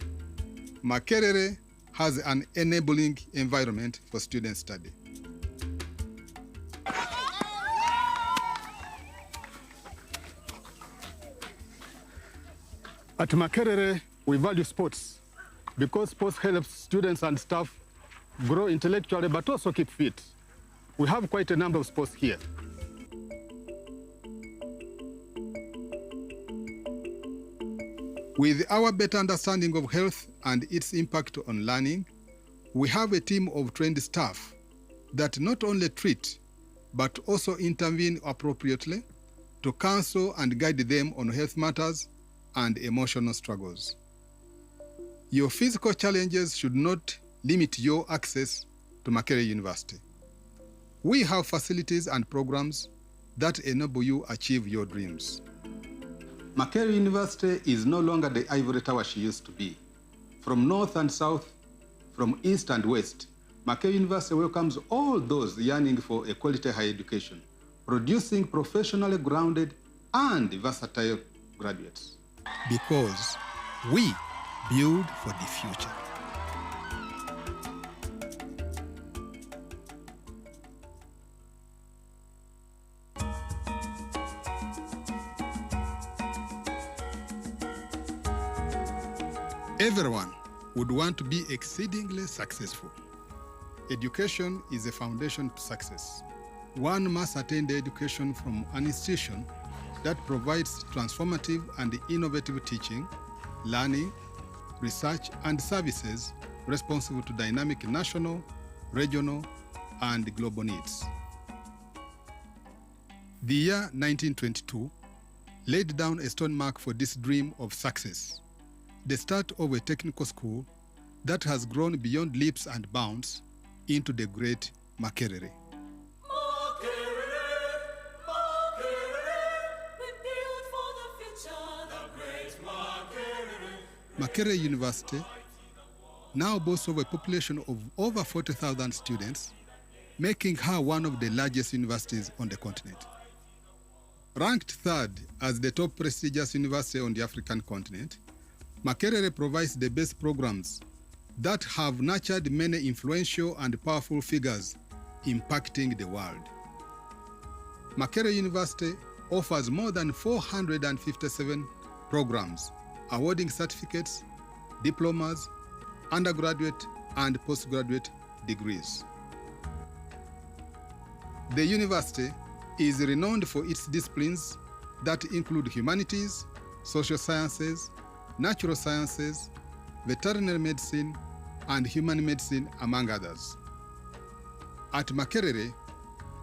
Makerere has an enabling environment for student study. At Makerere, we value sports because sports helps students and staff grow intellectually but also keep fit. We have quite a number of sports here. With our better understanding of health and its impact on learning, we have a team of trained staff that not only treat, but also intervene appropriately to counsel and guide them on health matters and emotional struggles. Your physical challenges should not limit your access to Makerere University. We have facilities and programs that enable you achieve your dreams. Makerere University is no longer the ivory tower she used to be. From north and south, from east and west, Makerere University welcomes all those yearning for a quality higher education, producing professionally grounded and versatile graduates. Because we build for the future. Everyone would want to be exceedingly successful. Education is a foundation to success. One must attend education from an institution that provides transformative and innovative teaching, learning, research, and services responsive to dynamic national, regional, and global needs. The year 1922 laid down a stone mark for this dream of success, the start of a technical school that has grown beyond leaps and bounds into the great Makerere. Makerere University now boasts of a population of over 40,000 students, making her one of the largest universities on the continent. Ranked third as the top prestigious university on the African continent, Makerere provides the best programs that have nurtured many influential and powerful figures impacting the world. Makerere University offers more than 457 programs, awarding certificates, diplomas, undergraduate and postgraduate degrees. The university is renowned for its disciplines that include humanities, social sciences, natural sciences, veterinary medicine, and human medicine, among others. At Makerere,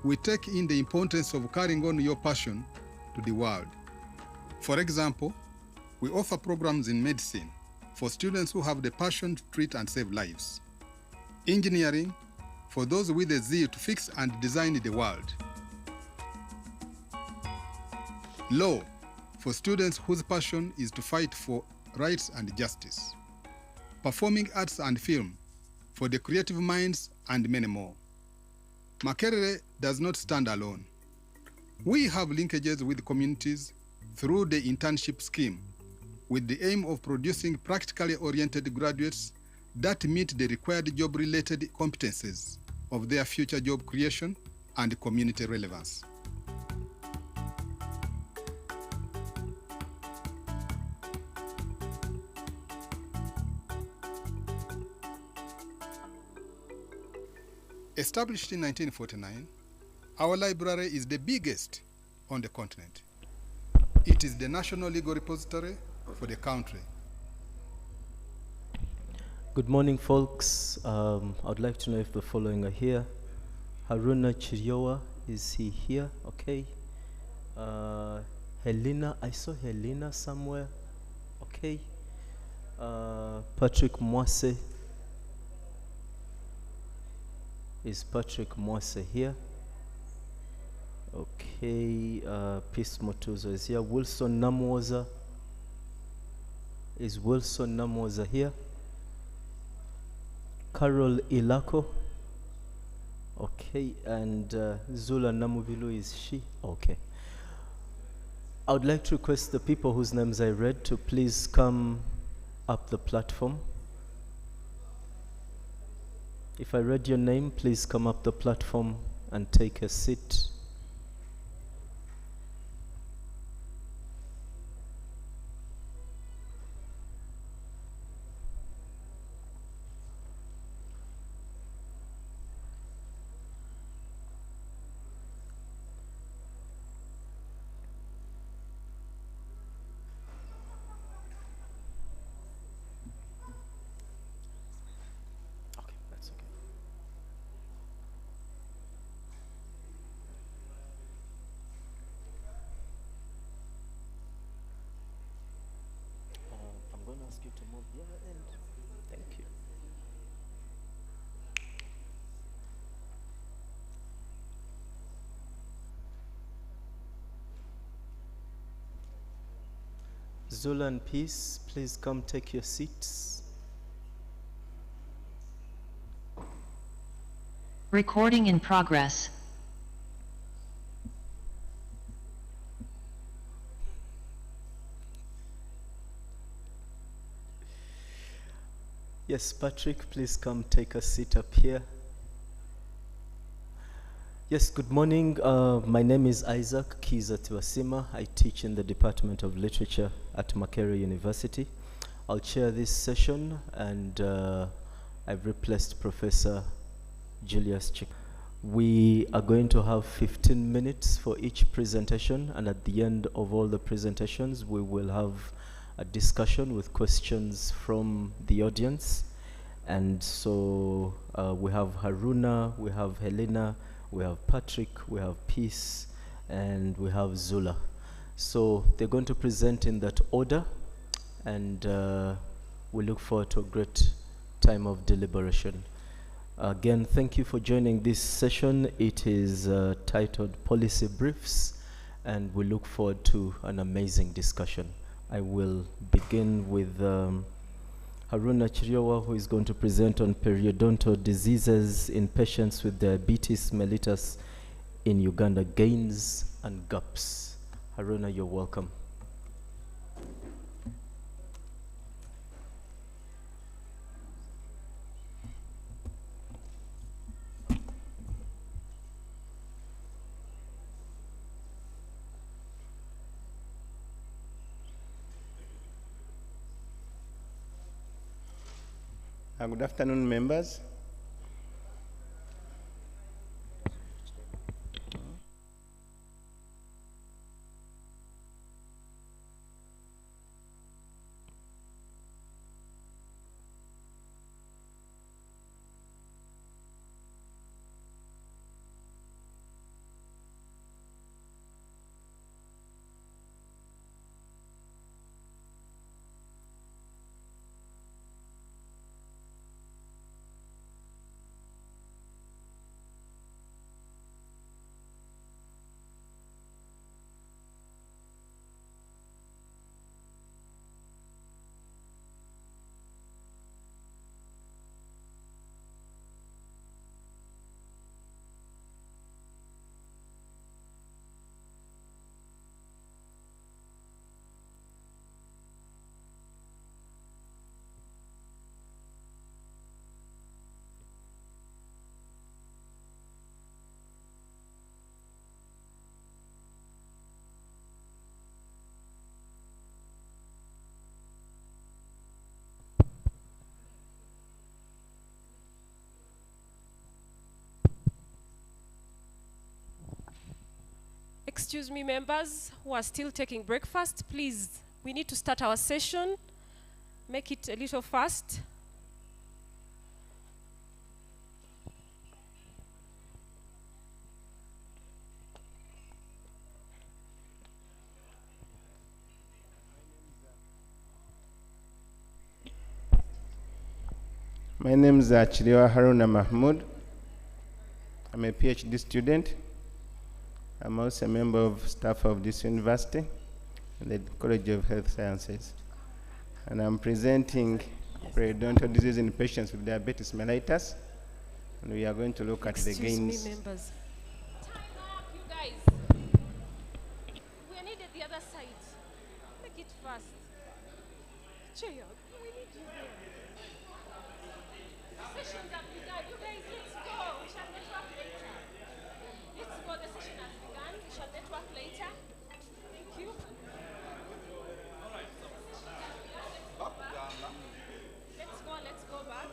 we take in the importance of carrying on your passion to the world. For example, we offer programs in medicine for students who have the passion to treat and save lives. Engineering for those with a zeal to fix and design the world. Law for students whose passion is to fight for rights and justice. Performing arts and film for the creative minds, and many more. Makerere does not stand alone. We have linkages with communities through the internship scheme, with the aim of producing practically oriented graduates that meet the required job-related competencies of their future job creation and community relevance. Established in 1949, our library is the biggest on the continent. It is the national legal repository for the country. Good morning, folks. I would like to know if the following are here. Haruna Chiriowa, is he here? Okay. Helena, I saw Helena somewhere. Okay. Patrick Mwase. Is Patrick Mwase here? Okay. Peace Motuzo is here. Wilson Namwoza. Is Wilson Namwoza here? Carol Ilako. Okay, and Zula Namuvilu, is she? Okay. I would like to request the people whose names I read to please come up the platform. If I read your name, please come up the platform and take a seat. You to move your end. Thank you. Zula and Peace, please come take your seats. Recording in progress. Yes, Patrick, please come take a seat up here. Yes, good morning. My name is Isaac Kiza Tiwasima. I teach in the Department of Literature at Makerere University. I'll chair this session, and I've replaced Professor Julius Chick. We are going to have 15 minutes for each presentation, and at the end of all the presentations, we will have a discussion with questions from the audience. And so we have Haruna, we have Helena, we have Patrick, we have Peace, and we have Zula. So they're going to present in that order, and we look forward to a great time of deliberation. Again, thank you for joining this session. It is titled Policy Briefs, and we look forward to an amazing discussion. I will begin with Haruna Chiriowa, who is going to present on periodontal diseases in patients with diabetes mellitus in Uganda, gains and gaps. Haruna, you're welcome. Good afternoon, members. Excuse me, members who are still taking breakfast, please, we need to start our session. Make it a little fast. My name is Chiriwa Haruna Mahmoud. I'm a PhD student. I'm also a member of staff of this university, the College of Health Sciences. And I'm presenting periodontal disease in patients with diabetes mellitus. And we are going to look at the gains. Excuse me, members. Time up, you guys. We are needed the other side. Make it fast. Cheer up. We need you there. The sessions have begun. You guys, let's go. We shall network later. Let's go. The session has begun. We shall network later. Thank you. Let's go back.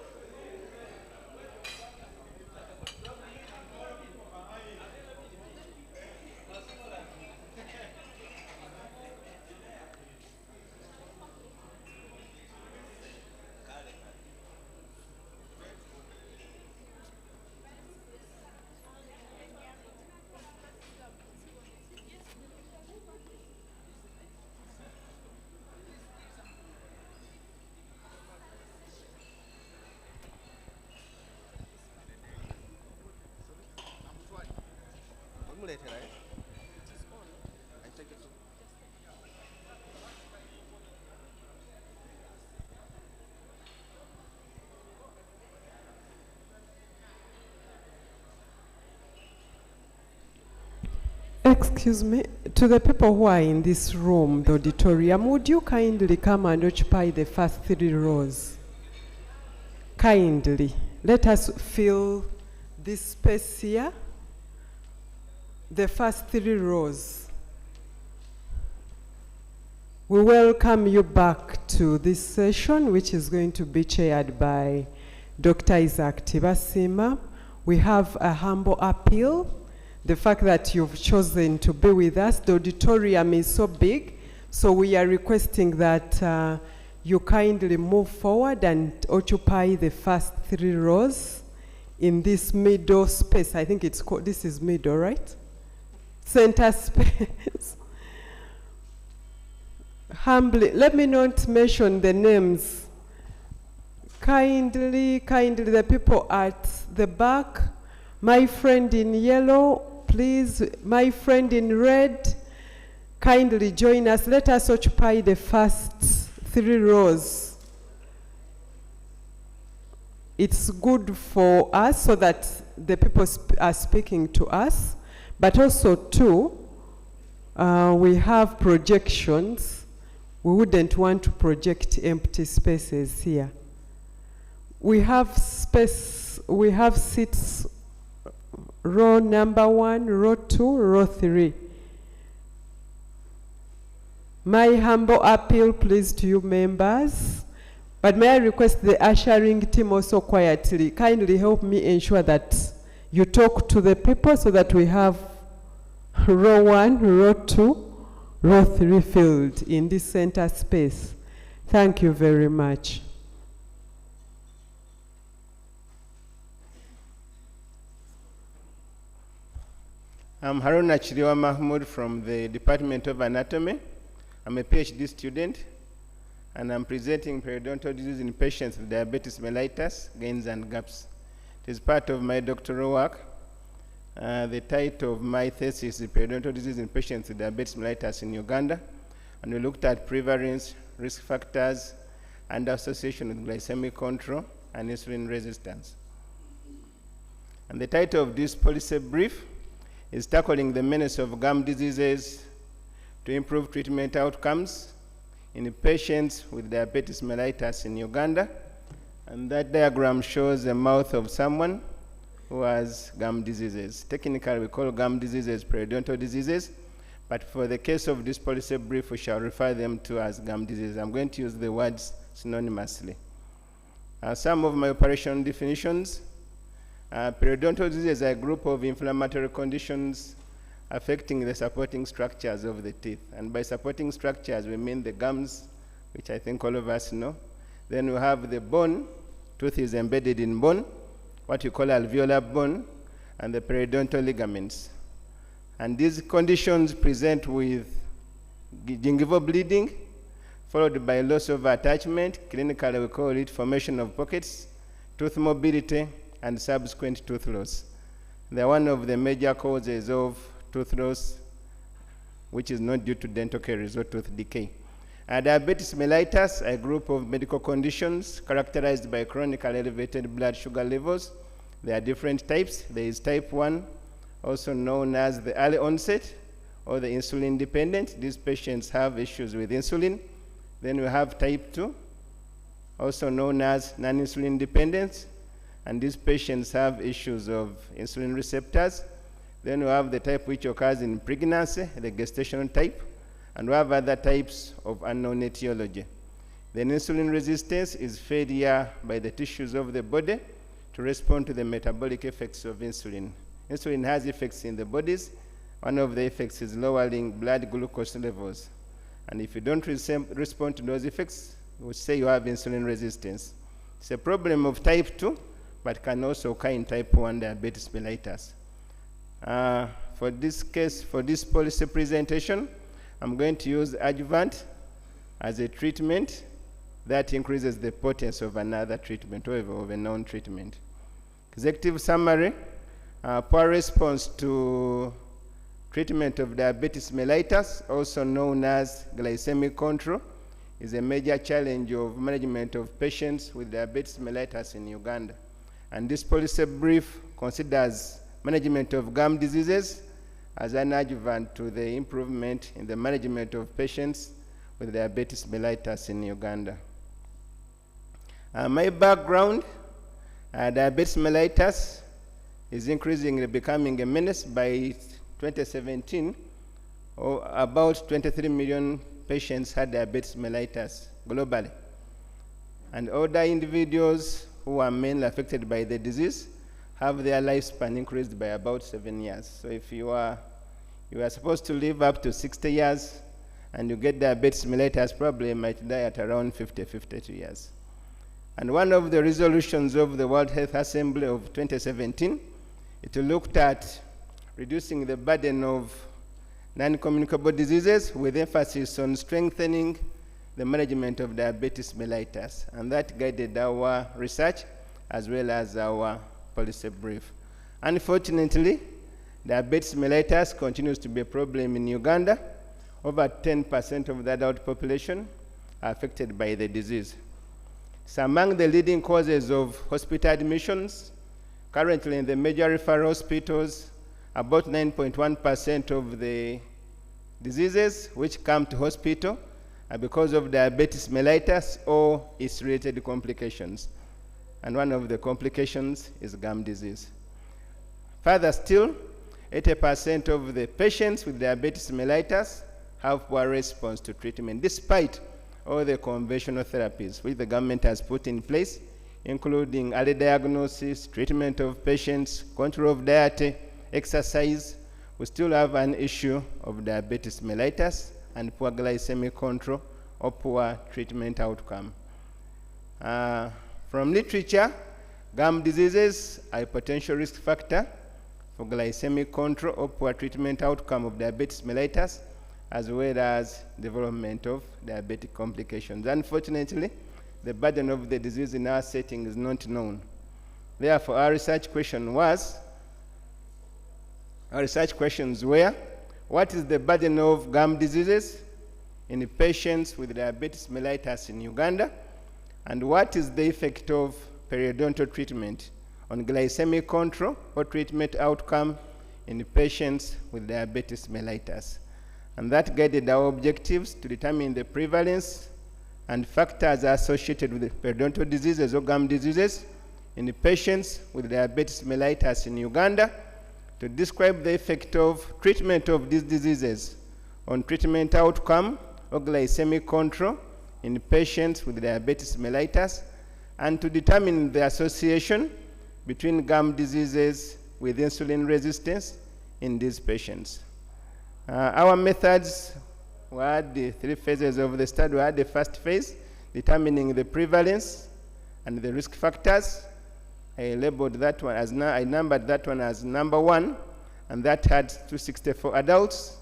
Excuse me, to the people who are in this room, the auditorium, would you kindly come and occupy the first 3 rows? Kindly. Let us fill this space here. The first 3 rows. We welcome you back to this session, which is going to be chaired by Dr. Isaac Tibasima. We have a humble appeal. The fact that you've chosen to be with us, the auditorium is so big, so we are requesting that you kindly move forward and occupy the first 3 rows in this middle space. I think it's called, this is middle, right? Center space. Humbly, let me not mention the names. Kindly, the people at the back, my friend in yellow, please, my friend in red, kindly join us. Let us occupy the first 3 rows. It's good for us so that the people are speaking to us, but also too, we have projections. We wouldn't want to project empty spaces here. We have space, we have seats, row number 1, row 2, row 3. My humble appeal, please, to you members, but may I request the ushering team also quietly, kindly help me ensure that you talk to the people so that we have row 1, row 2, row 3 filled in this center space. Thank you very much. I'm Haruna Chiriwa Mahmoud from the Department of Anatomy. I'm a PhD student, and I'm presenting periodontal disease in patients with diabetes mellitus, gains and gaps. It is part of my doctoral work. The title of my thesis is Periodontal Disease in Patients with Diabetes mellitus in Uganda, and we looked at prevalence, risk factors, and association with glycemic control and insulin resistance. And the title of this policy brief is Tackling the Menace of Gum Diseases to Improve Treatment Outcomes in Patients with Diabetes mellitus in Uganda. And that diagram shows the mouth of someone who has gum diseases. Technically, we call gum diseases periodontal diseases, but for the case of this policy brief, we shall refer them to as gum diseases. I'm going to use the words synonymously. Some of my operation definitions. Periodontal disease is a group of inflammatory conditions affecting the supporting structures of the teeth. And by supporting structures, we mean the gums, which I think all of us know. Then we have the bone. Tooth is embedded in bone, what you call alveolar bone, and the periodontal ligaments. And these conditions present with gingival bleeding, followed by loss of attachment. Clinically, we call it formation of pockets, tooth mobility, and subsequent tooth loss. They're one of the major causes of tooth loss, which is not due to dental caries or tooth decay. Diabetes mellitus, a group of medical conditions characterized by chronically elevated blood sugar levels. There are different types. There is type 1, also known as the early onset or the insulin dependent. These patients have issues with insulin. Then we have type 2, also known as non-insulin dependence. And these patients have issues of insulin receptors. Then we have the type which occurs in pregnancy, the gestational type, and we have other types of unknown etiology. Then insulin resistance is failure by the tissues of the body to respond to the metabolic effects of insulin. Insulin has effects in the bodies. One of the effects is lowering blood glucose levels. And if you don't respond to those effects, we would say you have insulin resistance. It's a problem of type 2, but can also occur in type 1 diabetes mellitus. For this case, for this policy presentation, I'm going to use adjuvant as a treatment that increases the potency of another treatment or of a known treatment. Executive summary, poor response to treatment of diabetes mellitus, also known as glycemic control, is a major challenge of management of patients with diabetes mellitus in Uganda. And this policy brief considers management of gum diseases as an adjuvant to the improvement in the management of patients with diabetes mellitus in Uganda. My background, diabetes mellitus is increasingly becoming a menace. By 2017, about 23 million patients had diabetes mellitus globally. And older individuals who are mainly affected by the disease have their lifespan increased by about 7 years. So if you are supposed to live up to 60 years and you get diabetes mellitus, probably might die at around 52 years. And one of the resolutions of the World Health Assembly of 2017, it looked at reducing the burden of non-communicable diseases with emphasis on strengthening the management of diabetes mellitus. And that guided our research as well as our policy brief. Unfortunately, diabetes mellitus continues to be a problem in Uganda. Over 10% of the adult population are affected by the disease. It's among the leading causes of hospital admissions. Currently in the major referral hospitals, about 9.1% of the diseases which come to hospital are because of diabetes mellitus or its related complications. And one of the complications is gum disease. Further still, 80% of the patients with diabetes mellitus have poor response to treatment, despite all the conventional therapies which the government has put in place, including early diagnosis, treatment of patients, control of diet, exercise. We still have an issue of diabetes mellitus and poor glycemic control or poor treatment outcome. From literature, gum diseases are a potential risk factor for glycemic control or poor treatment outcome of diabetes mellitus, as well as development of diabetic complications. Unfortunately, the burden of the disease in our setting is not known. Therefore, our research questions were, what is the burden of gum diseases in patients with diabetes mellitus in Uganda? And what is the effect of periodontal treatment on glycemic control or treatment outcome in patients with diabetes mellitus? And that guided our objectives to determine the prevalence and factors associated with periodontal diseases or gum diseases in patients with diabetes mellitus in Uganda, to describe the effect of treatment of these diseases on treatment outcome or glycemic control in patients with diabetes mellitus, and to determine the association between gum diseases with insulin resistance in these patients. Our methods were the 3 phases of the study. We had the first phase, determining the prevalence and the risk factors. I labeled that one as, I numbered that one as number 1, and that had 264 adults,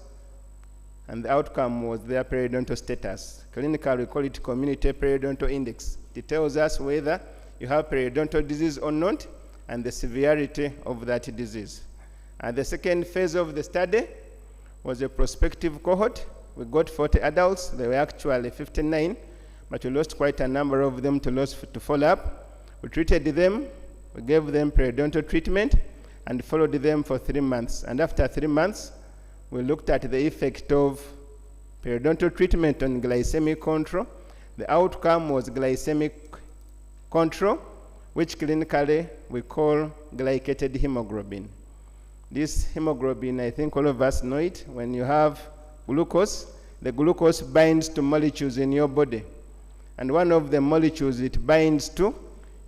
and the outcome was their periodontal status. Clinically, we call it community periodontal index. It tells us whether you have periodontal disease or not, and the severity of that disease. And the second phase of the study was a prospective cohort. We got 40 adults. There were actually 59, but we lost quite a number of them to follow up. We treated them, we gave them periodontal treatment, and followed them for 3 months. And after 3 months, we looked at the effect of periodontal treatment on glycemic control. The outcome was glycemic control, which clinically we call glycated hemoglobin. This hemoglobin, I think all of us know it. When you have glucose, the glucose binds to molecules in your body. And one of the molecules it binds to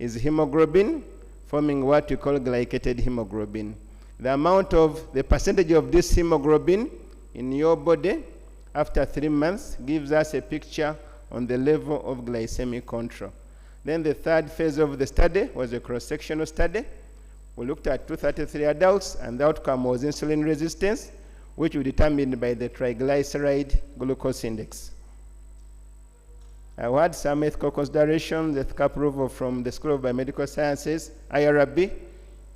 is hemoglobin, forming what we call glycated hemoglobin. The percentage of this hemoglobin in your body after 3 months gives us a picture on the level of glycemic control. Then the third phase of the study was a cross-sectional study. We looked at 233 adults, and the outcome was insulin resistance, which we determined by the triglyceride glucose index. I had some ethical considerations, ethical approval from the School of Biomedical Sciences, IRB,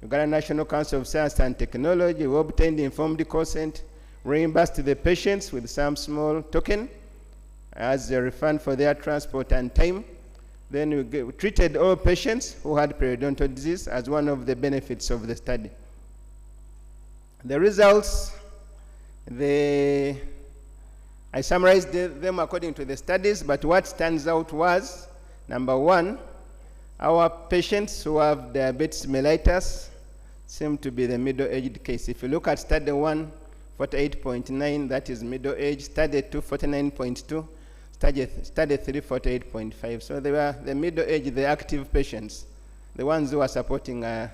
Uganda National Council of Science and Technology. We obtained informed consent, reimbursed the patients with some small token as a refund for their transport and time. Then we treated all patients who had periodontal disease as one of the benefits of the study. The results, I summarized them according to the studies, but what stands out was, number 1, our patients who have diabetes mellitus seem to be the middle-aged case. If you look at study 1, 48.9, that is middle age. Study 2, 49.2, study 3, 48.5. So they were the middle age, the active patients, the ones who are supporting a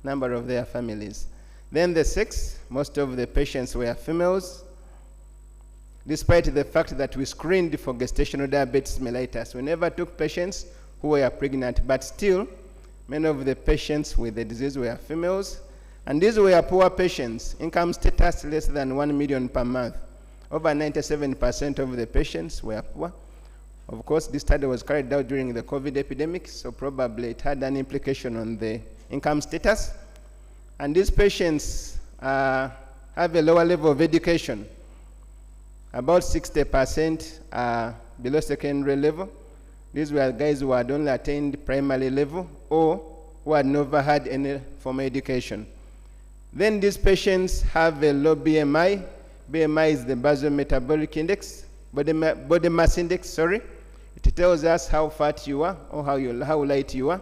number of their families. Then the sex, most of the patients were females, despite the fact that we screened for gestational diabetes mellitus. We never took patients who were pregnant, but still, many of the patients with the disease were females, and these were poor patients, income status less than 1 million per month. Over 97% of the patients were poor. Of course, this study was carried out during the COVID epidemic, so probably it had an implication on the income status. And these patients have a lower level of education. About 60% are below secondary level. These were guys who had only attained primary level or who had never had any formal education. Then these patients have a low BMI. BMI is the basal metabolic index, body mass index, sorry. It tells us how fat you are or how light you are.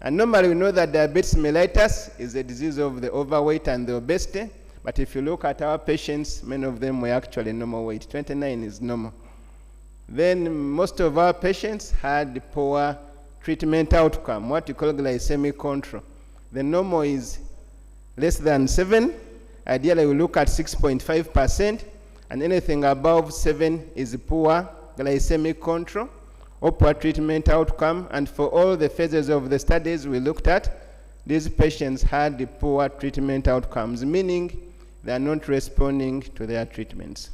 And normally we know that diabetes mellitus is a disease of the overweight and the obesity. But if you look at our patients, many of them were actually normal weight. 29 is normal. Then most of our patients had poor treatment outcome, what you call glycemic control. The normal is less than 7. Ideally, we look at 6.5%, and anything above 7 is poor glycemic control or poor treatment outcome. And for all the phases of the studies we looked at, these patients had poor treatment outcomes, meaning they are not responding to their treatments.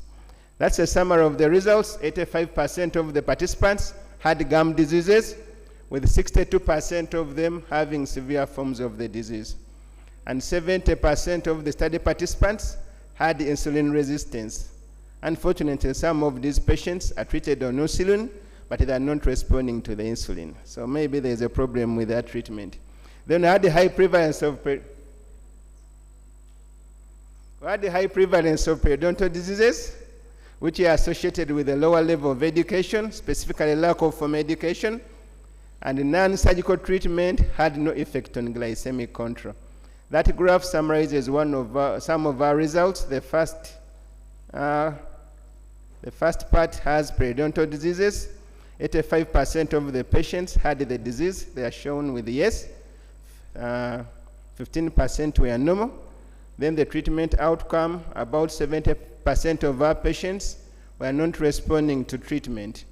That's a summary of the results. 85% of the participants had gum diseases, with 62% of them having severe forms of the disease. And 70% of the study participants had insulin resistance. Unfortunately, some of these patients are treated on insulin, but they are not responding to the insulin. So maybe there's a problem with that treatment. Then we had the high prevalence of periodontal diseases, which are associated with a lower level of education, specifically lack of formal education, and non-surgical treatment had no effect on glycemic control. That graph summarizes some of our results. The first part has periodontal diseases. 85% of the patients had the disease. They are shown with yes. 15% were normal. Then the treatment outcome, about 70% of our patients were not responding to treatment.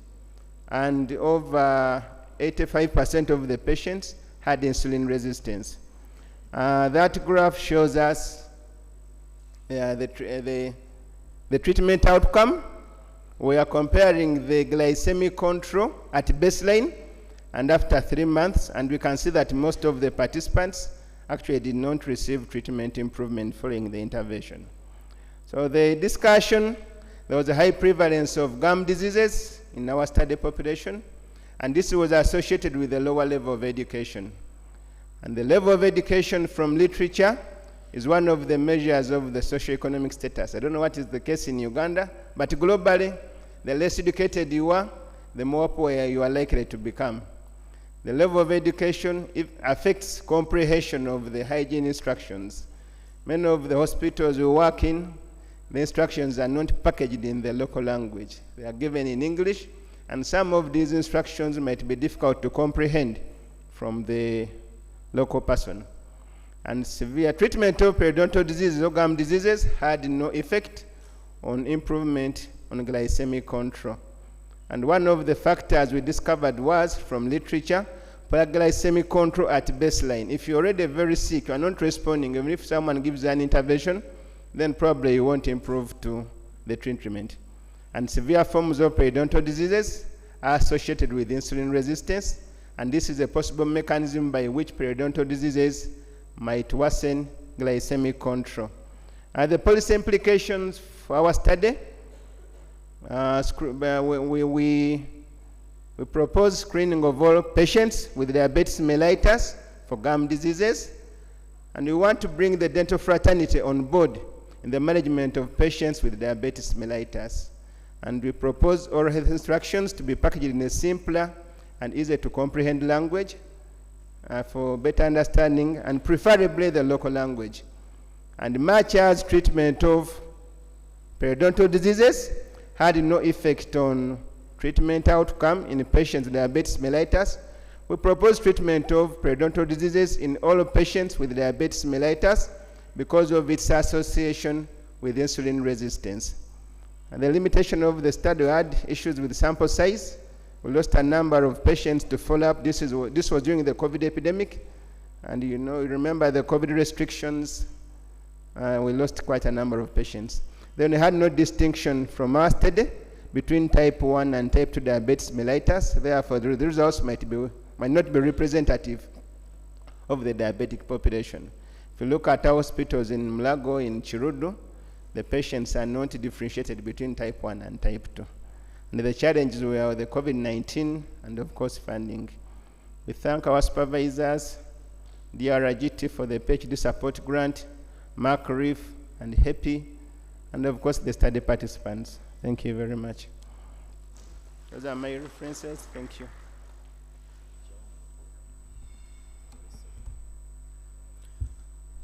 And over 85% of the patients had insulin resistance. That graph shows us the treatment outcome. We are comparing the glycemic control at baseline and after 3 months, and we can see that most of the participants actually did not receive treatment improvement following the intervention. So the discussion, there was a high prevalence of gum diseases in our study population, and this was associated with a lower level of education. And the level of education from literature is one of the measures of the socioeconomic status. I don't know what is the case in Uganda, but globally, the less educated you are, the more poor you are likely to become. The level of education affects comprehension of the hygiene instructions. Many of the hospitals we work in, the instructions are not packaged in the local language. They are given in English, and some of these instructions might be difficult to comprehend from the local person. And severe treatment of periodontal diseases or gum diseases had no effect on improvement on glycemic control. And one of the factors we discovered was from literature, poor glycemic control at baseline. If you're already very sick, you're not responding, even if someone gives you an intervention, then probably you won't improve to the treatment. And severe forms of periodontal diseases are associated with insulin resistance, and this is a possible mechanism by which periodontal diseases might worsen glycemic control. The policy implications for our study, we propose screening of all patients with diabetes mellitus for gum diseases, and we want to bring the dental fraternity on board in the management of patients with diabetes mellitus. And we propose oral health instructions to be packaged in a simpler and easier to comprehend language for better understanding, and preferably the local language. And much as treatment of periodontal diseases had no effect on treatment outcome in patients with diabetes mellitus. We propose treatment of periodontal diseases in all patients with diabetes mellitus because of its association with insulin resistance. And the limitation of the study had issues with sample size. We lost a number of patients to follow up. This was during the COVID epidemic. And you remember the COVID restrictions, we lost quite a number of patients. Then we had no distinction from our study between type 1 and type 2 diabetes mellitus. Therefore, the results might not be representative of the diabetic population. If you look at our hospitals in Mulago, in Chirudu, the patients are not differentiated between type 1 and type 2. And the challenges were the COVID-19 and, of course, funding. We thank our supervisors, DRGT for the PhD support grant, Mark Reef and HAPPY, and, of course, the study participants. Thank you very much. Those are my references. Thank you.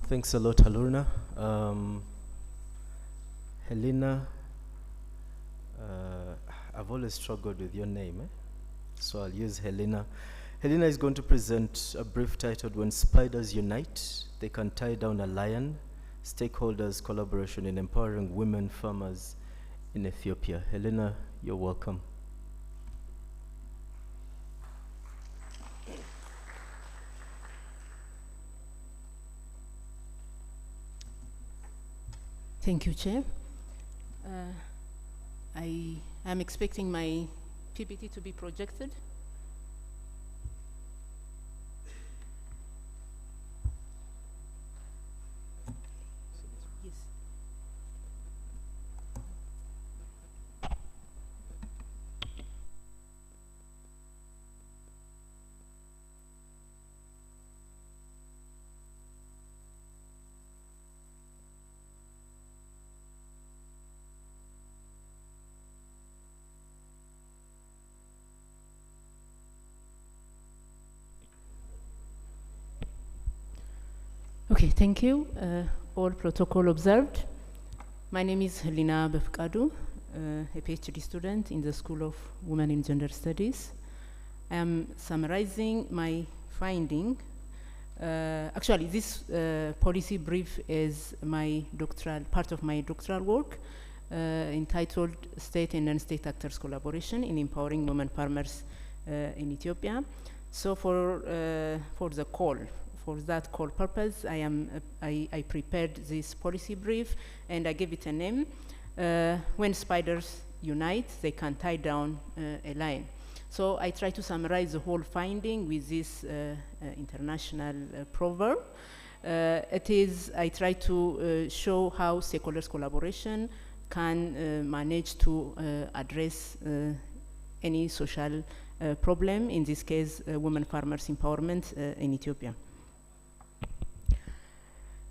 Thanks a lot, Halurna. Helena, I've always struggled with your name, so I'll use Helena. Helena is going to present a brief titled When Spiders Unite, They Can Tie Down a Lion, Stakeholders Collaboration in Empowering Women Farmers in Ethiopia. Helena, you're welcome. Thank you, Chair. I am expecting my PPT to be projected. Yes. Okay, thank you. All protocol observed. My name is Helena Befkadu, a PhD student in the School of Women in Gender Studies. I am summarizing my finding. Actually, this policy brief is part of my doctoral work entitled State and Non-State Actors Collaboration in Empowering Women Farmers in Ethiopia. So for that call purpose, I prepared this policy brief and I gave it a name. When spiders unite, they can tie down a lion. So I try to summarize the whole finding with this international proverb. I try to show how stakeholders collaboration can manage to address any social problem, in this case, women farmers empowerment in Ethiopia.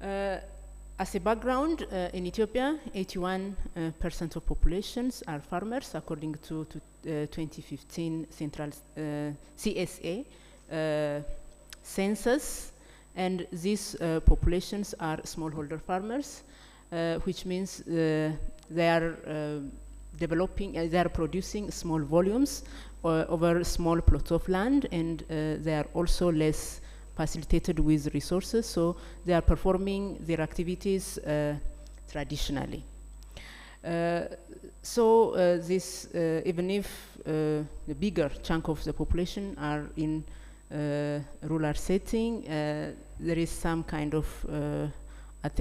As a background, in Ethiopia, 81% of populations are farmers, according to 2015 Central CSA census, and these populations are smallholder farmers, which means they are they are producing small volumes over small plots of land, and they are also less facilitated with resources, so they are performing their activities traditionally. Even if the bigger chunk of the population are in rural setting, there is some kind of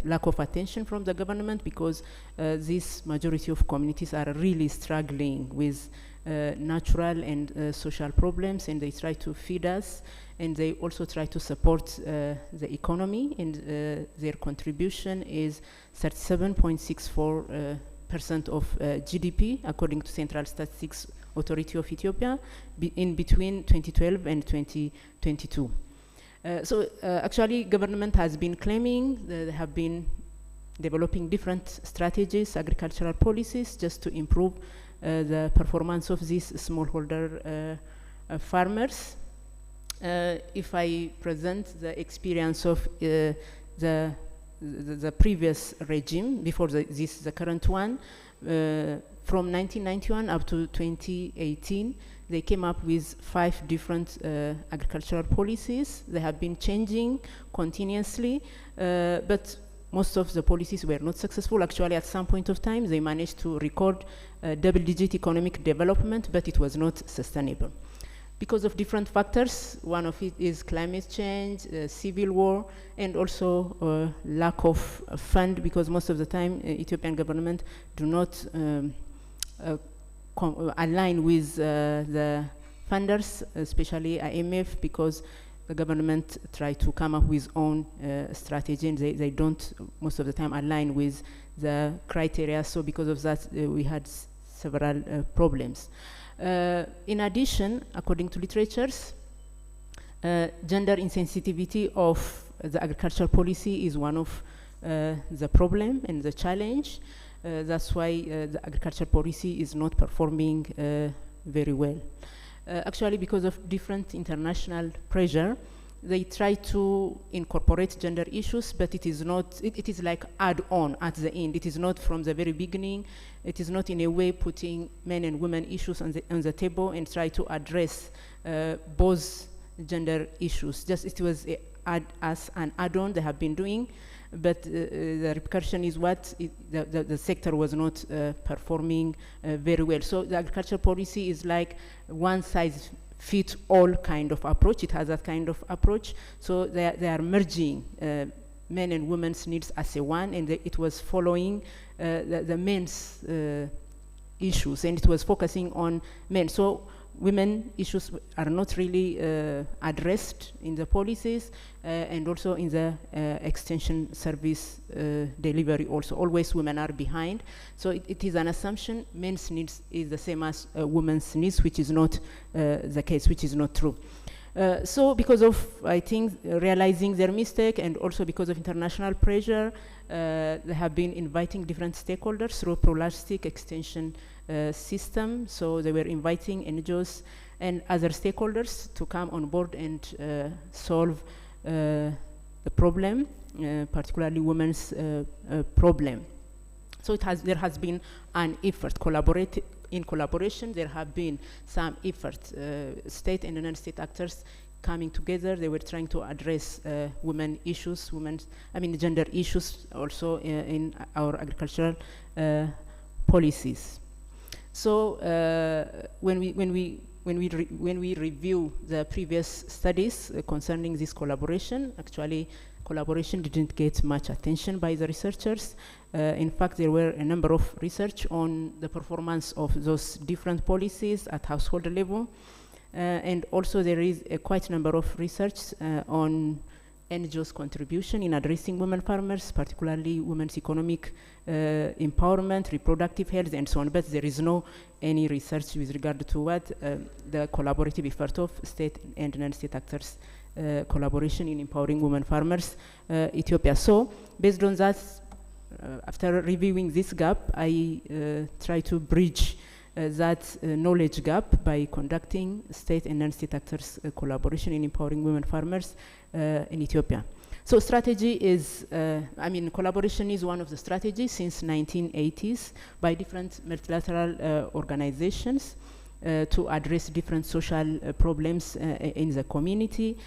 lack of attention from the government, because this majority of communities are really struggling with natural and social problems, and they try to feed us, and they also try to support the economy, and their contribution is 37.64% of GDP, according to Central Statistics Authority of Ethiopia, in between 2012 and 2022. Actually, government has been claiming they have been developing different strategies, agricultural policies, just to improve the performance of these smallholder farmers. If I present the experience of the previous regime before the current one, from 1991 up to 2018, they came up with 5 different agricultural policies. They have been changing continuously, but most of the policies were not successful. Actually, at some point of time, they managed to record double-digit economic development, but it was not sustainable. Because of different factors, one of it is climate change, civil war, and also lack of fund, because most of the time, Ethiopian government do not align with the funders, especially IMF, because the government try to come up with own strategy, and they don't most of the time align with the criteria. So because of that, we had several problems. In addition, according to literatures, gender insensitivity of the agricultural policy is one of the problem and the challenge. That's why the agricultural policy is not performing very well. Actually, because of different international pressure, they try to incorporate gender issues, but it is not, it is like add-on at the end. It is not from the very beginning. It is not in a way putting men and women issues on the table and try to address both gender issues. Just it was as an add-on they have been doing, but the repercussion is what the sector was not performing very well. So the agricultural policy is like one size fits all kind of approach. It has that kind of approach. So they are merging men and women's needs as a one, and it was following the men's issues, and it was focusing on men. So women issues are not really addressed in the policies, and also in the extension service delivery also. Always women are behind. So it is an assumption men's needs is the same as women's needs, which is not the case, which is not true. So because of, I think, realizing their mistake, and also because of international pressure, they have been inviting different stakeholders through Prolastic extension system. So they were inviting NGOs and other stakeholders to come on board and solve the problem, particularly women's problem. So there has been an effort, in collaboration. There have been some efforts, state and non-state actors coming together. They were trying to address women issues, gender issues also in our agricultural policies. So when we review the previous studies concerning this collaboration, actually collaboration didn't get much attention by the researchers. In fact, there were a number of research on the performance of those different policies at household level. And also there is a quite number of research on NGOs' contribution in addressing women farmers, particularly women's economic empowerment, reproductive health, and so on. But there is no any research with regard to what the collaborative effort of state and non-state actors collaboration in empowering women farmers, Ethiopia. So based on that, after reviewing this gap, I try to bridge that knowledge gap by conducting state and non-state actors collaboration in empowering women farmers in Ethiopia. So strategy is, collaboration is one of the strategies since 1980s by different multilateral organizations to address different social problems in the community.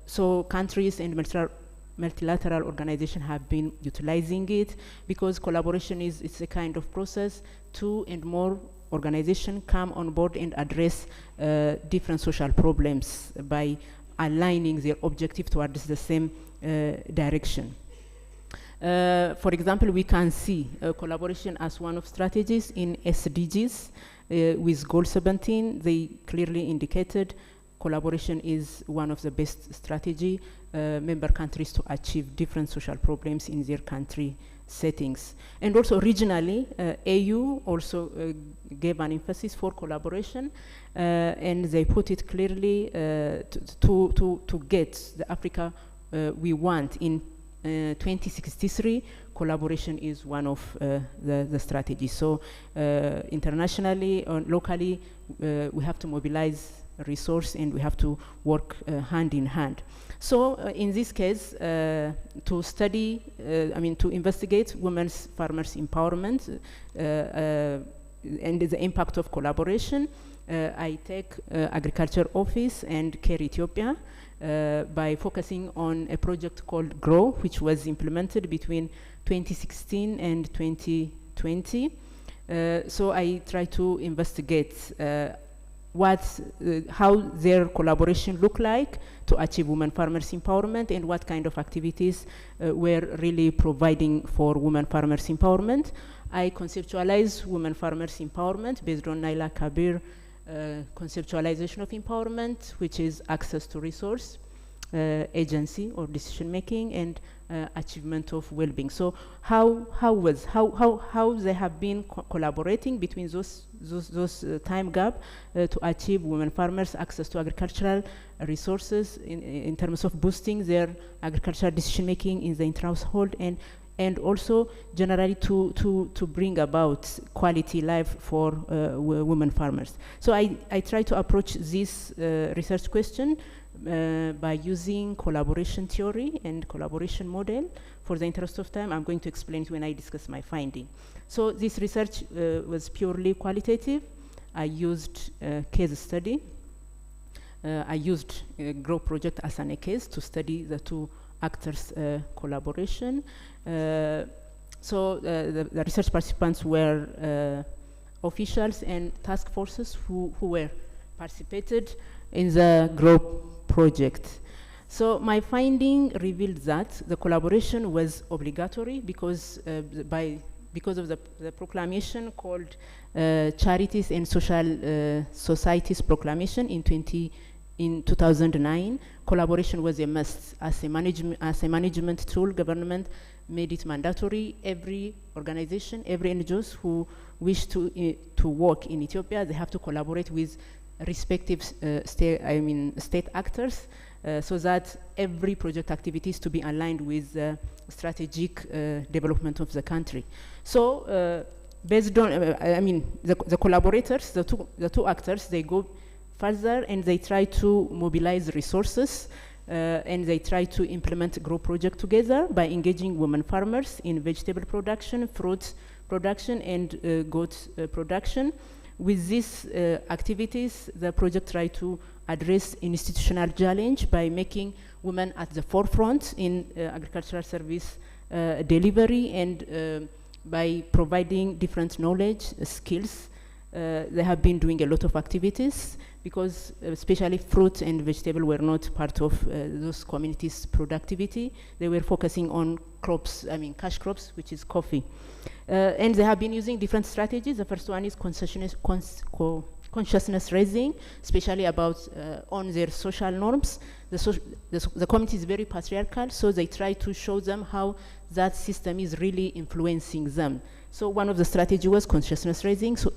So countries and multilateral organizations have been utilizing it because collaboration it's a kind of process. 2 and more organizations come on board and address different social problems by aligning their objective towards the same direction. For example, we can see collaboration as one of strategies in SDGs. With Goal 17, they clearly indicated collaboration is one of the best strategy member countries to achieve different social problems in their country settings. And also regionally, AU also gave an emphasis for collaboration, and they put it clearly to get the Africa we want in 2063. Collaboration is one of the strategies. So internationally or locally, we have to mobilize resource, and we have to work hand in hand. So in this case, to study, to investigate women's farmers' empowerment and the impact of collaboration, I take Agriculture Office and CARE Ethiopia by focusing on a project called GROW, which was implemented between 2016 and 2020. So I try to investigate how their collaboration look like to achieve women farmers empowerment, and what kind of activities were really providing for women farmers empowerment. I conceptualize women farmers empowerment based on Naila Kabir conceptualization of empowerment, which is access to resource, agency or decision making, and achievement of well-being. So how they have been collaborating between those time gap to achieve women farmers access to agricultural resources in terms of boosting their agricultural decision making in the inter-household, and also generally to bring about quality life for women farmers. So I try to approach this research question by using collaboration theory and collaboration model. For the interest of time, I'm going to explain it when I discuss my finding. So this research was purely qualitative. I used case study. I used a GROW project as a case to study the two actors' collaboration. So the research participants were officials and task forces who were participated in the GROW project. So my finding revealed that the collaboration was obligatory because of the proclamation called Charities and Social Societies Proclamation in 2009. Collaboration was a must. As a management tool, government made it mandatory. Every organization, every NGOs who wish to work in Ethiopia, they have to collaborate with respective state actors, so that every project activity is to be aligned with the strategic development of the country. So based on, the collaborators, the two actors, they go further and they try to mobilize resources and they try to implement GROW project together by engaging women farmers in vegetable production, fruit production, and goat production. With these activities, the project tried to address institutional challenge by making women at the forefront in agricultural service delivery, and by providing different knowledge, skills. They have been doing a lot of activities because especially fruit and vegetable were not part of those communities' productivity. They were focusing on crops, cash crops, which is coffee. And they have been using different strategies. The first one is consciousness raising, especially about on their social norms. The community is very patriarchal, so they try to show them how that system is really influencing them. So one of the strategy was consciousness raising, so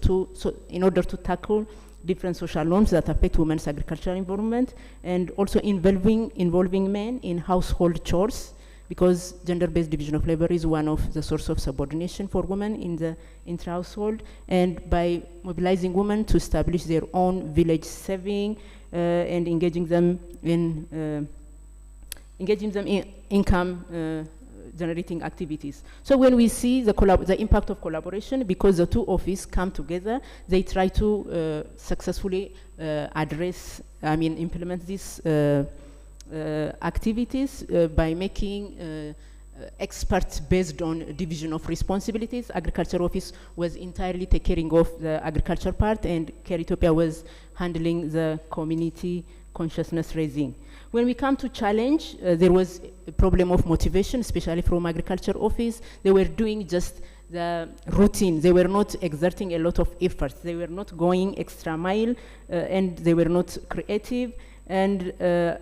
in order to tackle different social norms that affect women's agricultural environment, and also involving men in household chores, because gender-based division of labor is one of the source of subordination for women in the intra-household, and by mobilizing women to establish their own village saving and engaging them in income generating activities. So when we see the impact of collaboration, because the two offices come together, they try to successfully implement these activities by making experts based on division of responsibilities. Agriculture Office was entirely taking care of the agriculture part, and CARE Ethiopia was handling the community consciousness raising. When we come to challenge, there was a problem of motivation, especially from Agriculture Office. They were doing just the routine. They were not exerting a lot of efforts. They were not going extra mile, and they were not creative. And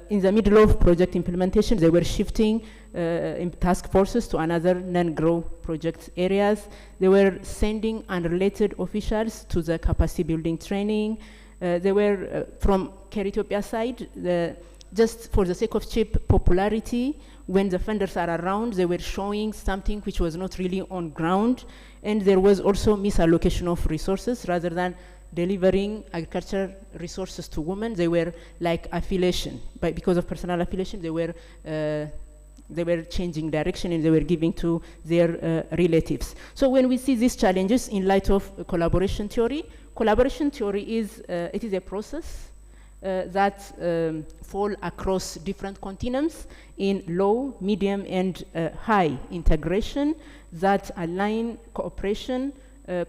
in the middle of project implementation, they were shifting task forces to another non-GROW project areas. They were sending unrelated officials to the capacity building training. They were, from CARE Ethiopia side, just for the sake of cheap popularity, when the funders are around, they were showing something which was not really on ground. And there was also misallocation of resources rather than delivering agricultural resources to women. They were like affiliation, but because of personal affiliation, they were changing direction and they were giving to their relatives. So when we see these challenges in light of collaboration theory is it is a process that fall across different continents in low, medium, and high integration that align cooperation,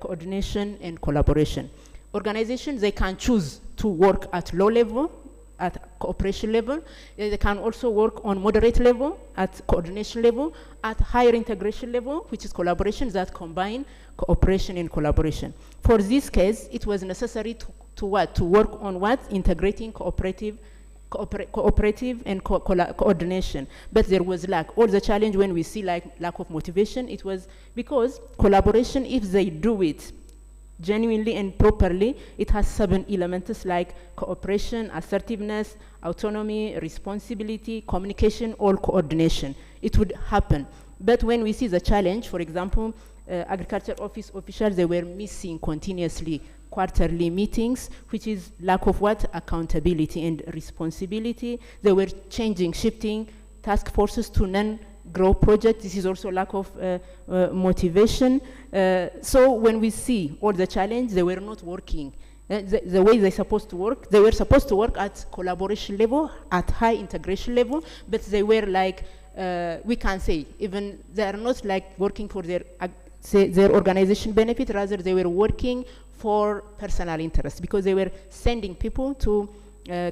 coordination, and collaboration. Organizations, they can choose to work at low level, at cooperation level. They can also work on moderate level, at coordination level, at higher integration level, which is collaboration that combine cooperation and collaboration. For this case, it was necessary to what? To work on what? Integrating cooperative and coordination. But there was lack. All the challenge when we see like lack of motivation, it was because collaboration, if they do it genuinely and properly, it has 7 elements like cooperation, assertiveness, autonomy, responsibility, communication, or coordination. It would happen. But when we see the challenge, for example, agriculture office officials, they were missing continuously quarterly meetings, which is lack of what? Accountability and responsibility. They were shifting task forces to non-grow projects. This is also lack of motivation. So when we see all the challenge, they were not working. The way they're supposed to work, they were supposed to work at collaboration level, at high integration level, but they were like, we can say, even they are not like working for their organization benefit, rather they were working for personal interest, because they were sending people to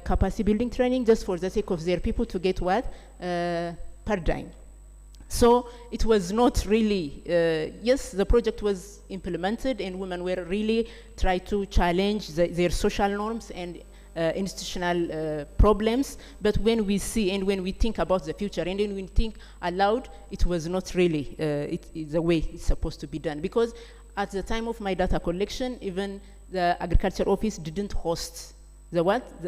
capacity building training just for the sake of their people to get what? Paradigm. So it was not really, yes, the project was implemented and women were really trying to challenge their social norms and institutional problems, but when we see and when we think about the future and when we think aloud, it was not really the way it's supposed to be done. Because at the time of my data collection, even the agriculture office didn't host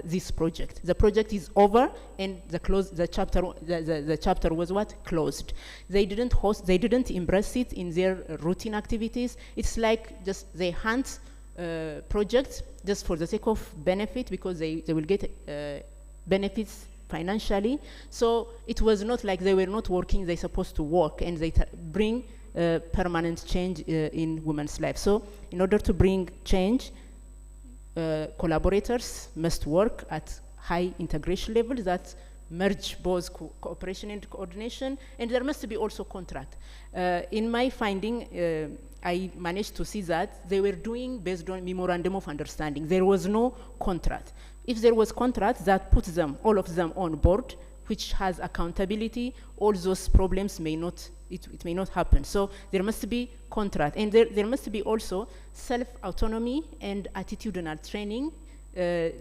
this project. The project is over and the chapter was what? Closed. They didn't host, they didn't embrace it in their routine activities. It's like just they hunt projects just for the sake of benefit, because they will get benefits financially. So it was not like they were not working, they supposed to work, and they bring permanent change in women's lives. So in order to bring change, collaborators must work at high integration levels that merge both cooperation and coordination, and there must be also contract. In my finding, I managed to see that they were doing based on memorandum of understanding. There was no contract. If there was contract, that puts them, all of them, on board, which has accountability, all those problems may not, it may not happen. So there must be contract, and there must be also self-autonomy and attitudinal training,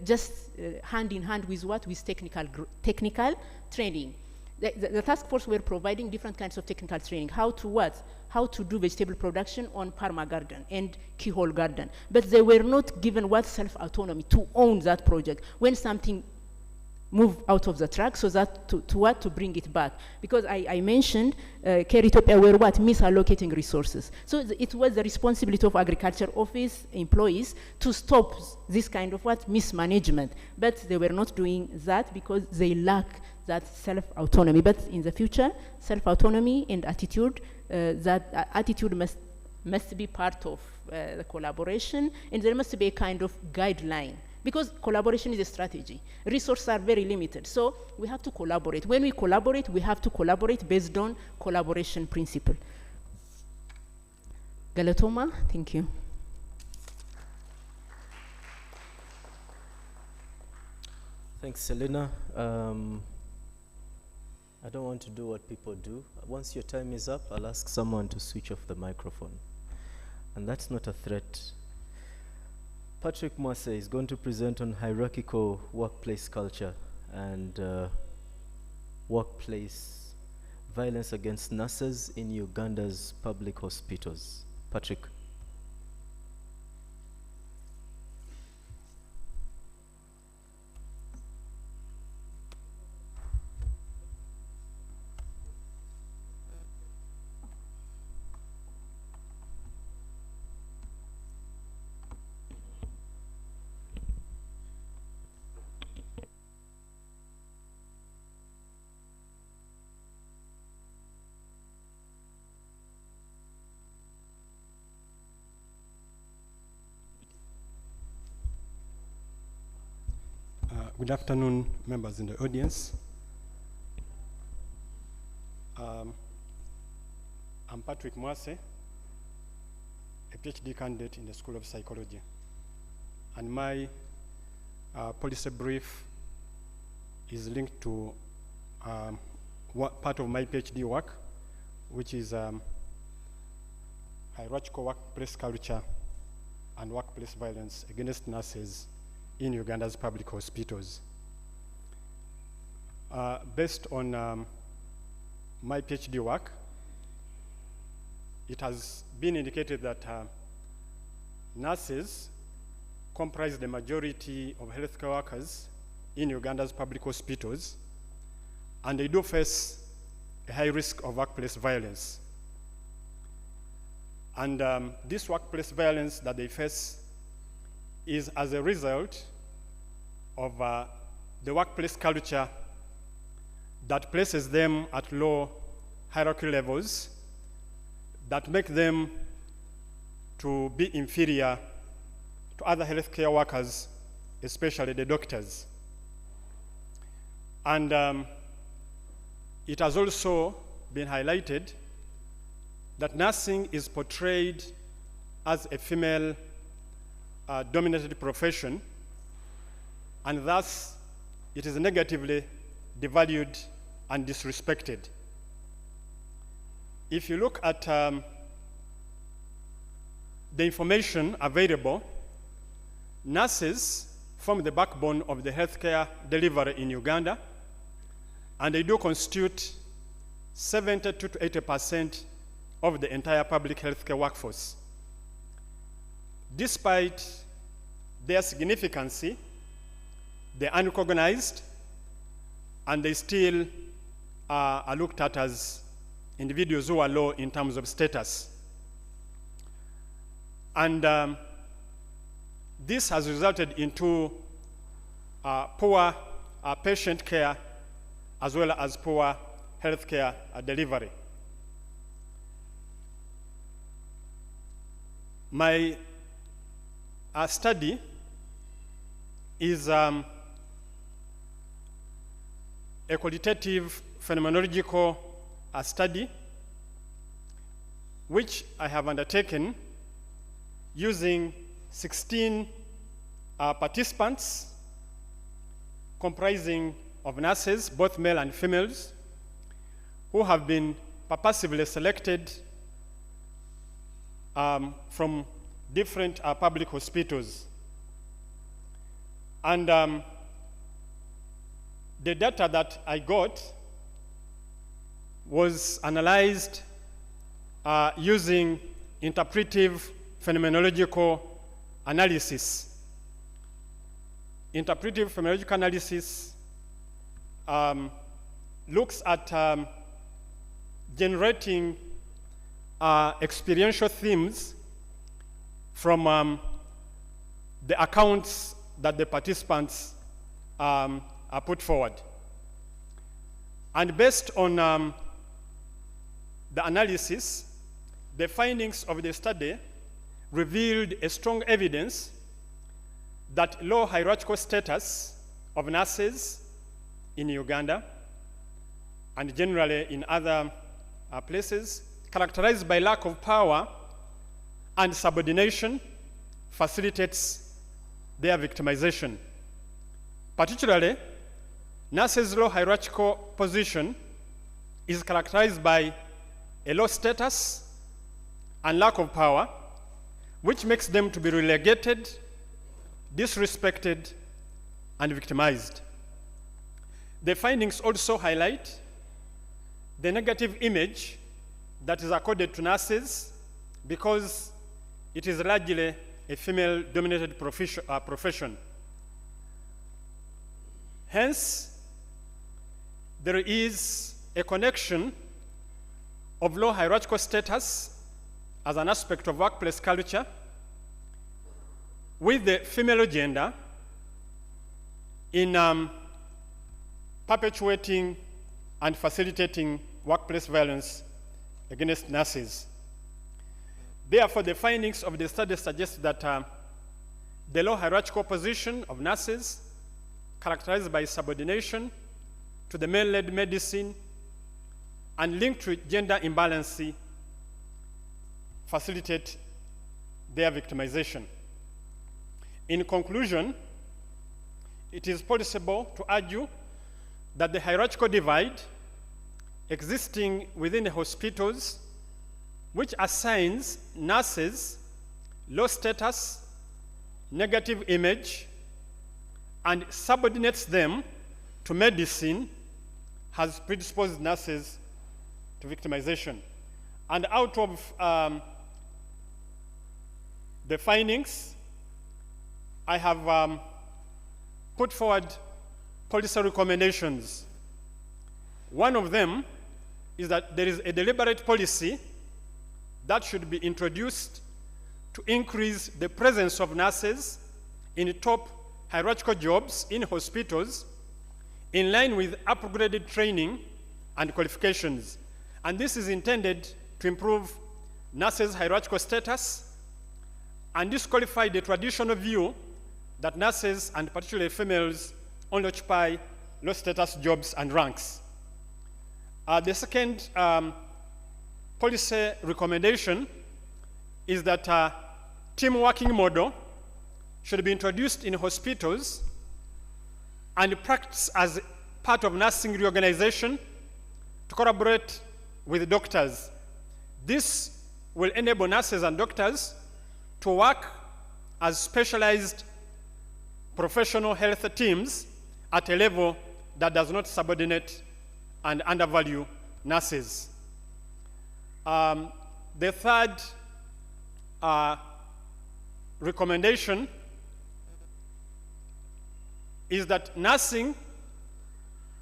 just hand in hand with what? With technical training. The task force were providing different kinds of technical training. How to what? How to do vegetable production on Parma garden and keyhole garden. But they were not given what? Self-autonomy to own that project. When something move out of the track, so that to bring it back. Because I mentioned Care Ethiopia were what? Misallocating resources. So it was the responsibility of agriculture office employees to stop this kind of what? Mismanagement. But they were not doing that because they lack that self-autonomy. But in the future, self-autonomy and attitude, that attitude must be part of the collaboration, and there must be a kind of guideline. Because collaboration is a strategy. Resources are very limited, so we have to collaborate. When we collaborate, we have to collaborate based on collaboration principle. Galatoma, thank you. Thanks, Selena. I don't want to do what people do. Once your time is up, I'll ask someone to switch off the microphone. And that's not a threat. Patrick Mwase is going to present on hierarchical workplace culture and workplace violence against nurses in Uganda's public hospitals. Patrick. Good afternoon, members in the audience. I'm Patrick Mwase, a PhD candidate in the School of Psychology. And my policy brief is linked to part of my PhD work, which is hierarchical workplace culture and workplace violence against nurses in Uganda's public hospitals. Based on my PhD work, it has been indicated that nurses comprise the majority of healthcare workers in Uganda's public hospitals, and they do face a high risk of workplace violence. And this workplace violence that they face is as a result of the workplace culture that places them at low hierarchy levels, that make them to be inferior to other healthcare workers, especially the doctors. And it has also been highlighted that nursing is portrayed as a female dominated profession, and thus it is negatively devalued and disrespected. If you look at the information available, nurses form the backbone of the healthcare delivery in Uganda, and they do constitute 70 to 80% of the entire public healthcare workforce. Despite their significance, they are unrecognized, and they still are looked at as individuals who are low in terms of status. And this has resulted into poor patient care as well as poor healthcare delivery. My study is a qualitative phenomenological study which I have undertaken using 16 participants comprising of nurses, both male and females, who have been purposively selected from different public hospitals. And the data that I got was analyzed using interpretive phenomenological analysis. Interpretive phenomenological analysis looks at generating experiential themes from the accounts that the participants are put forward. And based on the analysis, the findings of the study revealed a strong evidence that low hierarchical status of nurses in Uganda and generally in other places, characterized by lack of power and subordination, facilitates their victimization. Particularly, nurses' low hierarchical position is characterized by a low status and lack of power, which makes them to be relegated, disrespected, and victimized. The findings also highlight the negative image that is accorded to nurses because it is largely a female-dominated profession. Hence, there is a connection of low hierarchical status as an aspect of workplace culture with the female gender in perpetuating and facilitating workplace violence against nurses. Therefore, the findings of the study suggest that the low hierarchical position of nurses characterized by subordination to the male-led medicine and linked to gender imbalance facilitate their victimization. In conclusion, it is possible to argue that the hierarchical divide existing within the hospitals, which assigns nurses low status, negative image, and subordinates them to medicine, has predisposed nurses to victimization. And out of the findings, I have put forward policy recommendations. One of them is that there is a deliberate policy that should be introduced to increase the presence of nurses in top hierarchical jobs in hospitals in line with upgraded training and qualifications. And this is intended to improve nurses' hierarchical status and disqualify the traditional view that nurses, and particularly females, only occupy low-status jobs and ranks. The second policy recommendation is that a team working model should be introduced in hospitals and practiced as part of nursing reorganization to collaborate with doctors. This will enable nurses and doctors to work as specialized professional health teams at a level that does not subordinate and undervalue nurses. The third recommendation is that nursing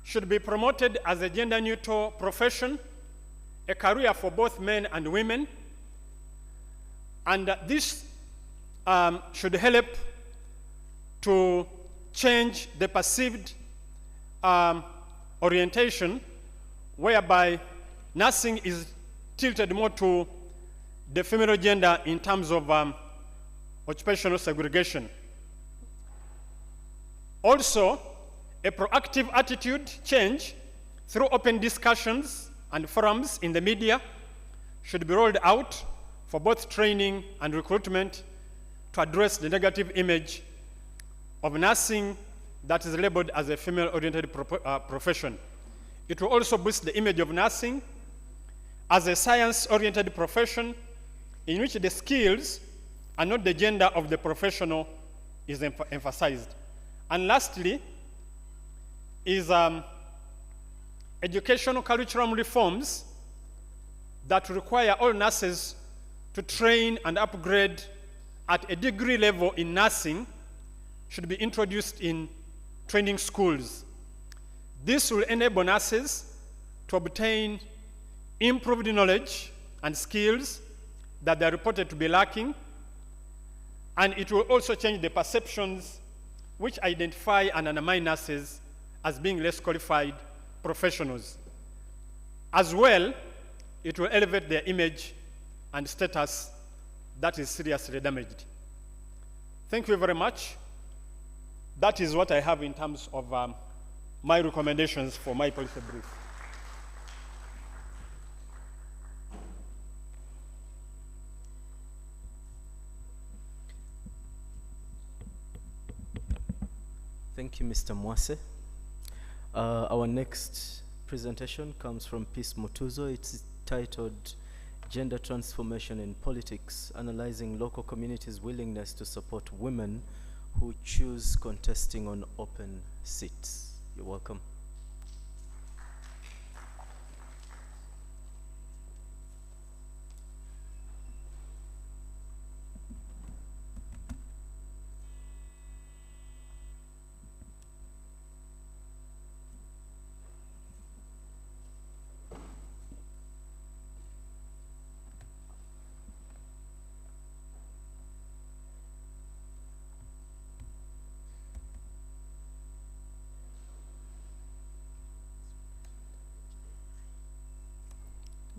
should be promoted as a gender-neutral profession, a career for both men and women, and this should help to change the perceived orientation whereby nursing is tilted more to the female gender in terms of occupational segregation. Also, a proactive attitude change through open discussions and forums in the media should be rolled out for both training and recruitment to address the negative image of nursing that is labeled as a female-oriented profession. It will also boost the image of nursing as a science-oriented profession in which the skills and not the gender of the professional is emphasized. And lastly is educational curriculum reforms that require all nurses to train and upgrade at a degree level in nursing should be introduced in training schools. This will enable nurses to obtain improved knowledge and skills that they are reported to be lacking, and it will also change the perceptions which identify and undermine nurses as being less qualified professionals. As well, it will elevate their image and status that is seriously damaged. Thank you very much. That is what I have in terms of my recommendations for my policy brief. Thank you, Mr. Mwase. Our next presentation comes from Peace Mutuzo. It's titled Gender Transformation in Politics, Analyzing Local Communities' Willingness to Support Women Who Choose Contesting on Open Seats. You're welcome.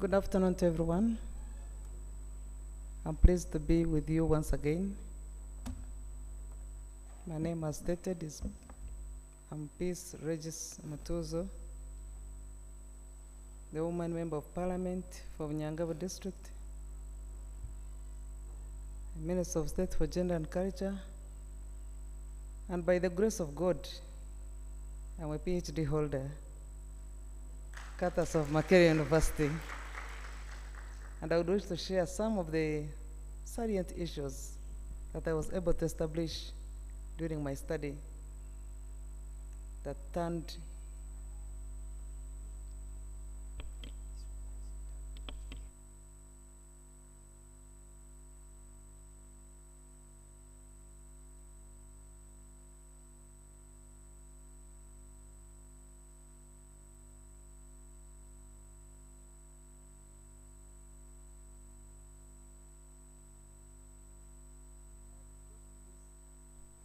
Good afternoon to everyone. I'm pleased to be with you once again. My name, as stated, is I'm Peace Regis Matuzo, the woman member of parliament for Nyangabo district, Minister of State for Gender and Culture, and by the grace of God, I'm a PhD holder, Cathars of Makerere University, and I would wish to share some of the salient issues that I was able to establish during my study that turned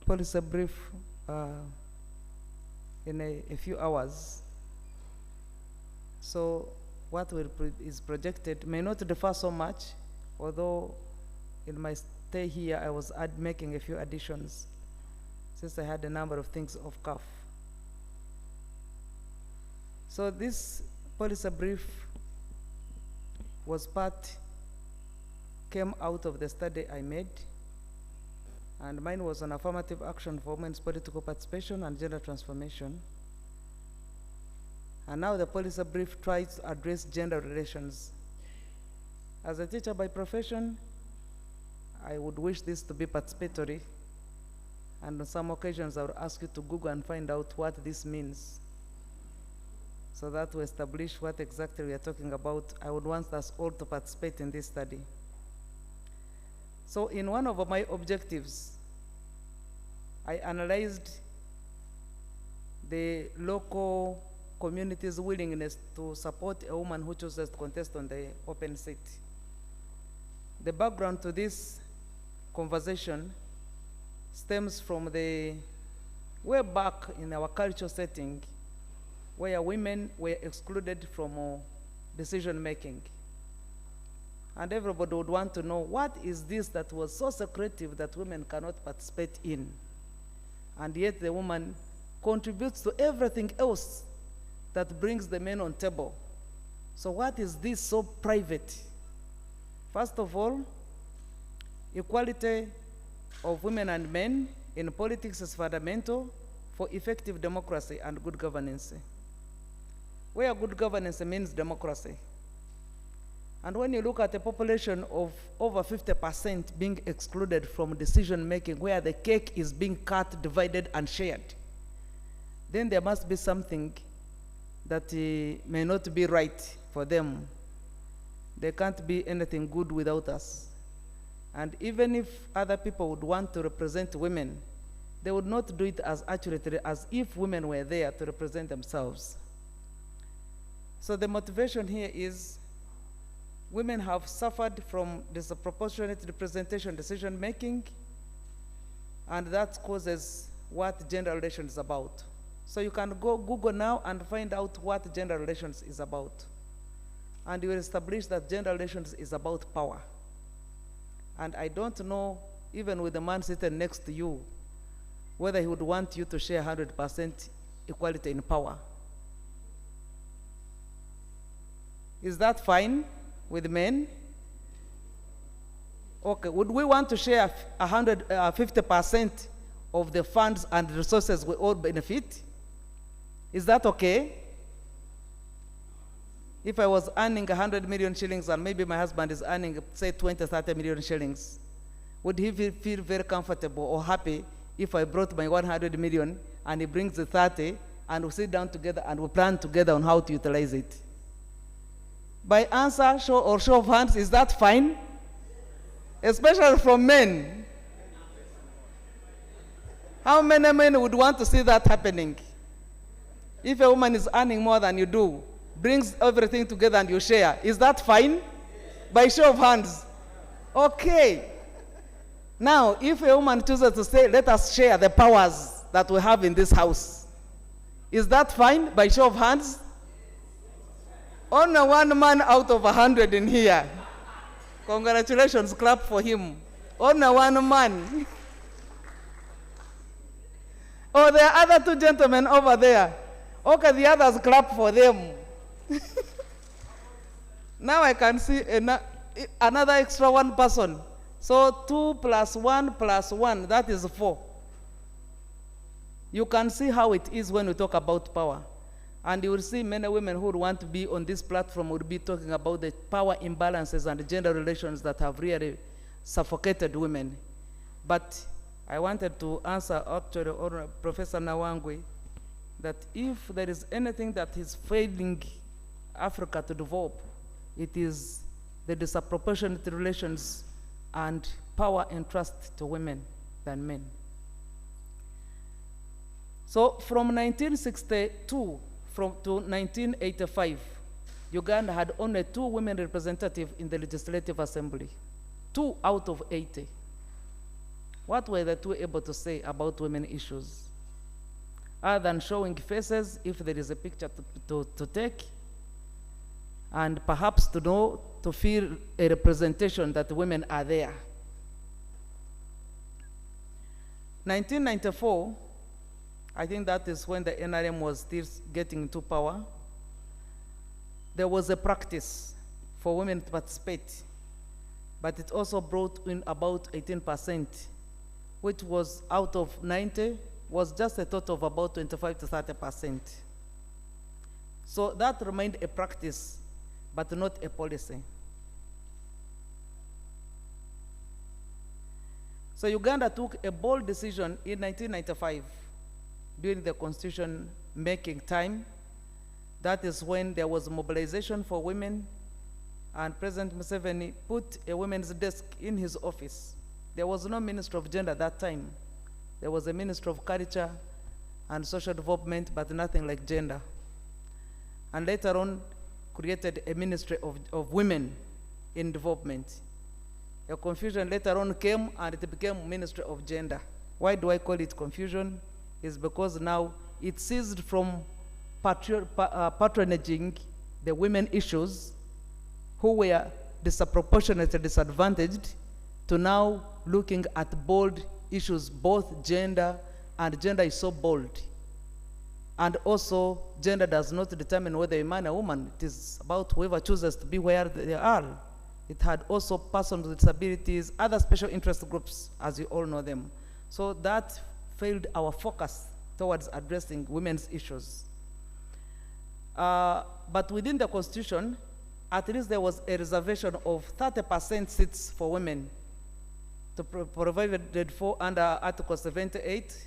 policy brief in a few hours. So what is projected may not differ so much, although in my stay here I was making a few additions since I had a number of things off cuff. So this policy brief came out of the study I made, and mine was on affirmative action for women's political participation and gender transformation. And now the policy brief tries to address gender relations. As a teacher by profession, I would wish this to be participatory, and on some occasions I would ask you to Google and find out what this means, so that we establish what exactly we are talking about. I would want us all to participate in this study. So in one of my objectives, I analyzed the local community's willingness to support a woman who chooses to contest on the open seat. The background to this conversation stems from the way back in our cultural setting where women were excluded from decision making. And everybody would want to know, what is this that was so secretive that women cannot participate in? And yet the woman contributes to everything else that brings the men on table. So what is this so private? First of all, equality of women and men in politics is fundamental for effective democracy and good governance. Where good governance means democracy. And when you look at a population of over 50% being excluded from decision making, where the cake is being cut, divided, and shared, then there must be something that may not be right for them. There can't be anything good without us. And even if other people would want to represent women, they would not do it as accurately as if women were there to represent themselves. So the motivation here is women have suffered from disproportionate representation decision making, and that causes what gender relations is about. So you can go Google now and find out what gender relations is about. And you will establish that gender relations is about power. And I don't know, even with the man sitting next to you, whether he would want you to share 100% equality in power. Is that fine with men? Okay, would we want to share 50% of the funds and resources we all benefit? Is that okay? If I was earning 100 million shillings and maybe my husband is earning, say, 20, 30 million shillings, would he feel very comfortable or happy if I brought my 100 million and he brings the 30 and we sit down together and we plan together on how to utilize it? By answer, show of hands, is that fine? Especially from men. How many men would want to see that happening? If a woman is earning more than you do, brings everything together and you share, is that fine? By show of hands. Okay. Now, if a woman chooses to say, let us share the powers that we have in this house, is that fine? By show of hands? Only one man out of 100 in here. Congratulations, clap for him. Only one man. Oh, there are other two gentlemen over there. Okay, the others clap for them. Now I can see another extra one person. So 2 + 1 + 1, that is 4. You can see how it is when we talk about power. And you will see many women who would want to be on this platform would be talking about the power imbalances and gender relations that have really suffocated women. But I wanted to answer actually Professor Nawangwe that if there is anything that is failing Africa to develop, it is the disproportionate relations and power and trust to women than men. So from 1962 to 1985, Uganda had only 2 women representatives in the Legislative Assembly, 2 out of 80. What were the 2 able to say about women issues? Other than showing faces if there is a picture to take, and perhaps to know, to feel a representation that women are there. 1994, I think that is when the NRM was still getting into power. There was a practice for women to participate, but it also brought in about 18%, which was out of 90, was just a total of about 25 to 30%. So that remained a practice, but not a policy. So Uganda took a bold decision in 1995 during the constitution making time. That is when there was mobilization for women, and President Museveni put a women's desk in his office. There was no Minister of Gender at that time. There was a Minister of Culture and Social Development, but nothing like gender. And later on, created a Ministry of Women in Development. A confusion later on came, and it became Ministry of Gender. Why do I call it confusion? Is because now it ceased from patronaging the women issues who were disproportionately disadvantaged to now looking at bold issues, both gender, and gender is so bold. And also, gender does not determine whether a man or woman. It is about whoever chooses to be where they are. It had also persons with disabilities, other special interest groups, as you all know them. So that failed our focus towards addressing women's issues. But within the Constitution, at least there was a reservation of 30% seats for women to provided for under Article 78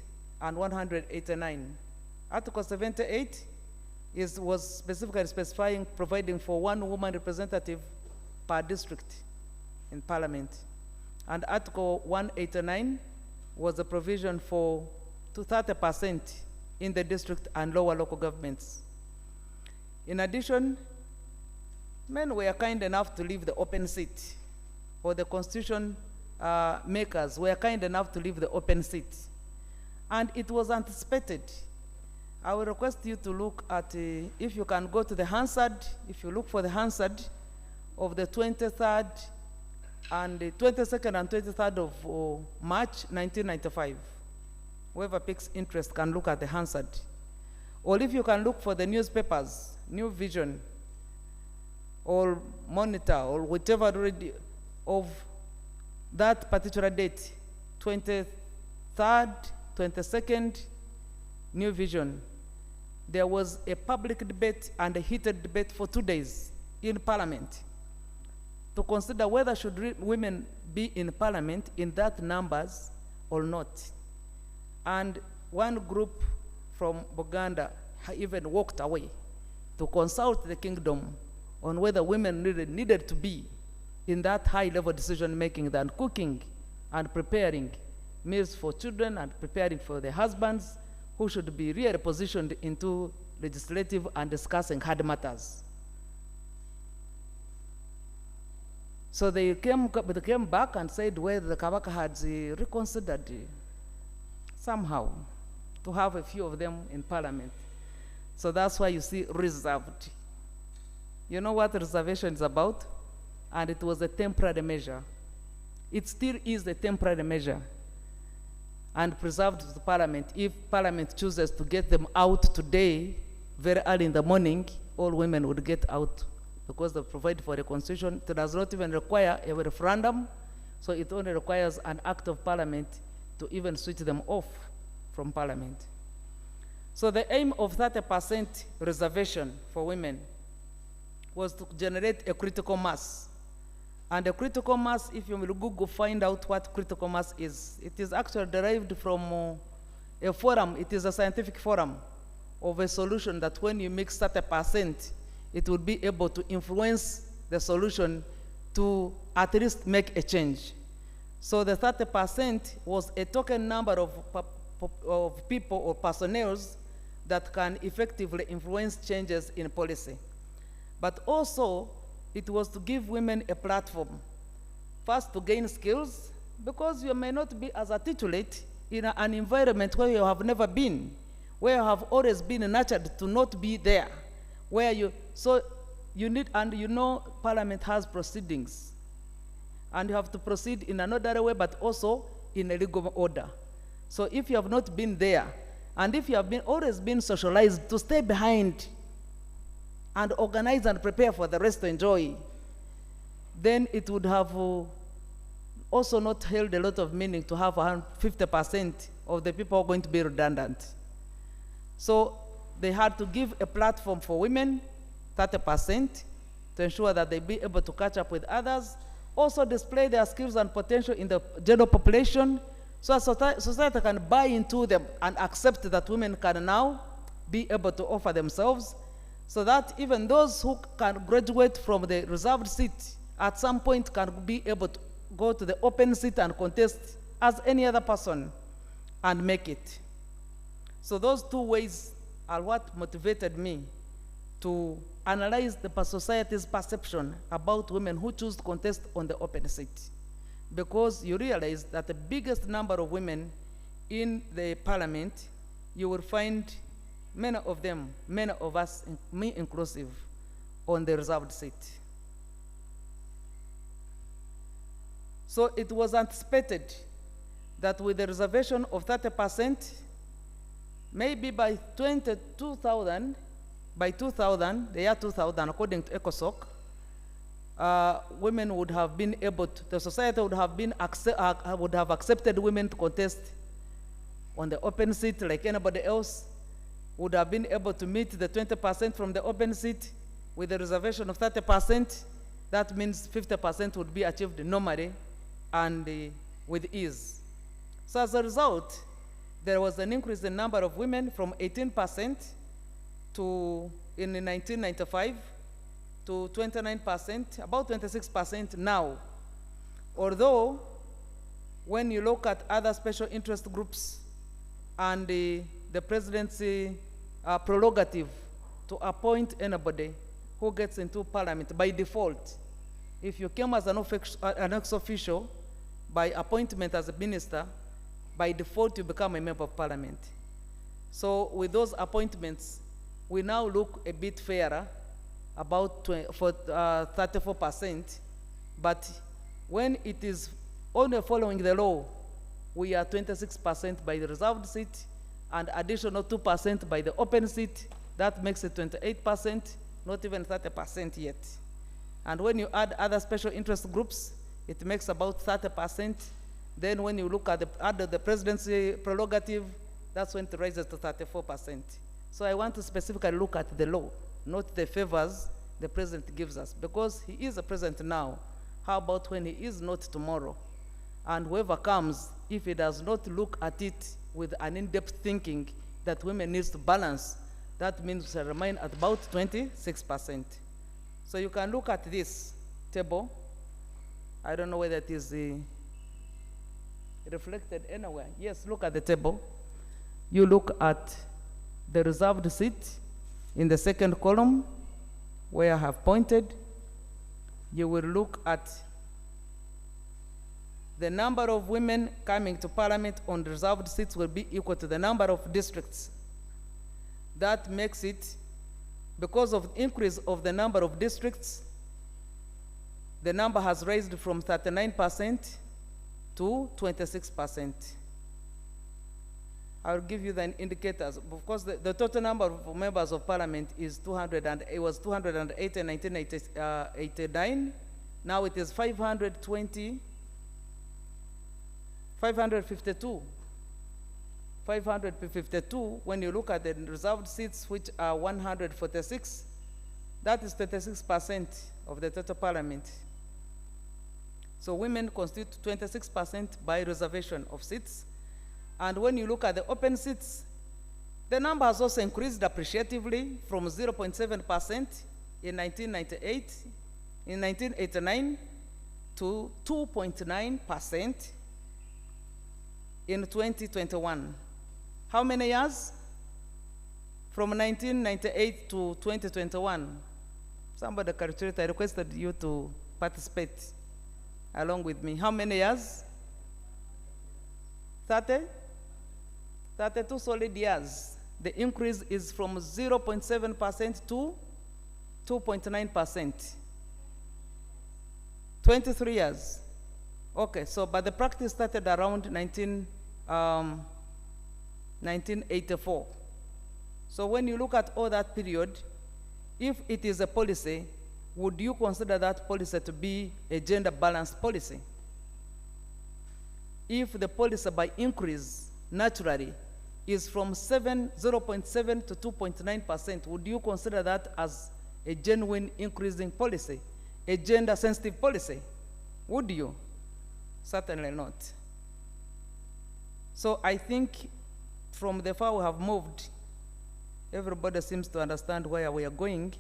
and 189. Article 78 was specifically specifying providing for 1 woman representative per district in Parliament. And Article 189 was a provision for 30% in the district and lower local governments. In addition, men were kind enough to leave the open seat, or the constitution makers were kind enough to leave the open seat. And it was anticipated. I will request you to look at, if you can go to the Hansard, if you look for the Hansard of the 23rd and the 22nd and 23rd of March 1995. Whoever picks interest can look at the Hansard. Or if you can look for the newspapers, New Vision, or Monitor, or whichever already of that particular date, 23rd, 22nd, New Vision. There was a public debate and a heated debate for 2 days in Parliament to consider whether should women be in Parliament in that numbers or not. And one group from Buganda even walked away to consult the kingdom on whether women needed to be in that high-level decision-making than cooking and preparing meals for children and preparing for their husbands, who should be really positioned into legislative and discussing hard matters. So they came back and said, well, the Kabaka had reconsidered somehow to have a few of them in Parliament. So that's why you see reserved. You know what reservation is about? And it was a temporary measure. It still is a temporary measure. and preserved to the parliament. If parliament chooses to get them out today, very early in the morning, all women would get out because they provide for a constitution. It does not even require a referendum, so it only requires an act of parliament to even switch them off from parliament. So the aim of 30% reservation for women was to generate a critical mass. And a critical mass, if you will Google, find out what critical mass is. It is actually derived from a forum. It is a scientific forum of a solution that when you mix 30%, it will be able to influence the solution to at least make a change. So the 30% was a token number of people or personnel that can effectively influence changes in policy. But also, it was to give women a platform, first to gain skills, because you may not be as articulate in an environment where you have never been, where you have always been nurtured to not be there, where you, so you need, and you know parliament has proceedings, and you have to proceed in an orderly way, but also in a legal order. So if you have not been there, and if you have always been socialized to stay behind and organize and prepare for the rest to enjoy, then it would have also not held a lot of meaning to have 50% of the people going to be redundant. So they had to give a platform for women, 30%, to ensure that they be able to catch up with others, also display their skills and potential in the general population, so society can buy into them and accept that women can now be able to offer themselves, so that even those who can graduate from the reserved seat at some point can be able to go to the open seat and contest as any other person and make it. So those two ways are what motivated me to analyze the society's perception about women who choose to contest on the open seat. Because you realize that the biggest number of women in the parliament, you will find many of them, many of us, me inclusive, on the reserved seat. So it was anticipated that with the reservation of 30%, maybe by 2000, the year 2000, according to ECOSOC, women would have been able to, the society would have accepted women to contest on the open seat like anybody else, would have been able to meet the 20% from the open seat with a reservation of 30%. That means 50% would be achieved normally and with ease. So as a result, there was an increase in number of women from 18% to, in 1995, to 29%, about 26% now. Although, when you look at other special interest groups and the presidency prerogative to appoint anybody who gets into parliament by default, if you came as an ex-official by appointment as a minister, by default you become a member of parliament. So with those appointments, we now look a bit fairer, about 34%, but when it is only following the law, we are 26% by the reserved seat and additional 2% by the open seat. That makes it 28%, not even 30% yet. And when you add other special interest groups, it makes about 30%. Then when you look at the presidency prerogative, that's when it rises to 34%. So I want to specifically look at the law, not the favors the president gives us, because he is a president now. How about when he is not tomorrow? And whoever comes, if he does not look at it with an in-depth thinking that women needs to balance, that means we remain at about 26%. So you can look at this table. I don't know whether it is reflected anywhere. Yes, look at the table. You look at the reserved seat in the second column where I have pointed. You will look at the number of women coming to parliament on reserved seats will be equal to the number of districts. That makes it, because of the increase of the number of districts, the number has raised from 39% to 26%. I'll give you the indicators. Of course, the total number of members of parliament is 200, and it was 208 in 1989. Now it is 552. 552, when you look at the reserved seats, which are 146, that is 36% of the total parliament. So women constitute 26% by reservation of seats. And when you look at the open seats, the number has also increased appreciatively from 0.7% in 1989 to 2.9% in 2021. How many years? From 1998 to 2021. Somebody calculated, I requested you to participate along with me. How many years? 30? 32 solid years. The increase is from 0.7% to 2.9%. 23 years. Okay, so but the practice started around 1984. So when you look at all that period, if it is a policy, would you consider that policy to be a gender-balanced policy? If the policy by increase naturally is from 0.7 to 2.9%, would you consider that as a genuine increasing policy, a gender-sensitive policy? Would you? Certainly not. So I think from the far we have moved, everybody seems to understand where we are going,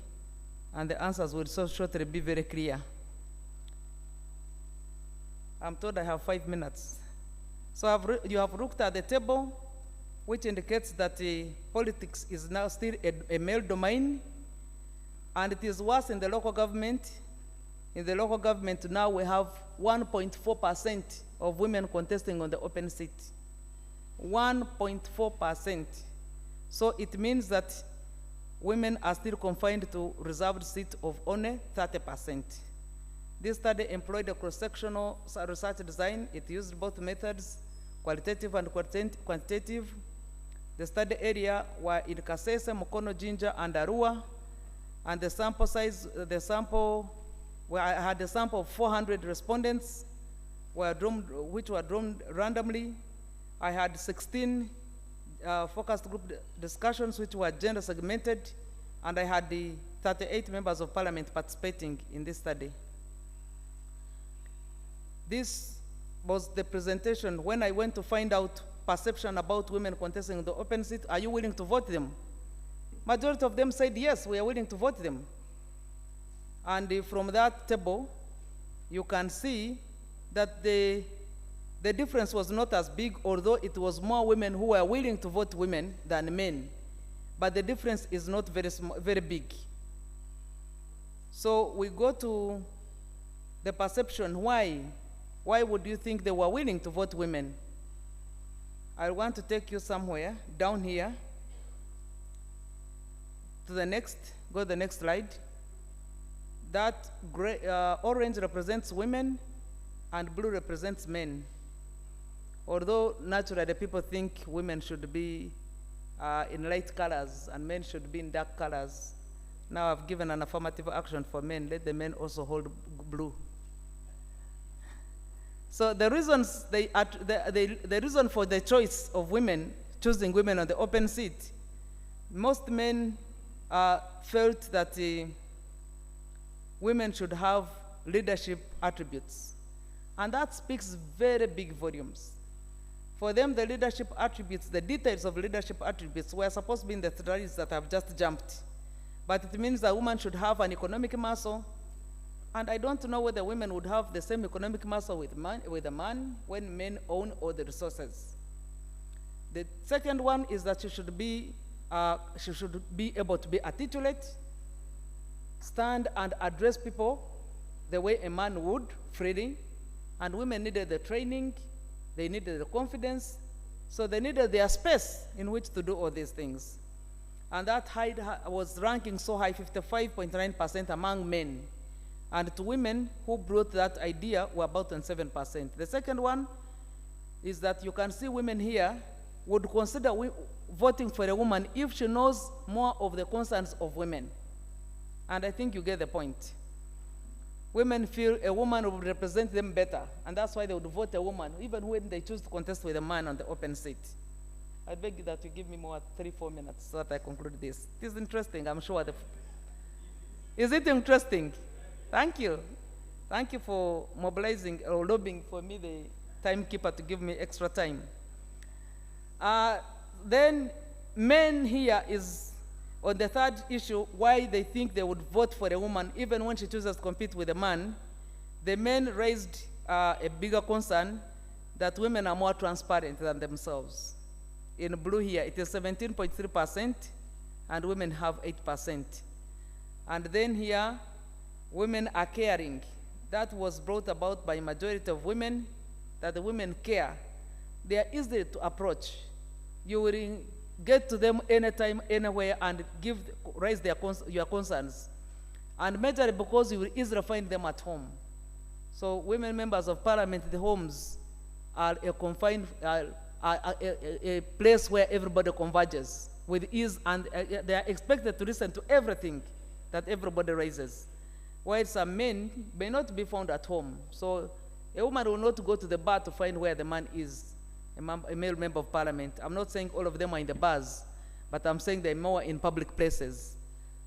and the answers will so shortly be very clear. I'm told I have 5 minutes. So you have looked at the table, which indicates that politics is now still a male domain, and it is worse in the local government. In the local government now we have 1.4% of women contesting on the open seat. 1.4%. So it means that women are still confined to reserved seats of only 30%. This study employed a cross-sectional research design. It used both methods, qualitative and quantitative. The study area were in Kasese, Mukono, Jinja, and Arua, and the sample size, where I had a sample of 400 respondents, which were drawn randomly. I had 16 focus group discussions, which were gender segmented, and I had the 38 members of parliament participating in this study. This was the presentation. When I went to find out perception about women contesting the open seat, are you willing to vote them? Majority of them said yes, we are willing to vote them. And from that table, you can see that the difference was not as big, although it was more women who were willing to vote women than men. But the difference is not very big. So we go to the perception. Why? Why would you think they were willing to vote women? I want to take you somewhere down here to the next, go to the next slide. That gray, orange represents women and blue represents men. Although naturally people think women should be in light colors and men should be in dark colors. Now I've given an affirmative action for men. Let the men also hold blue. So the reasons the reason for the choice of women, choosing women on the open seat, most men felt that women should have leadership attributes. And that speaks very big volumes. For them, the leadership attributes, the details of leadership attributes were supposed to be in the studies that I've just jumped. But it means a woman should have an economic muscle. And I don't know whether women would have the same economic muscle with a man when men own all the resources. The second one is that she should be able to be articulate, stand and address people the way a man would, freely. And women needed the training, they needed the confidence, so they needed their space in which to do all these things. And that height was ranking so high, 55.9% among men. And to women who brought that idea were about 7%. The second one is that you can see women here would consider voting for a woman if she knows more of the concerns of women. And I think you get the point. Women feel a woman would represent them better, and that's why they would vote a woman, even when they choose to contest with a man on the open seat. I beg you that you give me more 3-4 minutes so that I conclude this. It is interesting, I'm sure. Is it interesting? Thank you. Thank you for mobilizing or lobbying for me, the timekeeper, to give me extra time. Then men here is on the third issue, why they think they would vote for a woman even when she chooses to compete with a man. The men raised a bigger concern that women are more transparent than themselves. In blue here, it is 17.3%, and women have 8%. And then here, women are caring. That was brought about by majority of women, that the women care. They are easy to approach. You will get to them anytime, anywhere, and raise your concerns. And majorly because you will easily find them at home. So women members of parliament, the homes are a confined, a place where everybody converges with ease, and they are expected to listen to everything that everybody raises. While some men may not be found at home. So a woman will not go to the bar to find where the man is, a male member of parliament. I'm not saying all of them are in the bars, but I'm saying they're more in public places.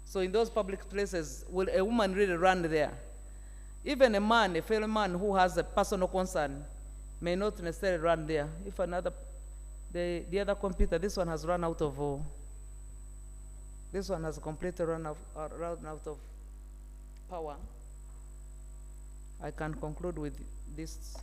So in those public places, will a woman really run there? Even a man, a fellow man who has a personal concern, may not necessarily run there. If the other computer, this one has run out of, this one has completely run out of power. I can conclude with this.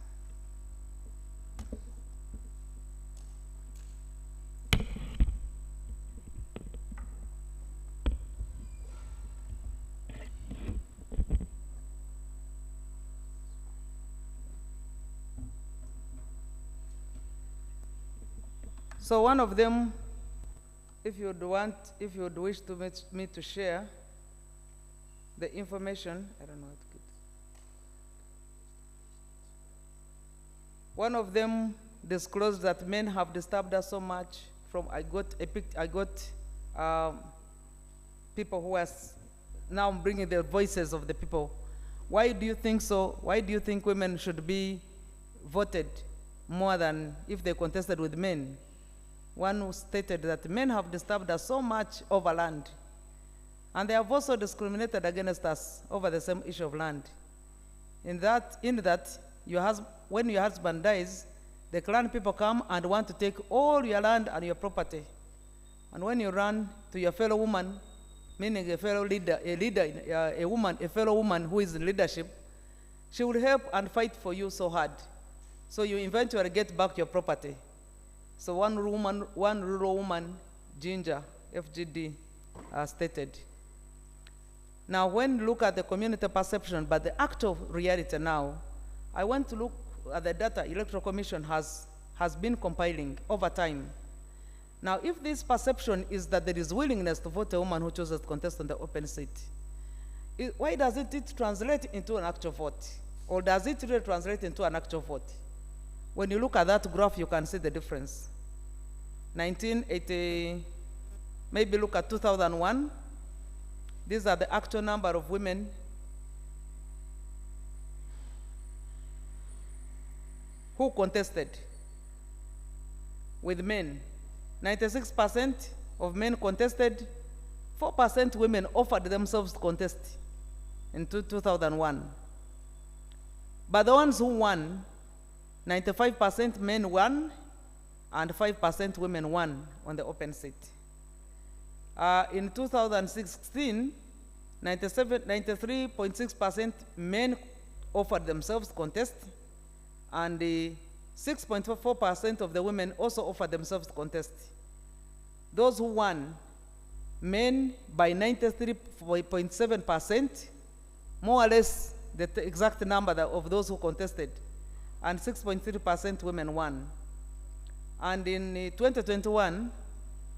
So one of them, if you would wish to me to share the information, I don't know how to get. One of them disclosed that men have disturbed us so much. I got people who are now bringing the voices of the people. Why do you think so? Why do you think women should be voted more than if they contested with men? One who stated that men have disturbed us so much over land, and they have also discriminated against us over the same issue of land. In that, when your husband dies, the clan people come and want to take all your land and your property. And when you run to your fellow woman, meaning a fellow leader, a fellow woman who is in leadership, she will help and fight for you so hard. So you eventually get back your property. So one rural woman, Ginger, FGD, stated. Now, when you look at the community perception, but the actual reality now, I want to look at the data Electoral Commission has been compiling over time. Now, if this perception is that there is willingness to vote a woman who chooses to contest on the open seat, why does it translate into an actual vote? Or does it really translate into an actual vote? When you look at that graph, you can see the difference. 1980, maybe look at 2001. These are the actual number of women who contested with men. 96% of men contested, 4% women offered themselves to contest in 2001. But the ones who won, 95% men won, and 5% women won on the open seat. In 2016, 93.6% men offered themselves to contest, and 6.4% of the women also offered themselves to contest. Those who won, men by 93.7%, more or less the exact number of those who contested, and 6.3% women won. And in 2021,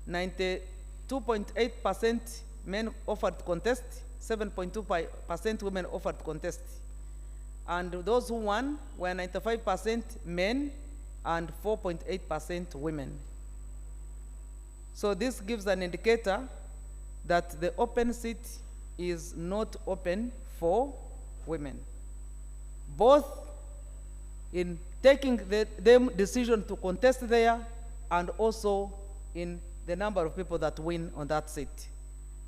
92.8% men offered to contest, 7.2% women offered to contest. And those who won were 95% men and 4.8% women. So this gives an indicator that the open seat is not open for women. Both in taking them decision to contest there and also in the number of people that win on that seat.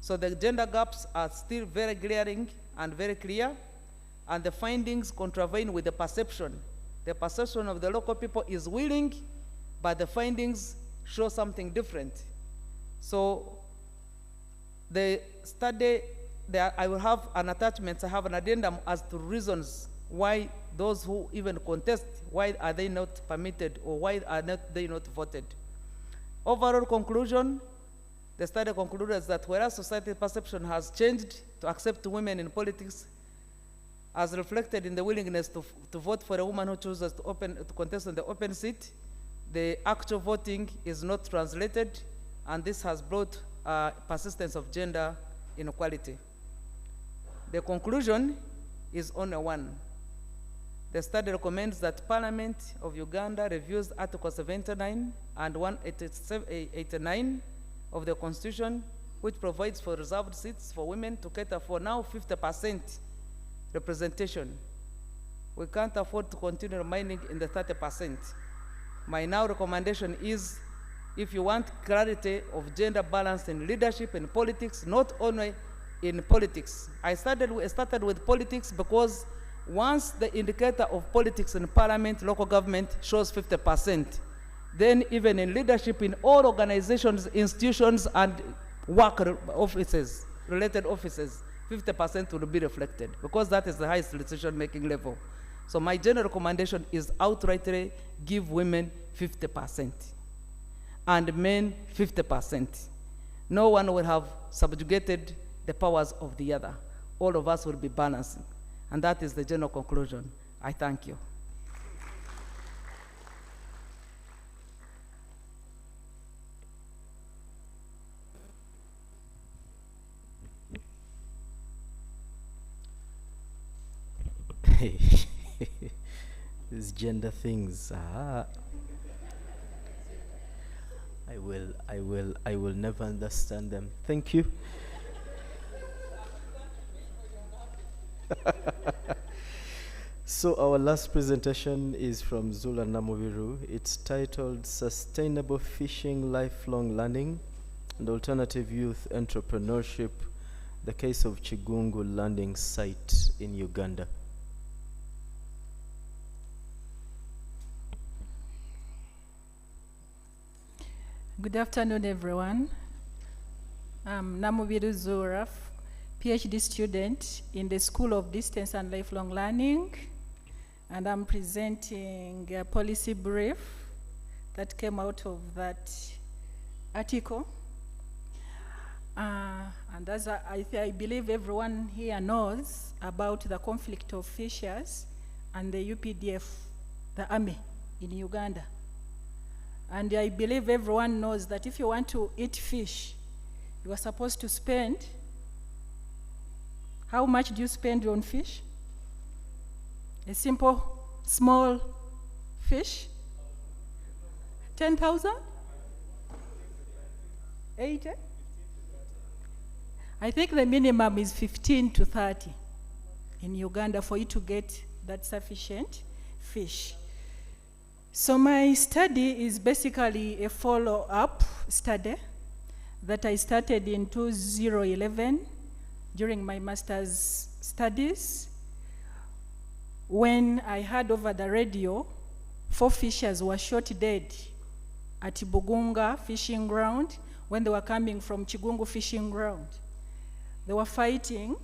So the gender gaps are still very glaring and very clear, and the findings contravene with the perception. The perception of the local people is willing, but the findings show something different. So the study, I will have an attachment, I have an addendum as to reasons why those who even contest, why are they not permitted or why are they not voted. Overall conclusion, the study concluded that whereas society perception has changed to accept women in politics, as reflected in the willingness to vote for a woman who chooses to contest on the open seat, the actual voting is not translated, and this has brought persistence of gender inequality. The conclusion is only one. The study recommends that Parliament of Uganda reviews Article 79 and 189 of the Constitution, which provides for reserved seats for women to cater for now 50% representation. We can't afford to continue remaining in the 30%. My now recommendation is, if you want clarity of gender balance in leadership and politics, not only in politics. I started with politics because once the indicator of politics in parliament, local government shows 50%, then even in leadership in all organizations, institutions, and work offices, related offices, 50% will be reflected because that is the highest decision-making level. So my general recommendation is outrightly give women 50% and men 50%. No one will have subjugated the powers of the other. All of us will be balancing. And that is the general conclusion. I thank you. These gender things. I will never understand them. Thank you. So our last presentation is from Zula Namubiru. It's titled Sustainable Fishing, Lifelong Learning and Alternative Youth Entrepreneurship, the Case of Chigungu Landing Site in Uganda. Good afternoon, everyone. I'm Namubiru Zura, PhD student in the School of Distance and Lifelong Learning, and I'm presenting a policy brief that came out of that article. And as I believe everyone here knows about the conflict of fishers and the UPDF, the army in Uganda. And I believe everyone knows that if you want to eat fish, you are supposed to spend, how much do you spend on fish? A simple, small fish? 10,000? 80? I think the minimum is 15 to 30 in Uganda for you to get that sufficient fish. So my study is basically a follow-up study that I started in 2011 during my master's studies, when I heard over the radio 4 fishers were shot dead at Bugunga fishing ground when they were coming from Chigungu fishing ground. They were fighting.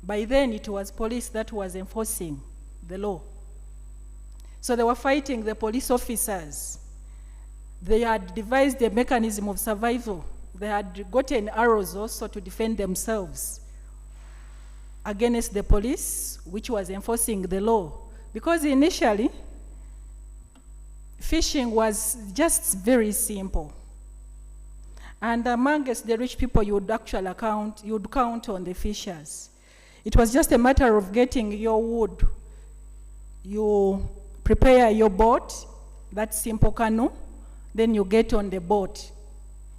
By then it was police that was enforcing the law. So they were fighting the police officers. They had devised a mechanism of survival. They had gotten arrows also to defend themselves against the police, which was enforcing the law. Because initially, fishing was just very simple. And amongst the rich people, you would count on the fishers. It was just a matter of getting your wood. You prepare your boat, that simple canoe, then you get on the boat.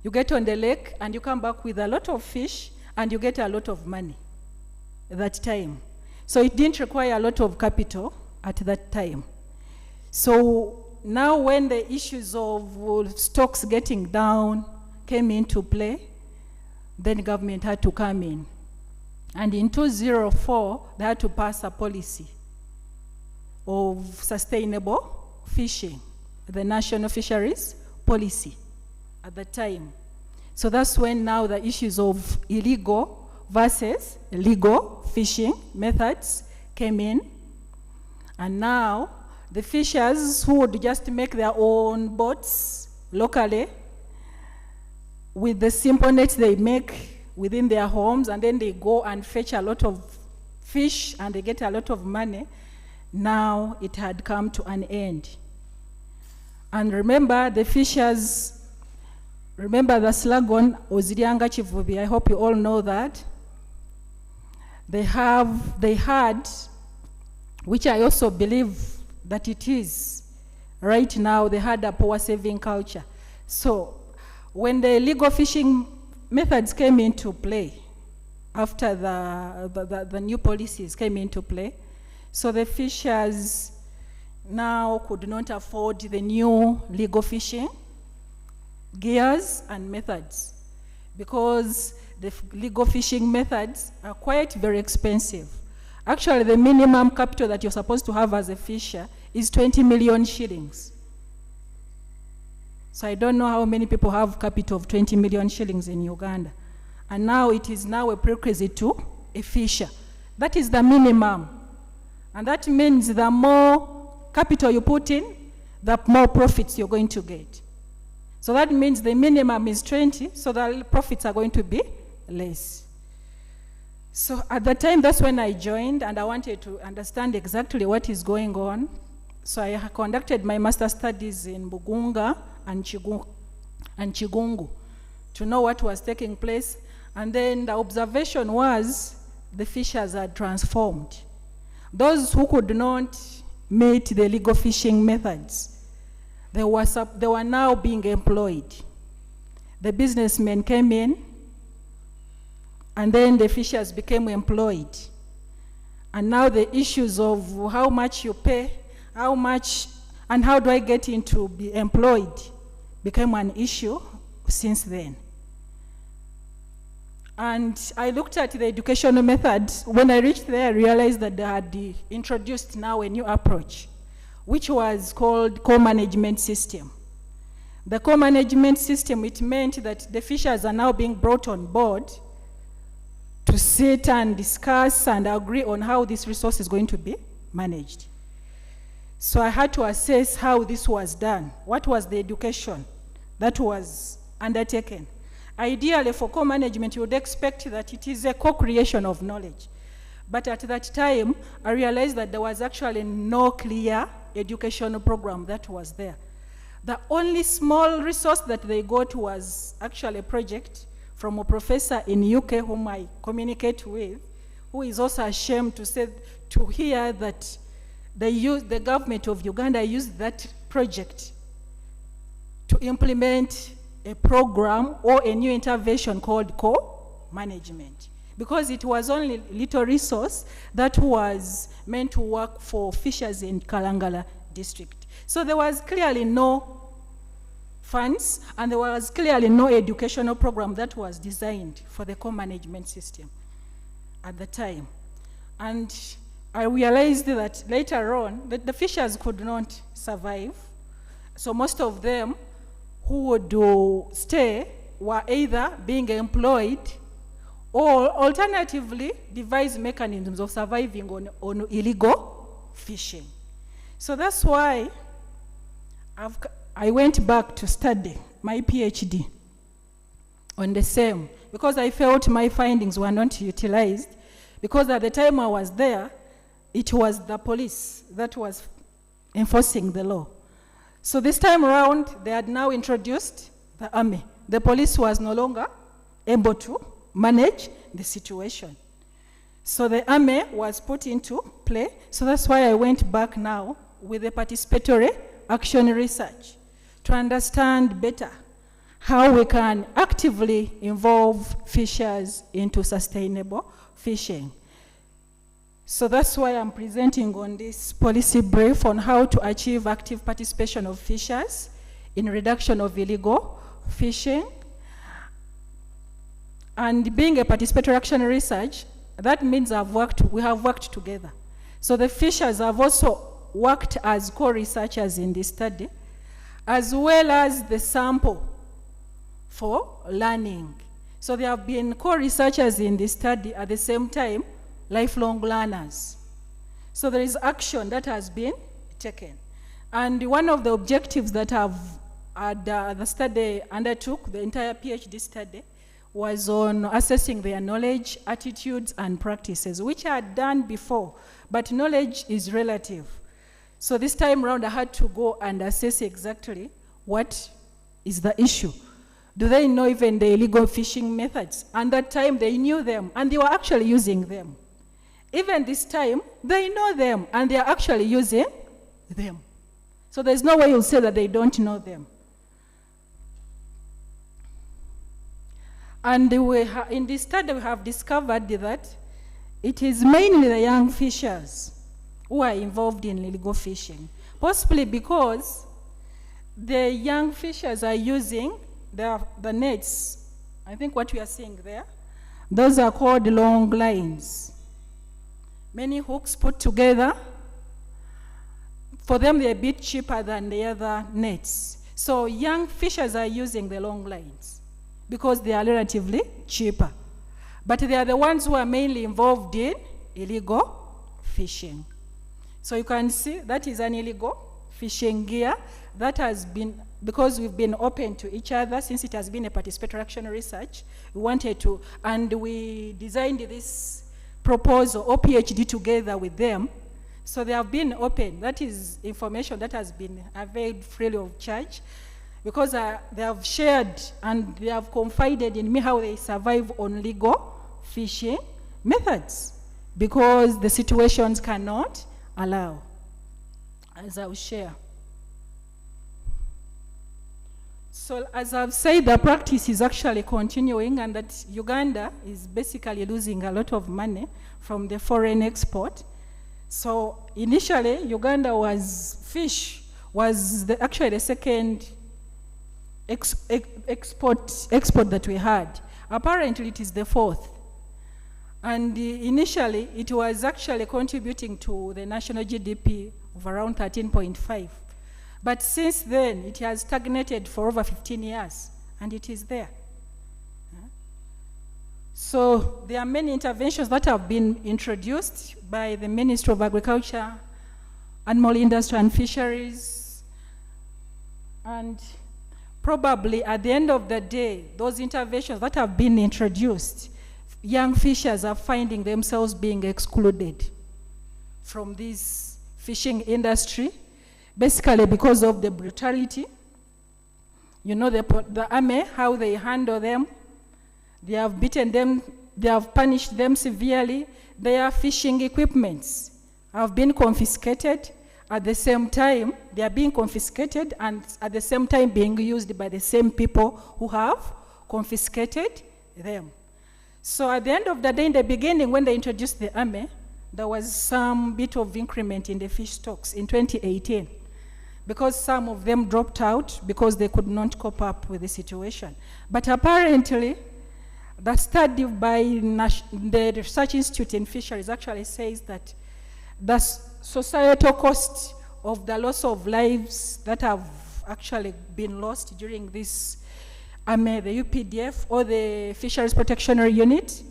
You get on the lake and you come back with a lot of fish and you get a lot of money at that time. So it didn't require a lot of capital at that time. So now when the issues of stocks getting down came into play, then government had to come in. And in 2004, they had to pass a policy of sustainable fishing, the National Fisheries Policy at the time. So that's when now the issues of illegal versus legal fishing methods came in. And now the fishers who would just make their own boats locally with the simple nets they make within their homes, and then they go and fetch a lot of fish and they get a lot of money. Now it had come to an end. And remember the fishers, remember the slogan, Ozirianga Chivubi, I hope you all know that. They had, which I also believe that it is, right now they had a power saving culture. So when the illegal fishing methods came into play, after the new policies came into play, so the fishers now could not afford the new legal fishing gears and methods, because the legal fishing methods are quite very expensive. Actually, the minimum capital that you're supposed to have as a fisher is 20 million shillings. So I don't know how many people have capital of 20 million shillings in Uganda. And now it is now a prerequisite to a fisher. That is the minimum. And that means the more capital you put in, the more profits you're going to get. So that means the minimum is 20, so the profits are going to be less. So at the time, that's when I joined, and I wanted to understand exactly what is going on. So I conducted my master's studies in Bugunga and Chigungu to know what was taking place. And then the observation was the fishers had transformed. Those who could not meet the legal fishing methods, they were now being employed. The businessmen came in, and then the fishers became employed. And now the issues of how much you pay, how much, and how do I get in to be employed became an issue since then. And I looked at the educational methods. When I reached there, I realized that they had introduced now a new approach, which was called co-management system. The co-management system, it meant that the fishers are now being brought on board to sit and discuss and agree on how this resource is going to be managed. So I had to assess how this was done. What was the education that was undertaken? Ideally, for co-management, you would expect that it is a co-creation of knowledge. But at that time, I realized that there was actually no clear educational program that was there. The only small resource that they got was actually a project from a professor in UK whom I communicate with, who is also ashamed to hear that the government of Uganda used that project to implement a program or a new intervention called co-management, because it was only little resource that was meant to work for fishers in Kalangala district. So there was clearly no funds, and there was clearly no educational program that was designed for the co-management system at the time. And I realized that later on that the fishers could not survive. So most of them who would stay were either being employed or alternatively devise mechanisms of surviving on illegal fishing. So that's why I went back to study my PhD on the same, because I felt my findings were not utilized, because at the time I was there, it was the police that was enforcing the law. So this time around, they had now introduced the army. The police was no longer able to manage the situation. So the army was put into play. So that's why I went back now with the participatory action research to understand better how we can actively involve fishers into sustainable fishing. So that's why I'm presenting on this policy brief on how to achieve active participation of fishers in reduction of illegal fishing. And being a participatory action research, that means we have worked together. So the fishers have also worked as co-researchers in this study, as well as the sample for learning. So they have been co-researchers in this study at the same time, lifelong learners. So there is action that has been taken. And one of the objectives that the study undertook, the entire PhD study, was on assessing their knowledge, attitudes, and practices, which I had done before, but knowledge is relative. So this time around, I had to go and assess exactly what is the issue. Do they know even the illegal fishing methods? And that time, they knew them, and they were actually using them. Even this time, they know them, and they are actually using them. So there's no way you'll say that they don't know them. And in this study, we have discovered that it is mainly the young fishers who are involved in illegal fishing, possibly because the young fishers are using the nets. I think what we are seeing there, those are called long lines. Many hooks put together. For them, they're a bit cheaper than the other nets. So young fishers are using the long lines because they are relatively cheaper. But they are the ones who are mainly involved in illegal fishing. So you can see that is an illegal fishing gear that has been, because we've been open to each other since it has been a participatory action research, we wanted to, and we designed this proposal or PhD together with them. So they have been open. That is information that has been availed freely of charge, because they have shared and they have confided in me how they survive on legal fishing methods, because the situations cannot allow, as I will share. So as I've said, the practice is actually continuing, and that Uganda is basically losing a lot of money from the foreign export. So initially, Uganda fish was actually the second export that we had. Apparently, it is the fourth. And initially, it was actually contributing to the national GDP of around 13.5. But since then, it has stagnated for over 15 years, and it is there. So there are many interventions that have been introduced by the Ministry of Agriculture, Animal Industry and Fisheries. And probably at the end of the day, those interventions that have been introduced, young fishers are finding themselves being excluded from this fishing industry, basically because of the brutality. You know, the army, how they handle them. They have beaten them, they have punished them severely. Their fishing equipments have been confiscated. At the same time, they are being confiscated and at the same time being used by the same people who have confiscated them. So at the end of the day, in the beginning, when they introduced the army, there was some bit of increment in the fish stocks in 2018, because some of them dropped out because they could not cope up with the situation. But apparently, the study by the Research Institute in Fisheries actually says that the societal cost of the loss of lives that have actually been lost during this the UPDF or the Fisheries Protectionary Unit,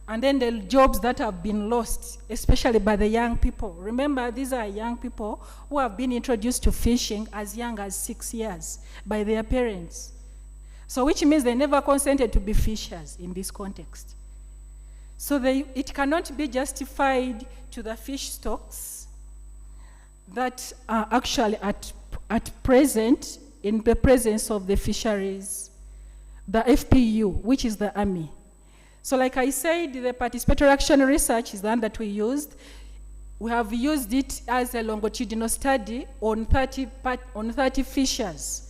and then the jobs that have been lost, especially by the young people. Remember, these are young people who have been introduced to fishing as young as 6 years by their parents. So which means they never consented to be fishers in this context. So it cannot be justified to the fish stocks that are actually at present in the presence of the fisheries, the FPU, which is the army. So like I said, the participatory action research is the one that we used. We have used it as a longitudinal study on 30 fishers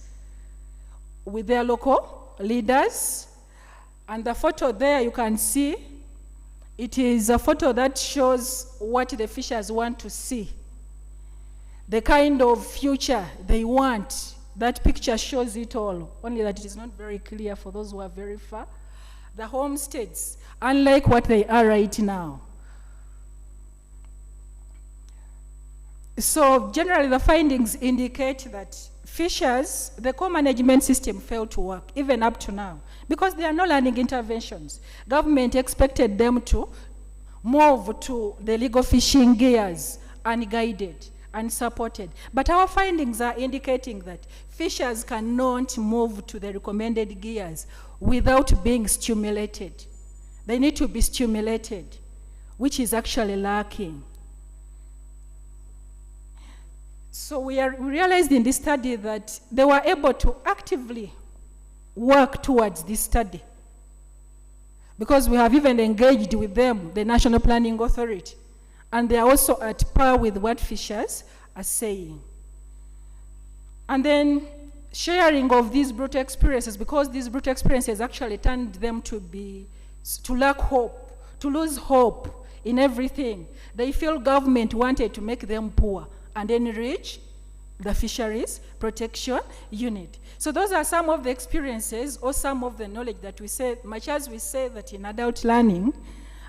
with their local leaders. And the photo there you can see, it is a photo that shows what the fishers want to see. The kind of future they want. That picture shows it all, only that it is not very clear for those who are very far. The homesteads, unlike what they are right now. So generally the findings indicate that fishers, the co-management system failed to work, even up to now, because there are no learning interventions. Government expected them to move to the legal fishing gears unguided, unsupported. But our findings are indicating that fishers cannot move to the recommended gears without being stimulated. They need to be stimulated, which is actually lacking. So we realized in this study that they were able to actively work towards this study, because we have even engaged with them, the National Planning Authority, and they are also at par with what fishers are saying. And then sharing of these brutal experiences, because these brutal experiences actually turned them to lack hope, to lose hope in everything. They feel government wanted to make them poor and enrich the Fisheries Protection Unit. So those are some of the experiences or some of the knowledge that we say, much as we say that in adult learning,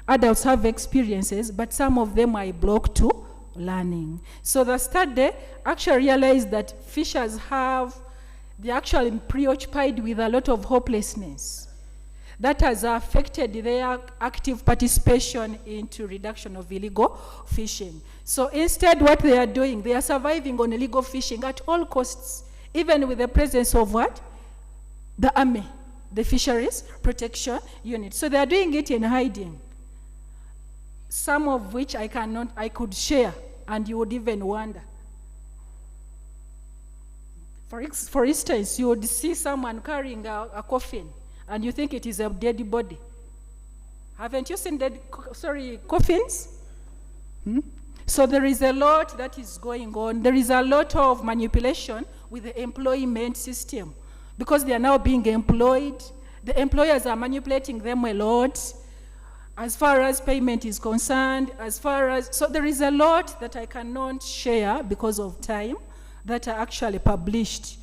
adults have experiences, but some of them are blocked to learning. So the study actually realized that fishers they're actually preoccupied with a lot of hopelessness. That has affected their active participation into reduction of illegal fishing. So instead what they are doing, they are surviving on illegal fishing at all costs, even with the presence of what? The army, the Fisheries Protection Unit. So they are doing it in hiding. Some of which I could share, and you would even wonder. For instance, you would see someone carrying a coffin, and you think it is a dead body. Haven't you seen coffins? So there is a lot that is going on. There is a lot of manipulation with the employment system, because they are now being employed. The employers are manipulating them a lot as far as payment is concerned, so there is a lot that I cannot share because of time that are actually published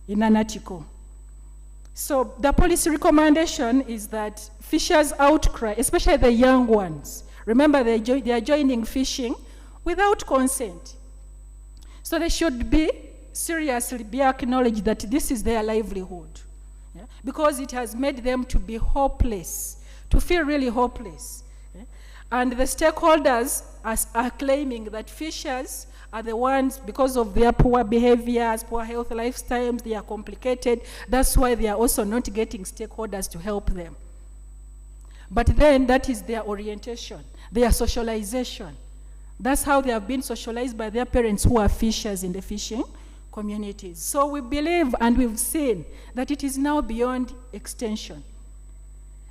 in an article. So the policy recommendation is that fishers' outcry, especially the young ones, remember they are joining fishing without consent. So they should seriously be acknowledged that this is their livelihood, because it has made them to be hopeless, to feel really hopeless. And the stakeholders are claiming that fishers are the ones, because of their poor behaviors, poor health lifestyles, they are complicated. That's why they are also not getting stakeholders to help them. But then that is their orientation, their socialization. That's how they have been socialized by their parents who are fishers in the fishing communities. So we believe and we've seen that it is now beyond extension.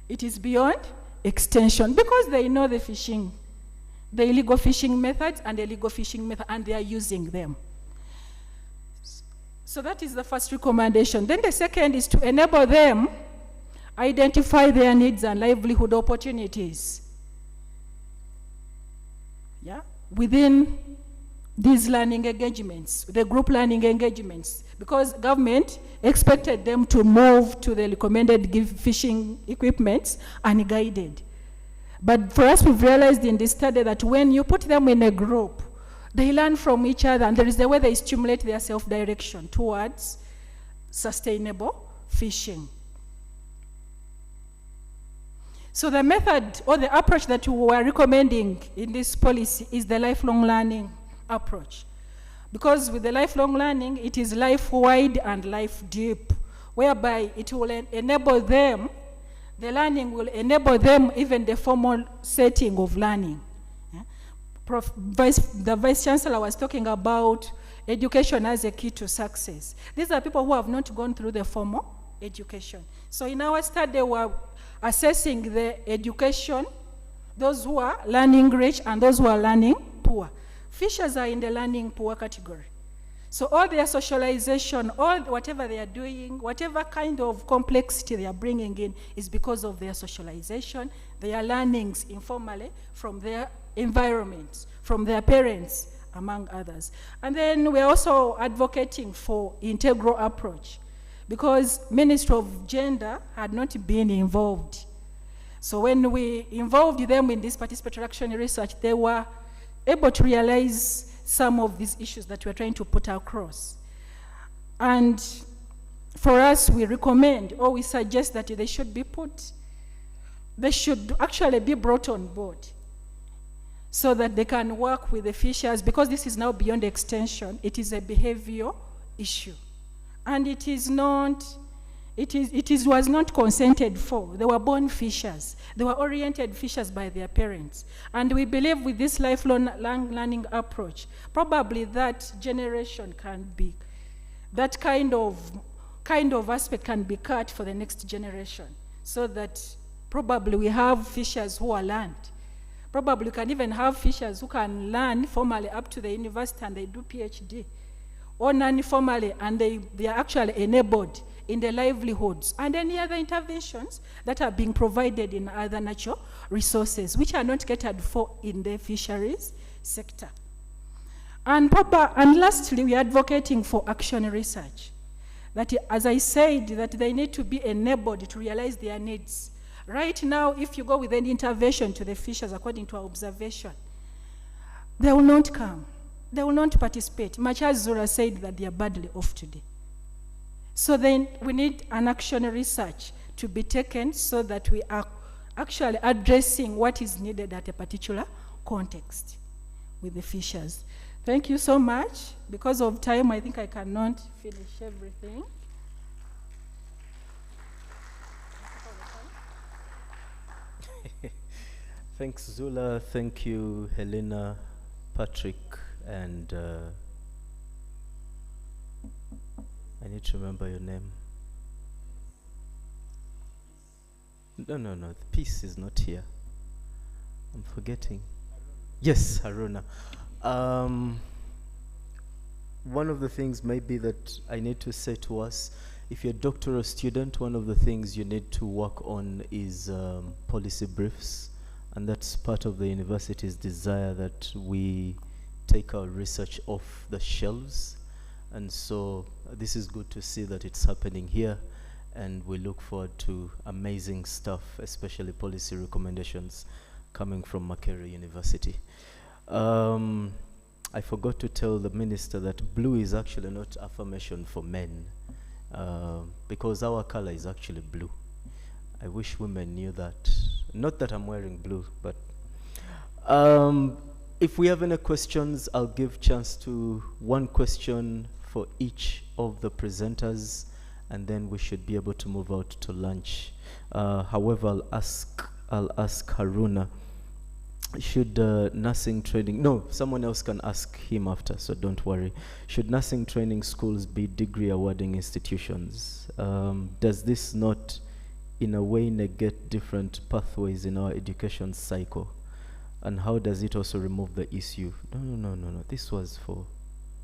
It is beyond extension, because they know the illegal fishing methods and the legal fishing method, and they are using them. So that is the first recommendation. Then the second is to enable them identify their needs and livelihood opportunities within these learning engagements, the group learning engagements, because government expected them to move to the recommended fishing equipments unguided. But for us, we've realized in this study that when you put them in a group, they learn from each other, and there is a way they stimulate their self-direction towards sustainable fishing. So the method or the approach that we are recommending in this policy is the lifelong learning approach. Because with the lifelong learning, it is life-wide and life-deep, whereby it will enable them, the learning will enable them even the formal setting of learning. The Vice Chancellor was talking about education as a key to success. These are people who have not gone through the formal education. So in our study, we're assessing the education, those who are learning rich and those who are learning poor. Fishers are in the learning poor category. So all their socialization, all whatever they are doing, whatever kind of complexity they are bringing in is because of their socialization, their learnings informally from their environments, from their parents, among others. And then we're also advocating for integral approach because Ministry of Gender had not been involved. So when we involved them in this participatory action research, they were able to realize some of these issues that we're trying to put across. And for us, we recommend or we suggest that they should actually be brought on board so that they can work with the fishers, because this is now beyond extension. It is a behavioral issue. And it was not consented for. They were born fishers. They were oriented fishers by their parents. And we believe with this lifelong learning approach, probably that generation can be, that kind of aspect can be cut for the next generation, so that probably we have fishers who are learned. Probably we can even have fishers who can learn formally up to the university and they do PhD, or non-formally and they are actually enabled in their livelihoods, and any other interventions that are being provided in other natural resources, which are not catered for in the fisheries sector. And lastly, we are advocating for action research. That, as I said, that they need to be enabled to realize their needs. Right now, if you go with any intervention to the fishers, according to our observation, they will not come. They will not participate, much as Zura said that they are badly off today. So then we need an action research to be taken so that we are actually addressing what is needed at a particular context with the fishers. Thank you so much. Because of time, I think I cannot finish everything. Thanks, Zula. Thank you, Helena, Patrick, and I need to remember your name. No, the piece is not here. I'm forgetting. Yes, Haruna. One of the things maybe that I need to say to us, if you're a doctoral student, one of the things you need to work on is policy briefs. And that's part of the university's desire that we take our research off the shelves. And so this is good to see that it's happening here. And we look forward to amazing stuff, especially policy recommendations coming from Makerere University. I forgot to tell the minister that blue is actually not affirmation for men, because our color is actually blue. I wish women knew that. Not that I'm wearing blue, but if we have any questions, I'll give chance to one question for each of the presenters, and then we should be able to move out to lunch. However, I'll ask Haruna, should nursing training, no, someone else can ask him after, so don't worry. Should nursing training schools be degree awarding institutions? Does this not in a way negate different pathways in our education cycle? And how does it also remove the issue? No, this was for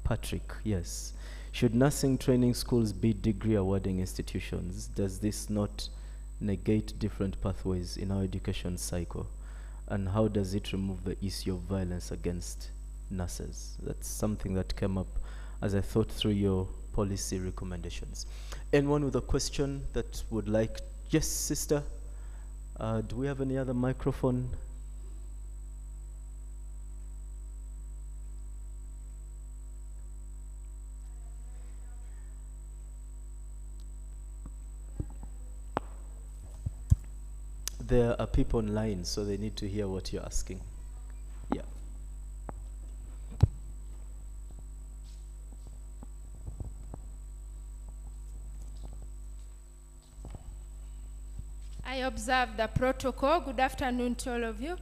Patrick, yes. Should nursing training schools be degree awarding institutions? Does this not negate different pathways in our education cycle? And how does it remove the issue of violence against nurses? That's something that came up as I thought through your policy recommendations. Anyone with a question that would like? Yes, sister. Do we have any other microphone? There are people online, so they need to hear what you're asking. Yeah. I observed the protocol. Good afternoon to all of you.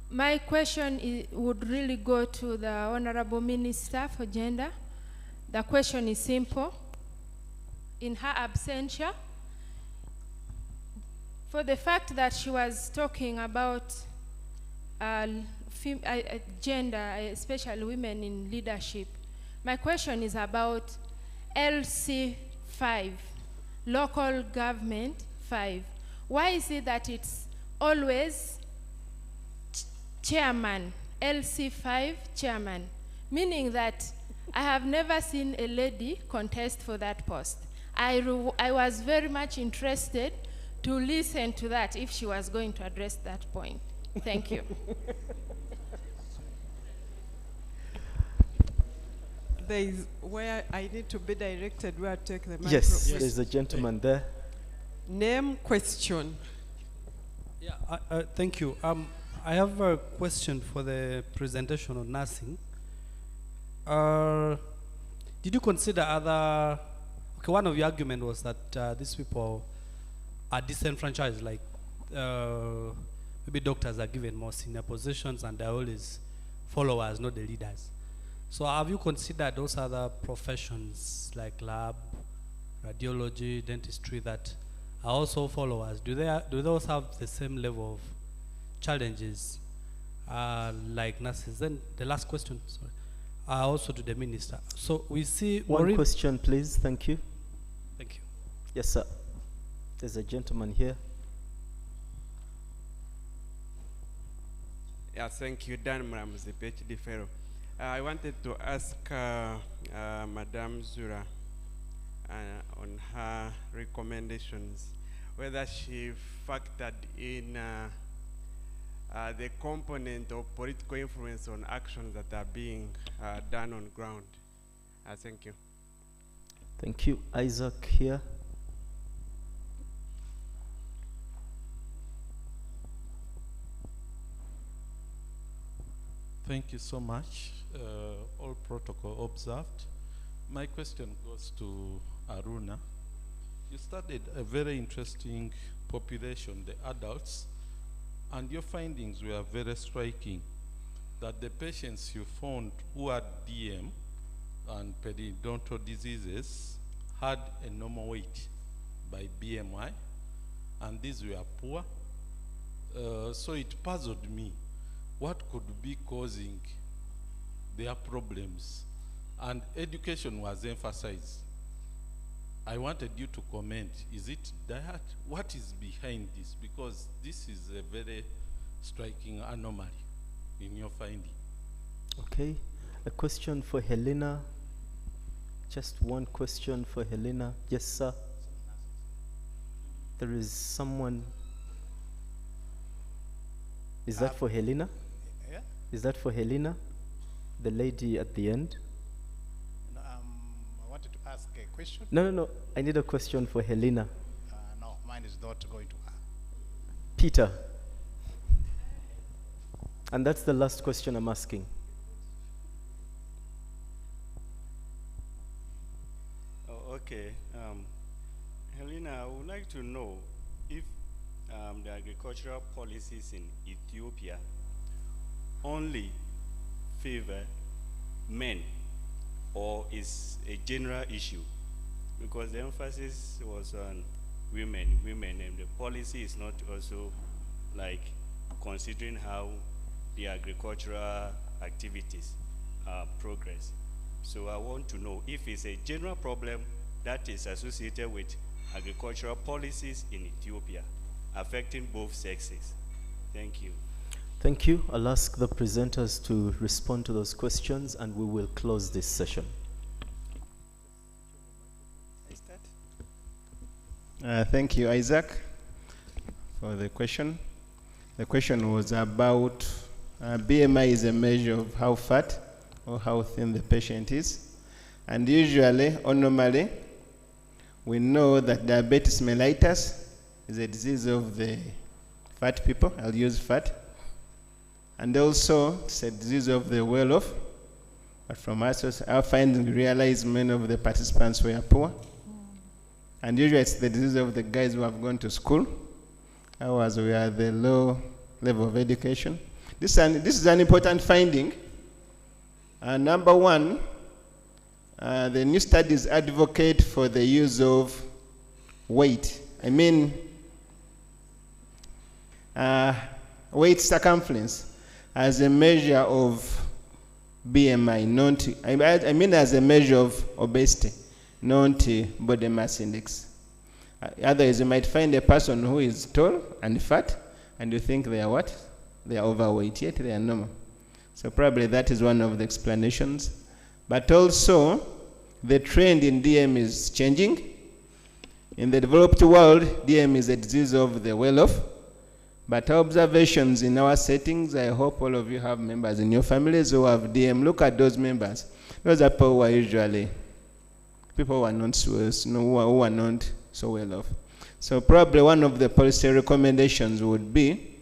My question would really go to the Honorable Minister for Gender. The question is simple. In her absentia, for the fact that she was talking about gender, especially women in leadership, My question is about LC5, local government 5. Why is it that it's always chairman, LC5 chairman? Meaning that I have never seen a lady contest for that post. I was very much interested to listen to that if she was going to address that point. Thank you. There is where I need to be directed, where I take the microphone. Yes, there's a gentleman there. Name, question. Yeah, thank you. I have a question for the presentation on nursing. Did you consider other? Okay, one of your arguments was that these people are disenfranchised, like maybe doctors are given more senior positions and they're always followers, not the leaders. So have you considered those other professions like lab, radiology, dentistry that are also followers? Do those have the same level of challenges like nurses? Then the last question, sorry, also to the minister. So we see one question, please. Thank you. Thank you. Yes, sir. There's a gentleman here. Yeah, thank you, Dan Mramzi, PhD fellow. I wanted to ask Madame Zura on her recommendations, whether she factored in the component of political influence on actions that are being done on ground. Thank you. Thank you. Isaac here. Thank you so much. All protocol observed. My question goes to Aruna. You studied a very interesting population, the adults, and your findings were very striking, that the patients you found who had DM and periodontal diseases had a normal weight by BMI, and these were poor. So it puzzled me. What could be causing their problems? And education was emphasized. I wanted you to comment, is it diet? What is behind this? Because this is a very striking anomaly in your finding. Okay, a question for Helena. Just one question for Helena. Yes, sir. There is someone. Is that for Helena? Yeah. Is that for Helena? The lady at the end? No, I wanted to ask a question. No. I need a question for Helena. No, mine is not going to her. Peter. And that's the last question I'm asking. Oh, okay. Helena, I would like to know if the agricultural policies in Ethiopia only favor men, or is a general issue, because the emphasis was on women, and the policy is not also like considering how the agricultural activities progress. So I want to know if it's a general problem that is associated with agricultural policies in Ethiopia affecting both sexes. Thank you. Thank you. I'll ask the presenters to respond to those questions and we will close this session. Thank you, Isaac, for the question. The question was about BMI is a measure of how fat or how thin the patient is. And usually, or normally, we know that diabetes mellitus is a disease of the fat people. I'll use fat. And also, it's a disease of the well-off. But from our findings, we realize many of the participants were poor. And usually, it's the disease of the guys who have gone to school. Ours, we are the low level of education. This is an important finding. Number one, the new studies advocate for the use of weight. I mean, weight circumference as a measure of BMI, I mean as a measure of obesity, not body mass index. Otherwise, you might find a person who is tall and fat, and you think they are what? They are overweight, yet they are normal. So probably that is one of the explanations. But also, the trend in DM is changing. In the developed world, DM is a disease of the well-off. But our observations in our settings, I hope all of you have members in your families who have DM. Look at those members. Those are people who are usually people who are not who are not so well off. So probably one of the policy recommendations would be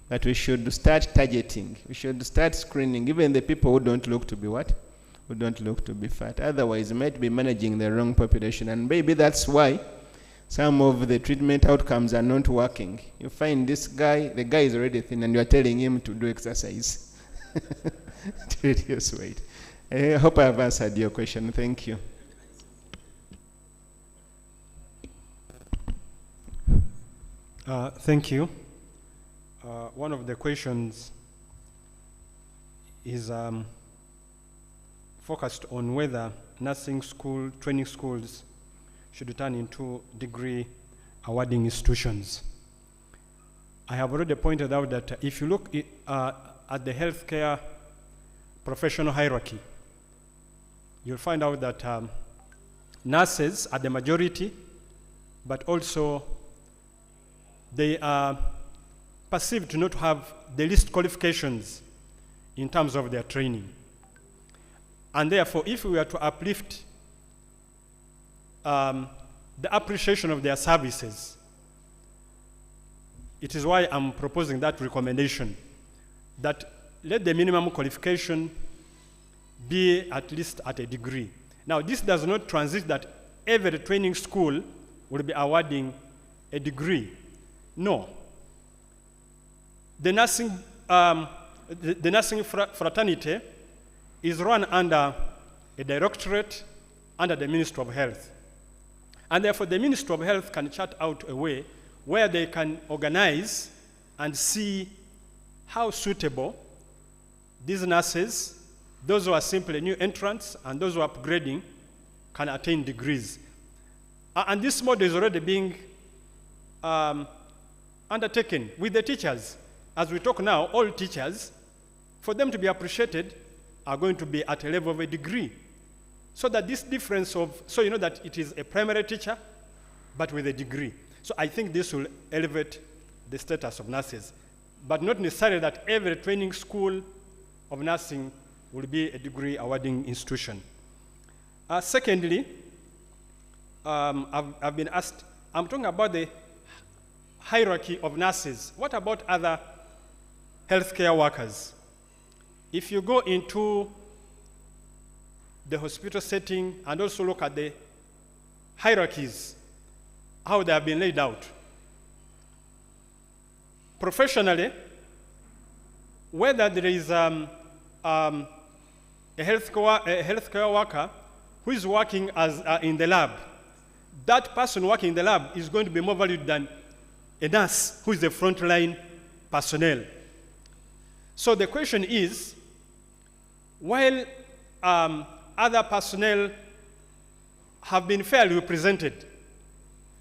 that we should start targeting. We should start screening even the people who don't look to be what? Who don't look to be fat. Otherwise, you might be managing the wrong population. And maybe that's why some of the treatment outcomes are not working. You find this guy, the guy is already thin, and you are telling him to do exercise to reduce weight. I hope I have answered your question. Thank you. Thank you. One of the questions is focused on whether nursing school, training schools should turn into degree awarding institutions. I have already pointed out that if you look at the healthcare professional hierarchy, you'll find out that nurses are the majority, but also they are perceived to not have the least qualifications in terms of their training. And therefore, if we were to uplift the appreciation of their services, it is why I'm proposing that recommendation, that let the minimum qualification be at least at a degree. Now, this does not transit that every training school will be awarding a degree. No. The nursing, the nursing fraternity is run under a directorate under the Ministry of Health. And therefore, the Ministry of Health can chart out a way where they can organize and see how suitable these nurses, those who are simply new entrants and those who are upgrading, can attain degrees. And this model is already being undertaken with the teachers. As we talk now, all teachers, for them to be appreciated, are going to be at a level of a degree. So that this difference of, so you know that it is a primary teacher, but with a degree. So I think this will elevate the status of nurses, but not necessarily that every training school of nursing will be a degree awarding institution. Secondly, I've been asked, I'm talking about the hierarchy of nurses. What about other healthcare workers? If you go into the hospital setting and also look at the hierarchies, how they have been laid out. Professionally, whether there is a healthcare worker who is working as in the lab, that person working in the lab is going to be more valued than a nurse who is the frontline personnel. So the question is, while other personnel have been fairly represented,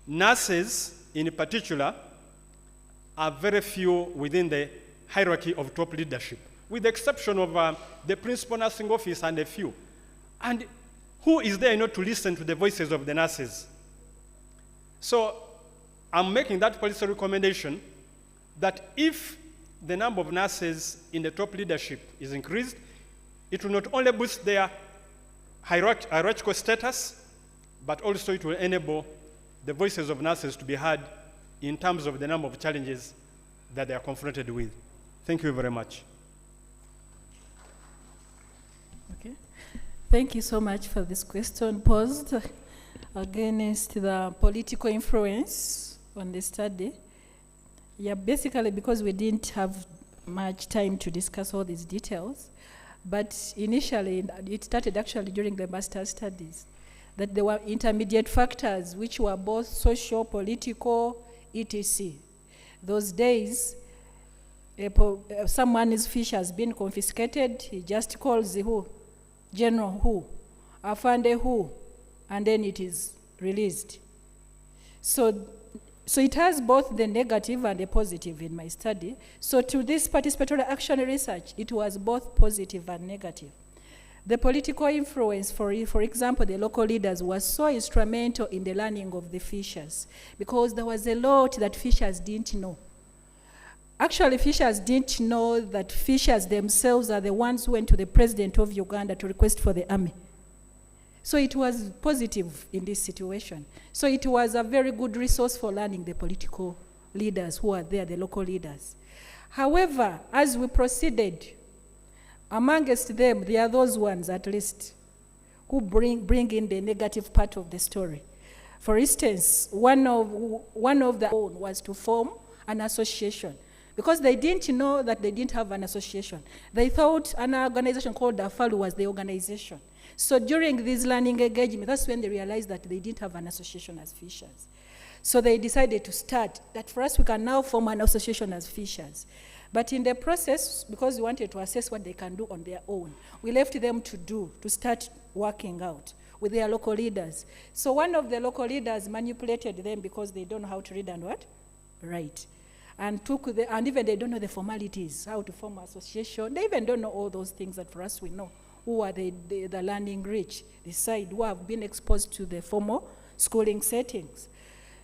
nurses in particular are very few within the hierarchy of top leadership, with the exception of the principal nursing office and a few. And who is there not to listen to the voices of the nurses? So I'm making that policy recommendation that if the number of nurses in the top leadership is increased, it will not only boost their hierarchical status, but also it will enable the voices of nurses to be heard in terms of the number of challenges that they are confronted with. Thank you very much. Okay. Thank you so much for this question posed against the political influence on the study. Yeah, basically because we didn't have much time to discuss all these details, but initially it started actually during the master's studies, that there were intermediate factors which were both social, political, etc. Those days, someone's fish has been confiscated, he just calls the who? General who? Afande who? And then it is released. So it has both the negative and the positive in my study. So to this participatory action research, it was both positive and negative. The political influence, for example, the local leaders was so instrumental in the learning of the fishers because there was a lot that fishers didn't know. Actually, fishers didn't know that fishers themselves are the ones who went to the president of Uganda to request for the army. So it was positive in this situation. So it was a very good resource for learning the political leaders who are there, the local leaders. However, as we proceeded, amongst them, there are those ones at least who bring in the negative part of the story. For instance, one of the own was to form an association because they didn't know that they didn't have an association. They thought an organization called DAFALU was the organization. So during this learning engagement, that's when they realized that they didn't have an association as fishers. So they decided to start that for us we can now form an association as fishers. But in the process, because we wanted to assess what they can do on their own, we left them to start working out with their local leaders. So one of the local leaders manipulated them because they don't know how to read and what? Write. And even they don't know the formalities, how to form an association. They even don't know all those things that for us we know. Who are the learning rich, the side who have been exposed to the formal schooling settings.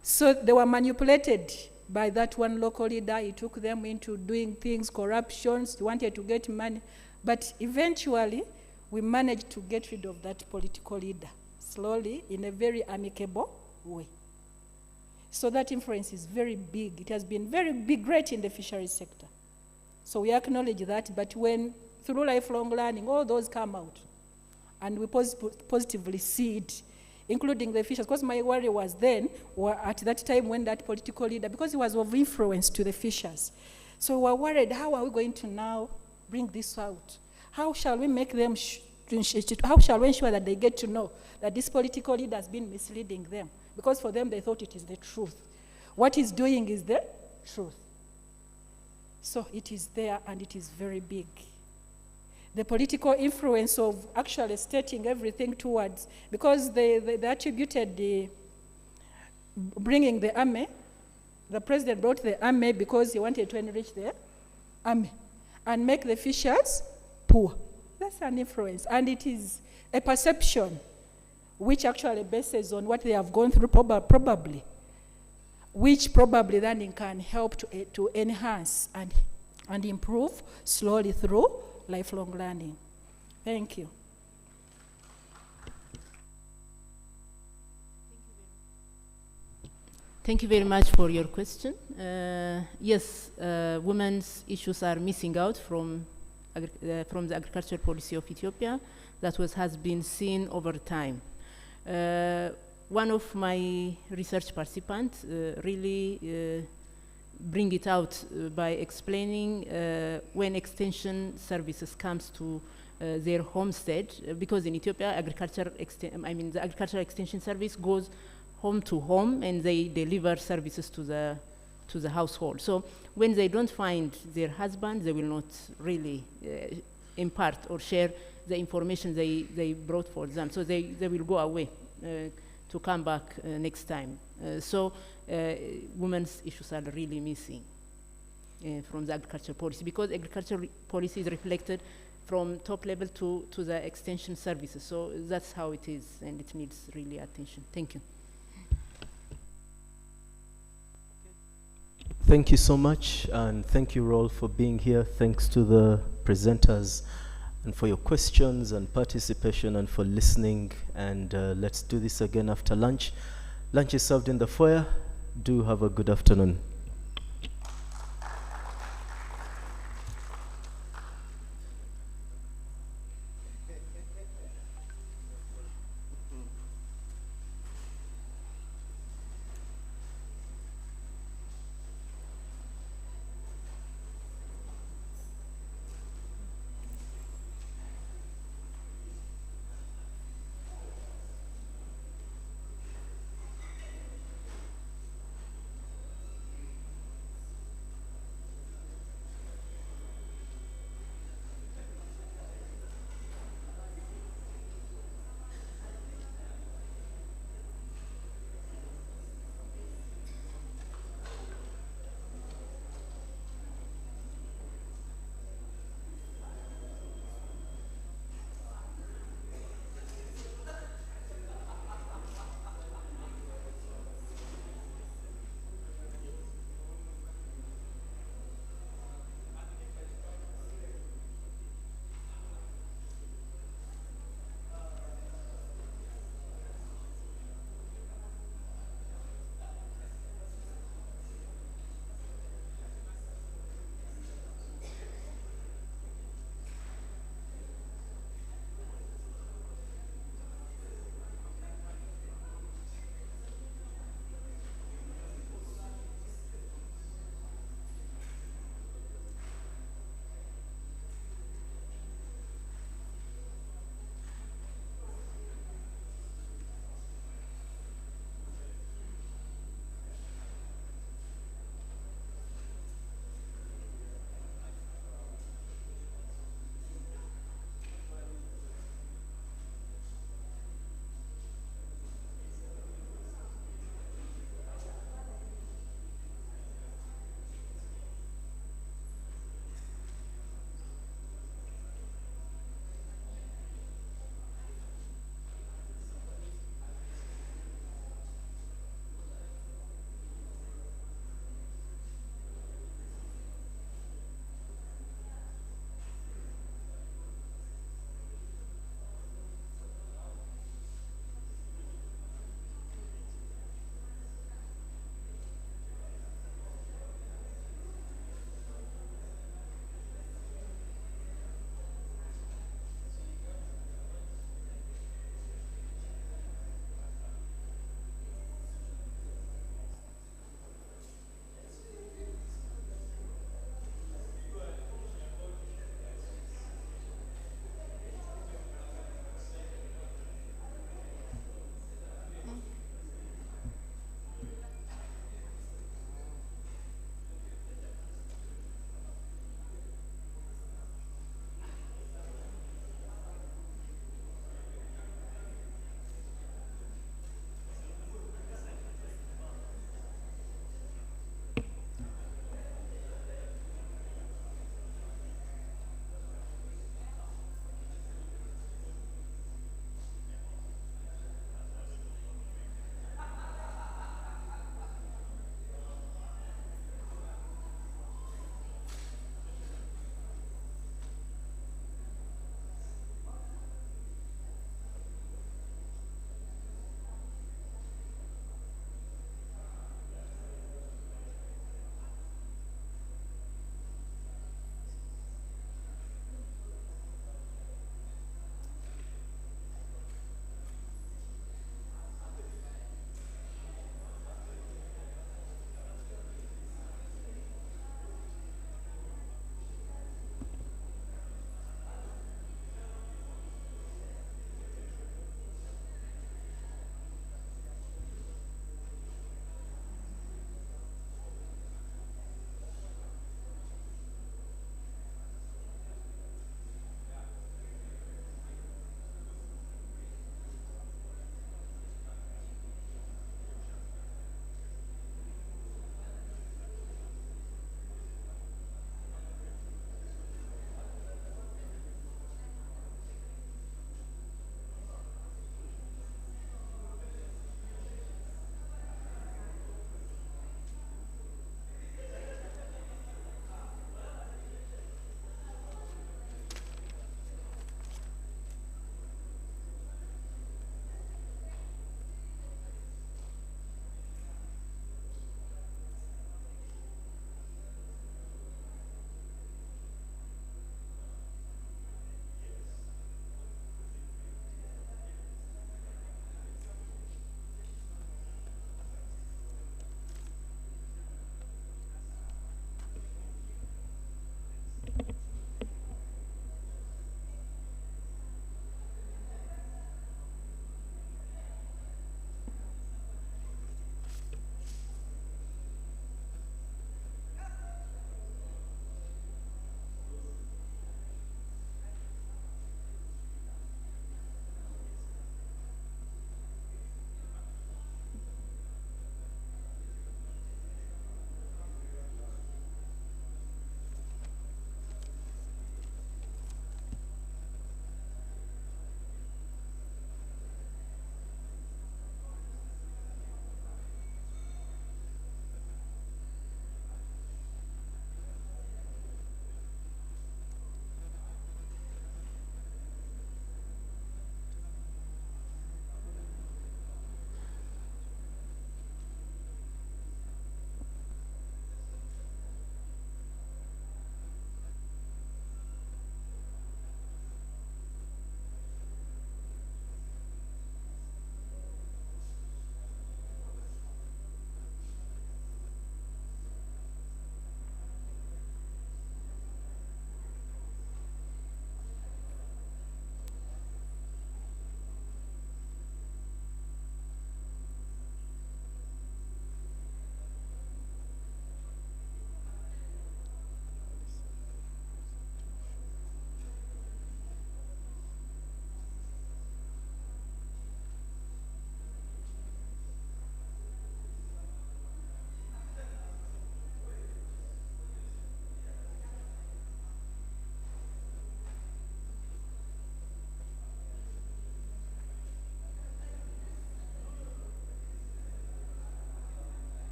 So they were manipulated by that one local leader. He took them into doing things, corruptions, he wanted to get money. But eventually, we managed to get rid of that political leader, slowly, in a very amicable way. So that influence is very big. It has been very big, great in the fisheries sector. So we acknowledge that, but when through lifelong learning, all those come out. And we positively see it, including the fishers. Because my worry was then, or at that time when that political leader, because he was of influence to the fishers. So we were worried, how are we going to now bring this out? How shall we make them, how shall we ensure that they get to know that this political leader has been misleading them? Because for them, they thought it is the truth. What he's doing is the truth. So it is there, and it is very big. The political influence of actually stating everything towards, because they attributed bringing the army, the president brought the army because he wanted to enrich the army and make the fishers poor. That's an influence, and it is a perception which actually bases on what they have gone through probably, which probably then can help to enhance and improve slowly through lifelong learning. Thank you. Thank you very much for your question. Yes, women's issues are missing out from the agricultural policy of Ethiopia. That has been seen over time. One of my research participants really bring it out by explaining when extension services comes to their homestead, because in Ethiopia, the agricultural extension service goes home to home and they deliver services to the household. So when they don't find their husband, they will not really impart or share the information they brought for them. So they will go away to come back next time. So women's issues are really missing from the agricultural policy, because agricultural policy is reflected from top level to the extension services. So that's how it is, and it needs really attention. Thank you. Thank you so much, and thank you all for being here. Thanks to the presenters and for your questions and participation and for listening. And let's do this again after lunch. Lunch is served in the foyer. Do have a good afternoon.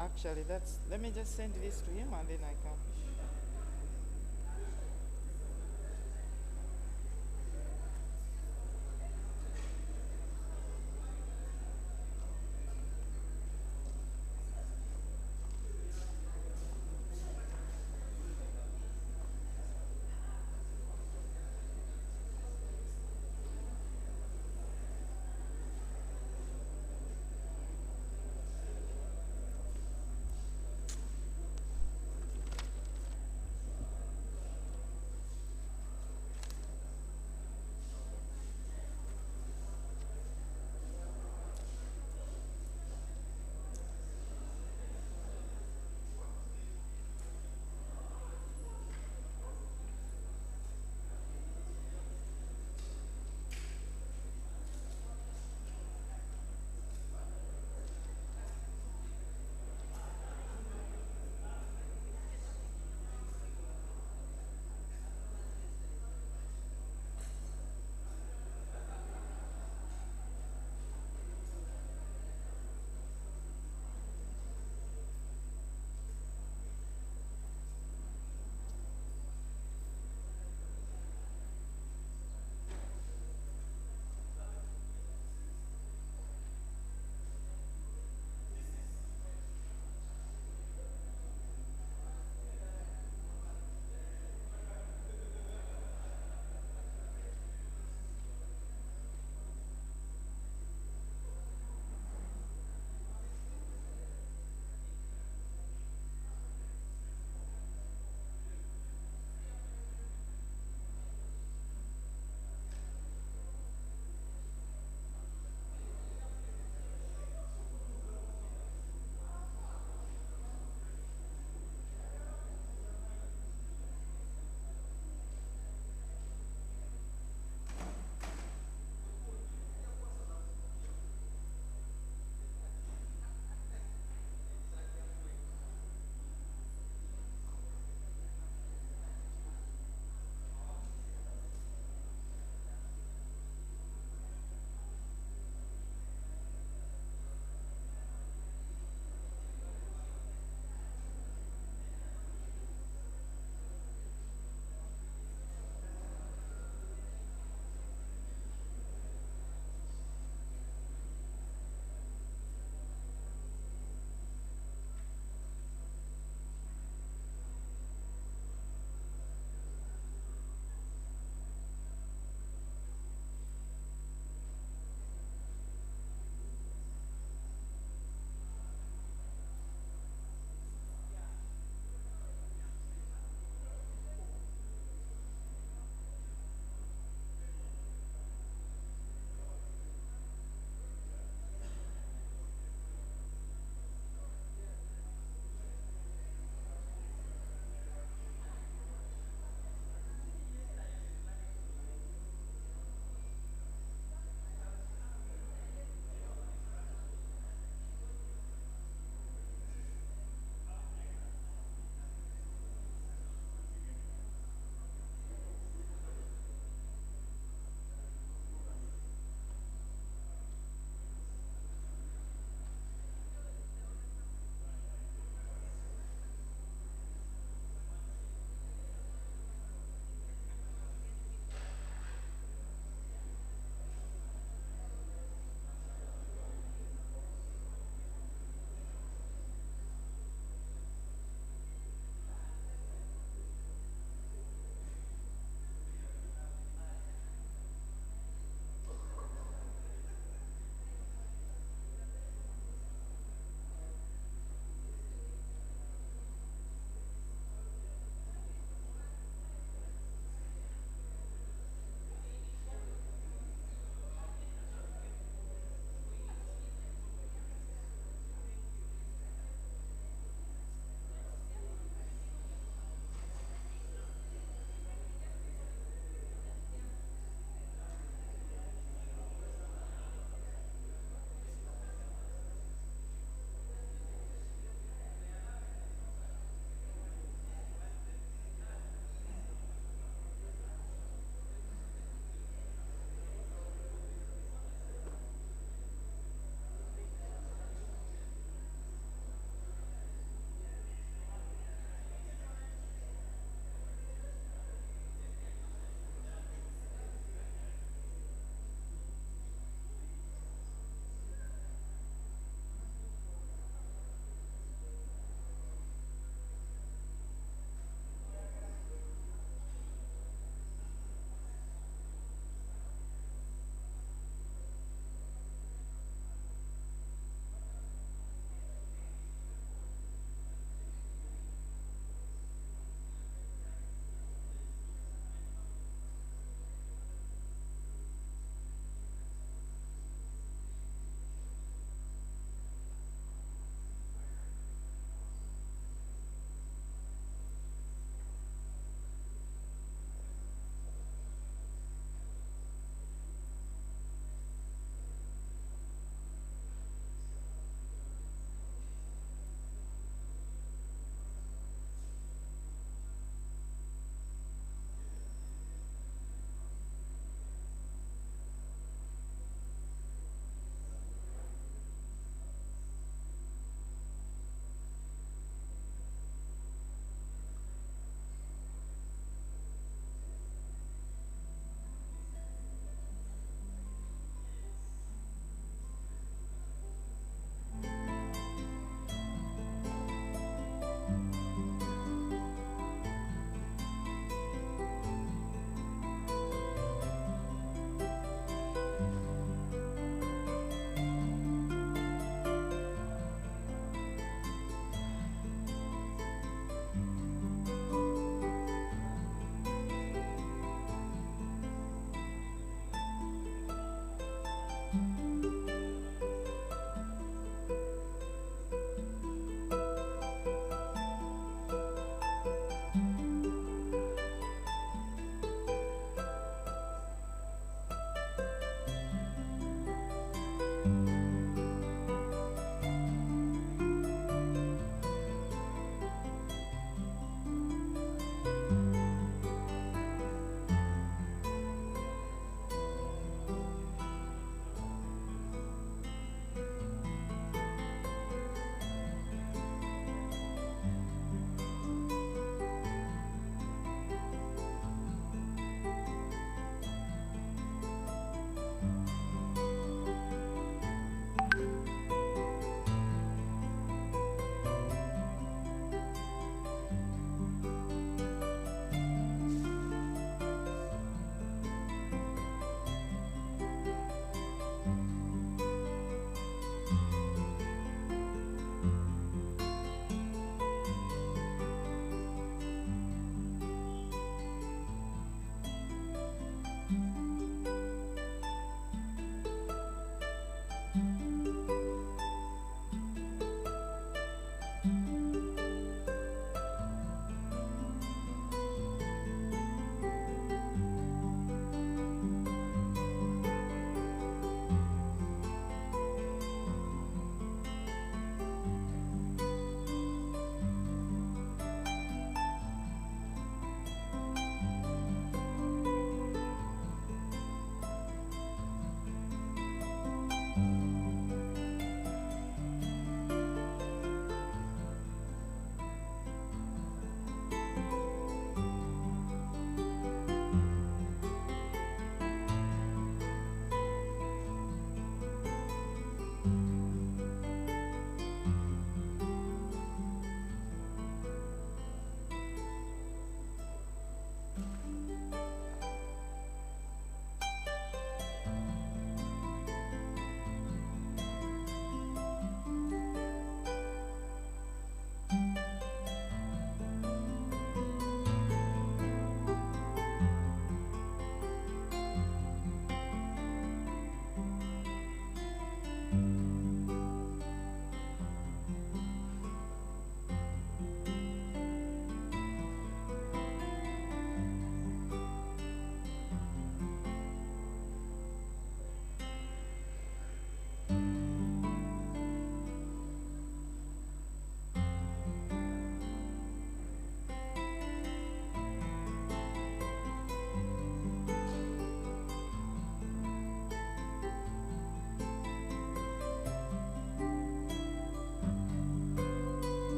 Actually, let me just send this to him and then I come.